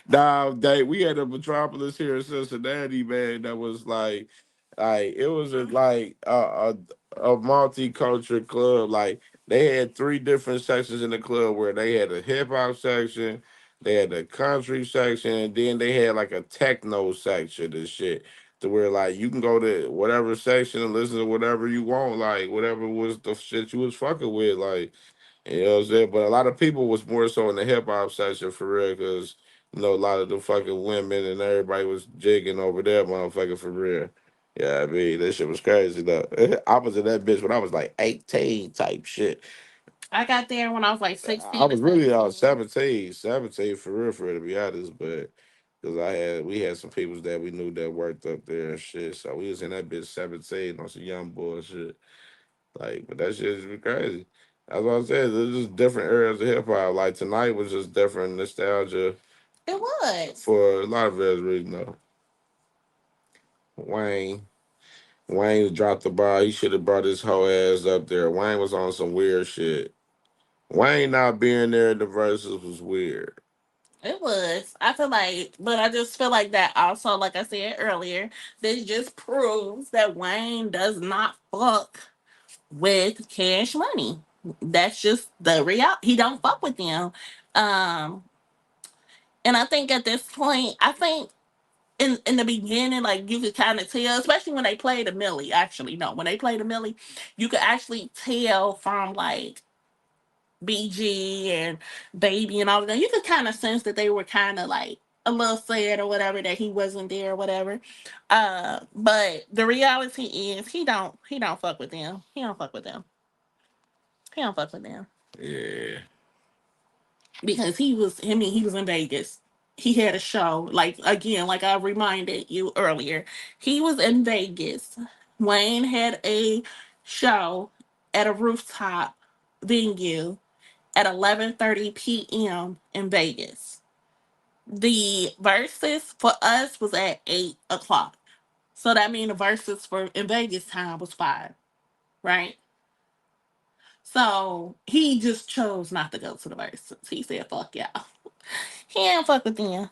Nah, we had a Metropolis here in Cincinnati, man. That was like it was a multicultural club. Like they had three different sections in the club where they had a hip hop section, they had a country section, and then they had like a techno section and shit. To where like you can go to whatever section and listen to whatever you want, like whatever was the shit you was fucking with, like. You know what I'm saying? But a lot of people was more so in the hip hop section for real, because a lot of the fucking women and everybody was jigging over there, motherfucker, for real. Yeah, I mean, that shit was crazy though. I was in that bitch when I was like 18 type shit. I got there when I was like I 16 or was really 17. 17 for real, to be honest, but because we had some people that we knew that worked up there and shit, so we was in that bitch 17 on some young bullshit. Like, but that shit is crazy. That's what I said. There's just different areas of hip hop. Like tonight was just different nostalgia It was. for a lot of various reasons. Though. Wayne, Wayne dropped the ball. He should have brought his whole ass up there. Wayne was on some weird shit. Wayne not being there in the verses was weird. It was. I feel like, but I just feel like that also, like I said earlier, this just proves that Wayne does not fuck with Cash Money. That's just the real. He don't fuck with them. Um, and I think at this point, I think in the beginning, like you could kind of tell, especially when they played a Millie. Actually, no, when they played a Millie, you could actually tell from like BG and Baby and all of them. You could kind of sense that they were kind of like a little sad or whatever that he wasn't there or whatever. But the reality is he don't fuck with them. He don't fuck with them. He don't fuck with them Yeah. because he was in Vegas. He had a show, like again, like I reminded you earlier. He was in Vegas. Wayne had a show at a rooftop venue at 11:30 p.m. in Vegas. The verses for us was at 8 o'clock. So that means the verses for in Vegas time was 5, right? So he just chose not to go to the verses. He said, fuck y'all. He ain't fuck with them.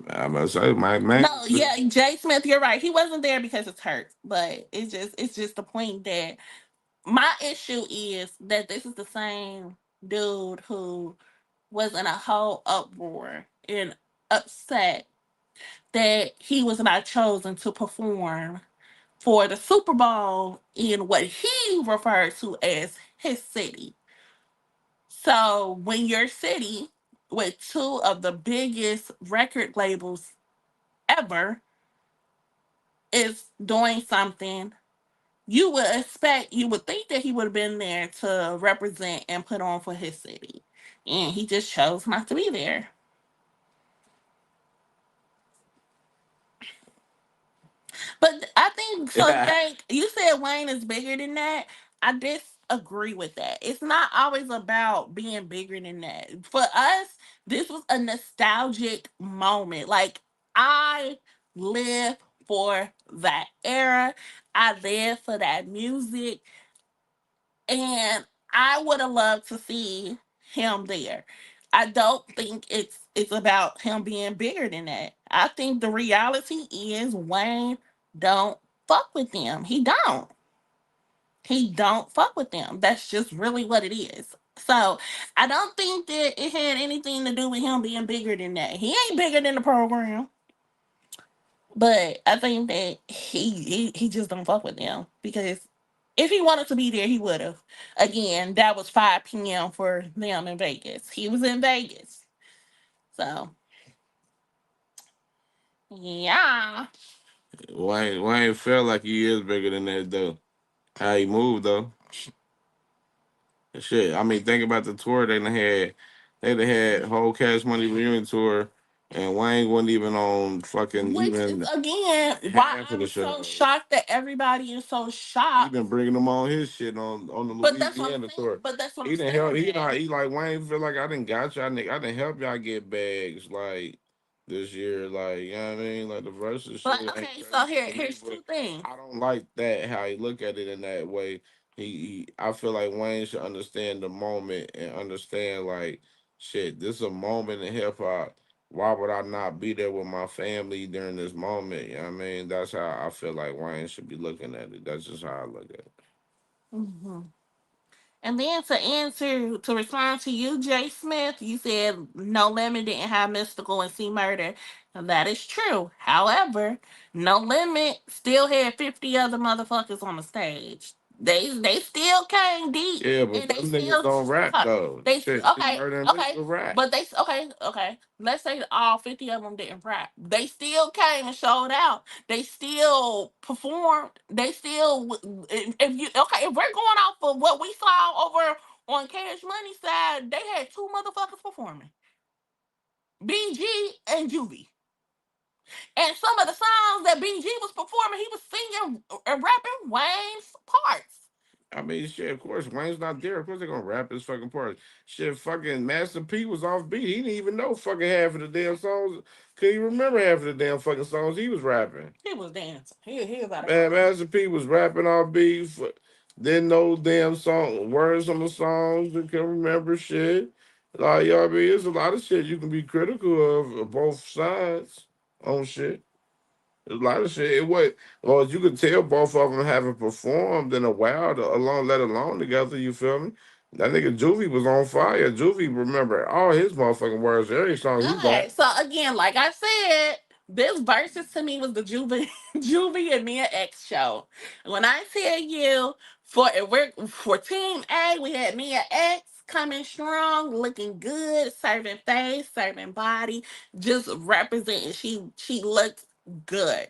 I must say, my man. No, yeah, Jay Smith, you're right. He wasn't there because it's hurt. But it's just the point that my issue is that this is the same dude who was in a whole uproar and upset that he was not chosen to perform for the Super Bowl in what he referred to as his city. So when your city, with two of the biggest record labels ever, is doing something, you would think that he would have been there to represent and put on for his city. And he just chose not to be there. But I think so. Yeah. Jake, you said Wayne is bigger than that. I disagree with that. It's not always about being bigger than that. For us, this was a nostalgic moment. Like I live for that era. I live for that music, and I would have loved to see him there. I don't think it's about him being bigger than that. I think the reality is Wayne don't fuck with them. He don't. He don't fuck with them. That's just really what it is. So I don't think that it had anything to do with him being bigger than that. He ain't bigger than the program. But I think that he just don't fuck with them because if he wanted to be there, he would have. Again, that was 5 p.m. for them in Vegas. He was in Vegas, so yeah. Wayne felt like he is bigger than that though. How he moved though. Shit. I mean, think about the tour they done had. They done had whole Cash Money reunion tour, and Wayne wasn't even on fucking Which is even again why half of the I'm so show. shocked that everybody is so He shocked. been bringing them on his shit on the But that's what I'm Louisiana saying. tour. But that's what I'm He didn't help. saying. He Jay. not. He like Wayne feel like I didn't got y'all. I didn't help y'all get bags like this year. Like you know what I mean. Like the versus But shit ain't okay, so crazy to me, here's but two things. I don't like that how he look at it in that way. I feel like Wayne should understand the moment and understand like shit. This is a moment in hip hop. Why would I not be there with my family during this moment? You know what I mean? That's how I feel like Wayne should be looking at it. That's just how I look at it. Mhm. And then to respond to you, Jay Smith, you said No Limit didn't have Mystical and C Murder. And that is true. However, No Limit still had 50 other motherfuckers on the stage. They still came deep Yeah, but and they them niggas still don't rap though. they Shit, see okay, murder and okay. mystical rap. But they okay. Let's say that all 50 of them didn't rap. They still came and showed out. They still performed. They still if you okay, if we're going off of what we saw over on Cash Money side, they had two motherfuckers performing. BG and Juvie. And some of the songs that BG was performing, he was singing and rapping Wayne's parts. I mean, shit, of course, Wayne's not there. Of course they're gonna rap his fucking part. Shit, fucking Master P was off beat. He didn't even know fucking half of the damn songs. Couldn't even remember half of the damn fucking songs he was rapping. He was dancing. He was out of Man, control. Master P was rapping off beat. Didn't know damn song words on the songs. And can remember shit. Like, y'all, I mean, there's a lot of shit you can be critical of both sides on shit. There's a lot of shit. It was well, you could tell both of them haven't performed in a while, alone, let alone together. You feel me? That nigga Juvie was on fire. Juvie remember all his motherfucking words, every song he got. Okay, so again, like I said, this versus to me was the Juvie, Juvie and Mia X show. When I tell you for Team A, we had Mia X coming strong, looking good, serving face, serving body, just representing. She looked good.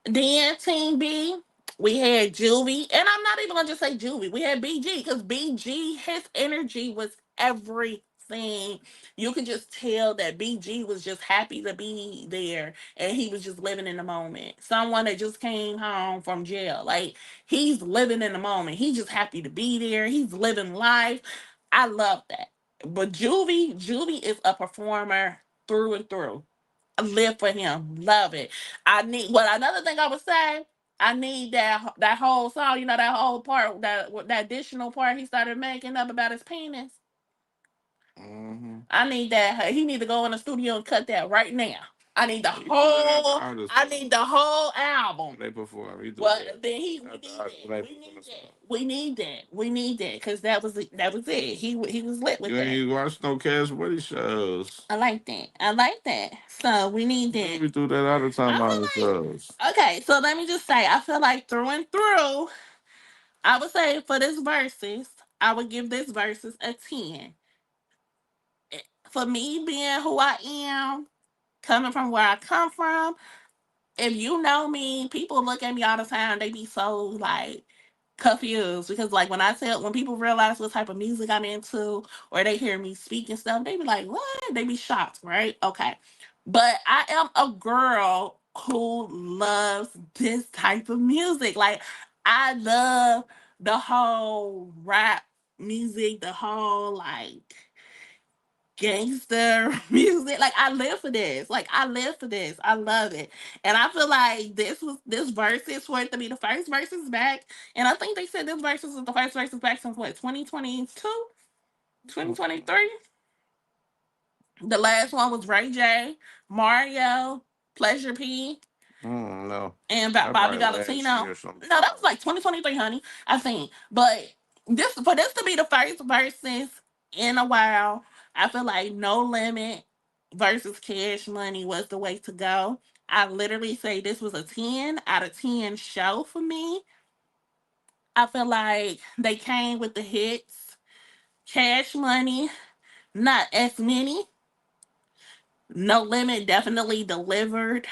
Then Team B, we had Juvie, and I'm not even gonna just say Juvie. We had BG because BG, his energy was everything. You could just tell that BG was just happy to be there, and he was just living in the moment. Someone that just came home from jail, like he's living in the moment. He's just happy to be there. He's living life. I love that. But Juvie is a performer through and through. I live for him. Love it. I need well another thing I would say, I need that whole song, that whole part, that additional part he started making up about his penis. Mm-hmm. I need that. He need to go in the studio and cut that right now. I need the He do that whole after I need the whole album. they perform. He do Well, that then we after need that. they We perform need the song. that. We need that. We need that because that was it. He was lit with You that. ain't watch no Cash Money shows. I like that. I like that. So we need that. We do that all the time I on the feel shows. like okay, so let me just say, I feel like through and through, I would say for this verses, I would give this verses a 10. For me being who I am, coming from where I come from, if you know me, people look at me all the time, they be so like confused because like when people realize what type of music I'm into or they hear me speak and stuff, they be like, what? They be shocked, right? Okay. But I am a girl who loves this type of music. Like I love the whole rap music, the whole like gangster music. Like I live for this. Like I live for this. I love it. And I feel like this verse is for it to be the first verses back. And I think they said this verses is the first verses back since what, 2022? 2023? The last one was Ray J, Mario, Pleasure P, No, and that Bobby probably last Valentino. year or something. No, that was like 2023, honey. I think. But this to be the first verses in a while, I feel like No Limit versus Cash Money was the way to go. I literally say this was a 10 out of 10 show for me. I feel like they came with the hits. Cash Money, not as many. No Limit definitely delivered.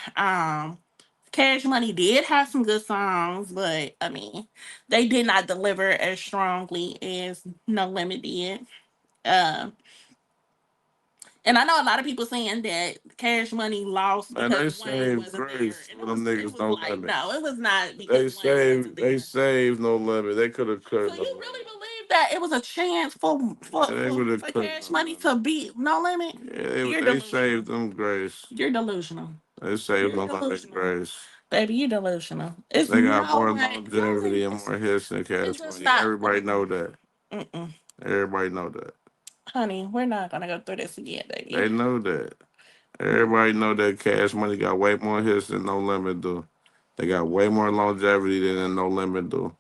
Cash Money did have some good songs, but I mean, they did not deliver as strongly as No Limit did. Um, and I know a lot of people saying that Cash Money lost Man, because they Wayne saved wasn't there, Grace and for them it niggas was no like limit. no, it was not because Wayne wasn't They there. saved no limit. They could have So cut no you really limit. believe that it was a chance Yeah, they would have for cut Cash no Money limit. to beat No Limit? Yeah, You're they saved delusional. them Grace. You're delusional. They saved You're no limit delusional. Grace. Baby, you're delusional. It's They got no more way. No, longevity and more hits than it's Cash just Money. not. Everybody know that. Mm-mm. Everybody know that. Honey, we're not gonna go through this again, baby. They know that. Everybody know that Cash Money got way more hits than No Limit do. They got way more longevity than No Limit do.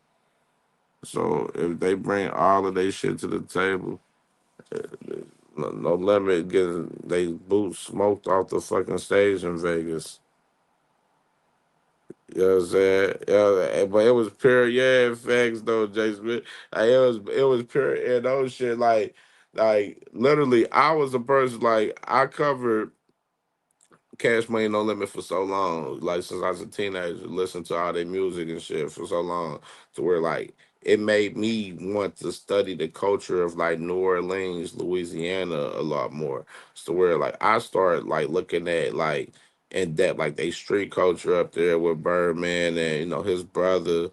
So if they bring all of their shit to the table, no Limit getting they boots smoked off the fucking stage in Vegas. You know what I'm saying? Yeah, but it was pure facts though, Jay Smith. Like, it was pure and those shit like literally I was a person like I covered Cash Money No Limit for so long, like since I was a teenager, listened to all their music and shit for so long, to where like it made me want to study the culture of like New Orleans, Louisiana a lot more. So where like I started like looking at like in depth like they street culture up there with Birdman and his brother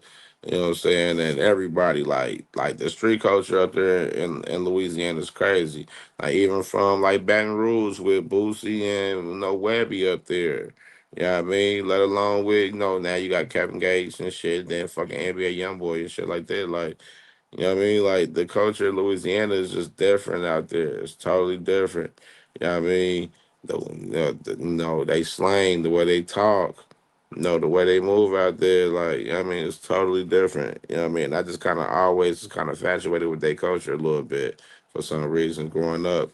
You know what I'm saying? And everybody like the street culture up there in Louisiana is crazy. Like even from like Baton Rouge with Boosie and Webby up there. You know what I mean? Let alone with now you got Kevin Gates and shit, then fucking NBA YoungBoy and shit like that. Like you know what I mean? Like the culture of Louisiana is just different out there. It's totally different. You know what I mean? They slang, the way they talk, the way they move out there, like I mean, it's totally different. You know what I mean? I just kind of always kind of infatuated with their culture a little bit for some reason growing up.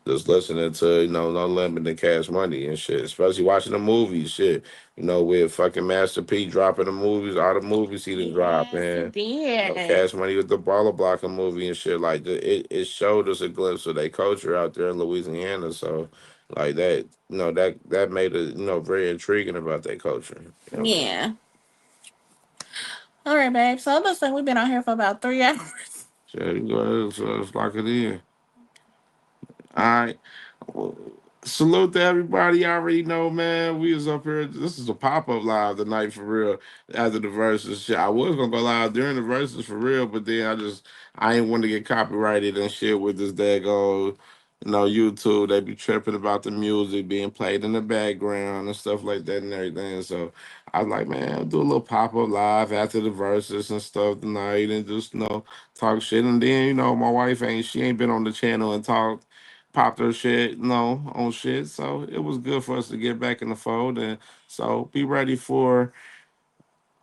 Just listening to, No Limit and Cash Money and shit, especially watching the movies, shit. With fucking Master P dropping the movies, all the movies he done dropped, Yes, he man. did. Cash Money with the Baller Blocker movie and shit. Like, it showed us a glimpse of their culture out there in Louisiana. So, like, that made it, very intriguing about their culture. You know what I mean? Yeah. All right, babe. So it looks like we've been on here for about 3 hours. Shit, you go ahead, so let's lock it in. All right. Well, salute to everybody. I already know, man. We was up here. This is a pop-up live tonight for real. After the verses shit. I was gonna go live during the verses for real, but then I ain't want to get copyrighted and shit with this daggone, YouTube. They be tripping about the music being played in the background and stuff like that and everything. So I was like, man, I'll do a little pop-up live after the verses and stuff tonight and just talk shit. And then, my wife ain't been on the channel and popped her shit, on shit. So it was good for us to get back in the fold. And so be ready for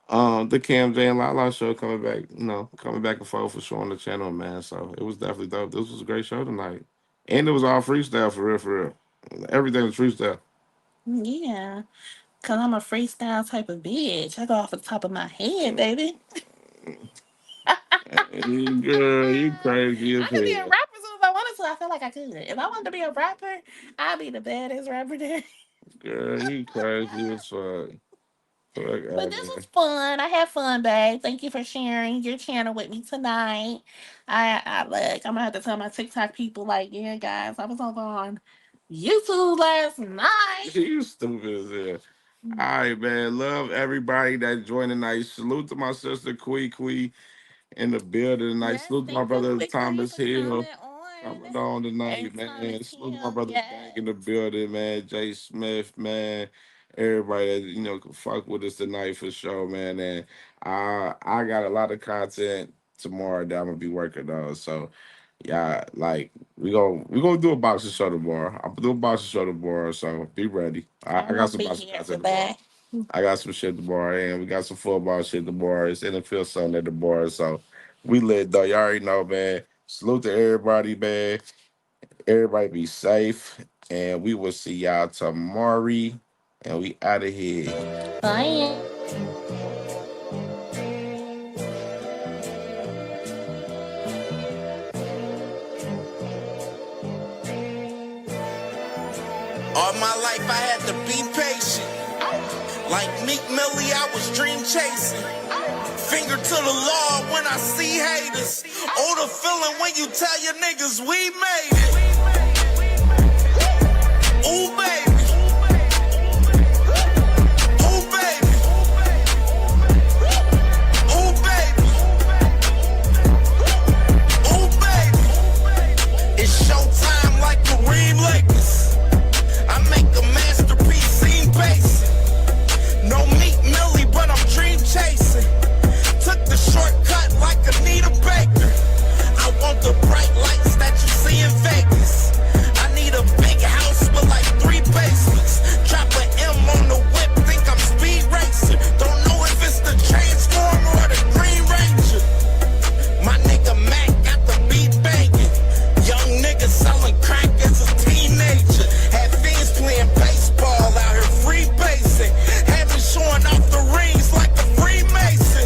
the Cam J and Lala show coming back, coming back and forth for sure on the channel, man. So it was definitely dope. This was a great show tonight. And it was all freestyle for real, for real. Everything was freestyle. Yeah. Because I'm a freestyle type of bitch. I go off the top of my head, baby. Girl, you crazy as I could be a hell. rapper as soon as I wanted to. I feel like I could. If I wanted to be a rapper, I'd be the baddest rapper there. Girl, you crazy as fuck. But this was fun. I had fun, babe. Thank you for sharing your channel with me tonight. I look. I'm gonna have to tell my TikTok people, like, yeah, guys, I was over on YouTube last night. You stupid as hell. All right, man. Love everybody that joined tonight. Salute to my sister Kui in the building tonight. Yes, Salute to my thank you, brother Big Three, Thomas for Hill coming coming on on. tonight, And man. Thomas Salute to my Hill, brother Bank in yes. the building, man. Jay Smith, man. Everybody that can fuck with us tonight for sure, man. And I got a lot of content tomorrow that I'm gonna be working on. So yeah, like we gonna do a boxing show tomorrow. I'm gonna do a boxing show tomorrow, so be ready. I I'm got gonna some be boxing here for content tomorrow. that. I got some shit tomorrow, and we got some football shit tomorrow. It's NFL Sunday tomorrow, so we lit though. Y'all already know, man. Salute to everybody, man. Everybody be safe, and we will see y'all tomorrow. And we out of here. Bye. All my life I had to be patient. Like Meek Millie, I was dream chasing. Finger to the law when I see haters. Oh, the feeling when you tell your niggas we made it. Ooh, baby. Ooh, baby. Ooh, baby. Ooh, baby. It's showtime like Kareem Lakers. I make a masterpiece, scene basic. No Meek Millie, but I'm dream chasing. Took the shortcut like Anita Baker. I want the bright lights that you see in Vegas. I need a big house with like 3 basements. Drop an M on the whip, think I'm speed racing. Don't know if it's the Transformer or the Green Ranger. My nigga Mac got the beat banging. Young nigga selling crack as a teenager. Had fiends playing baseball out here free basing. Had me showing off the rings like a Freemason.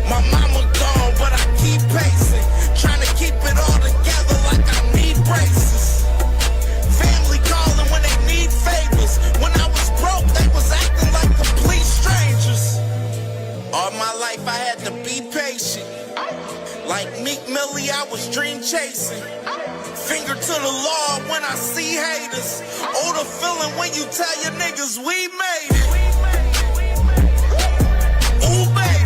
My mama gone, but I keep pacing. Trying to keep it all together like I need braces. Family calling when they need favors. When I was broke, they was acting like complete strangers. All my life I had to be patient. Like Meek Millie, I was dream chasing. Finger to the law when I see haters. Oh, the feeling when you tell your niggas we made it. Ooh, baby.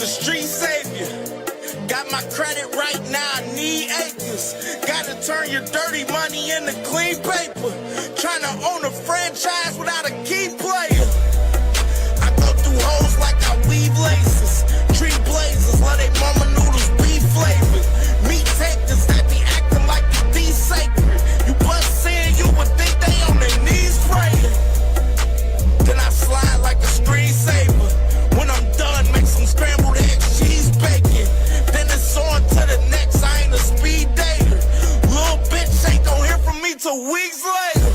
the street savior. Got my credit right now, I need acres. Gotta turn your dirty money into clean paper. Trying to own a franchise without a key player. I go through hoes like I weave laces. Tree blazers, let they mama noodles be flavored. Meat takers that be acting like the D sacred. You bust in, you would think they on their knees praying. Then I slide like a screensaver. When I'm done, make some scrambled eggs, cheese, bacon. Then it's on to the next, I ain't a speed dater. Little bitch ain't gon' hear from me till weeks later.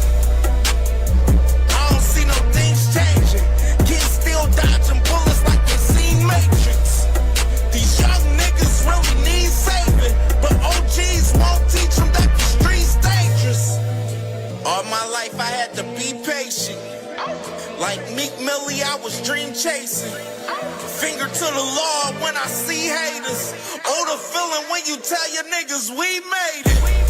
I don't see no things changing. Kids still dodging bullets like they seen Matrix. These young niggas really need saving, but OGs won't teach them that the street's dangerous. All my life I had to be patient. Like Meek Millie, I was dream chasing. Finger to the law when I see haters. Oh, the feeling when you tell your niggas we made it.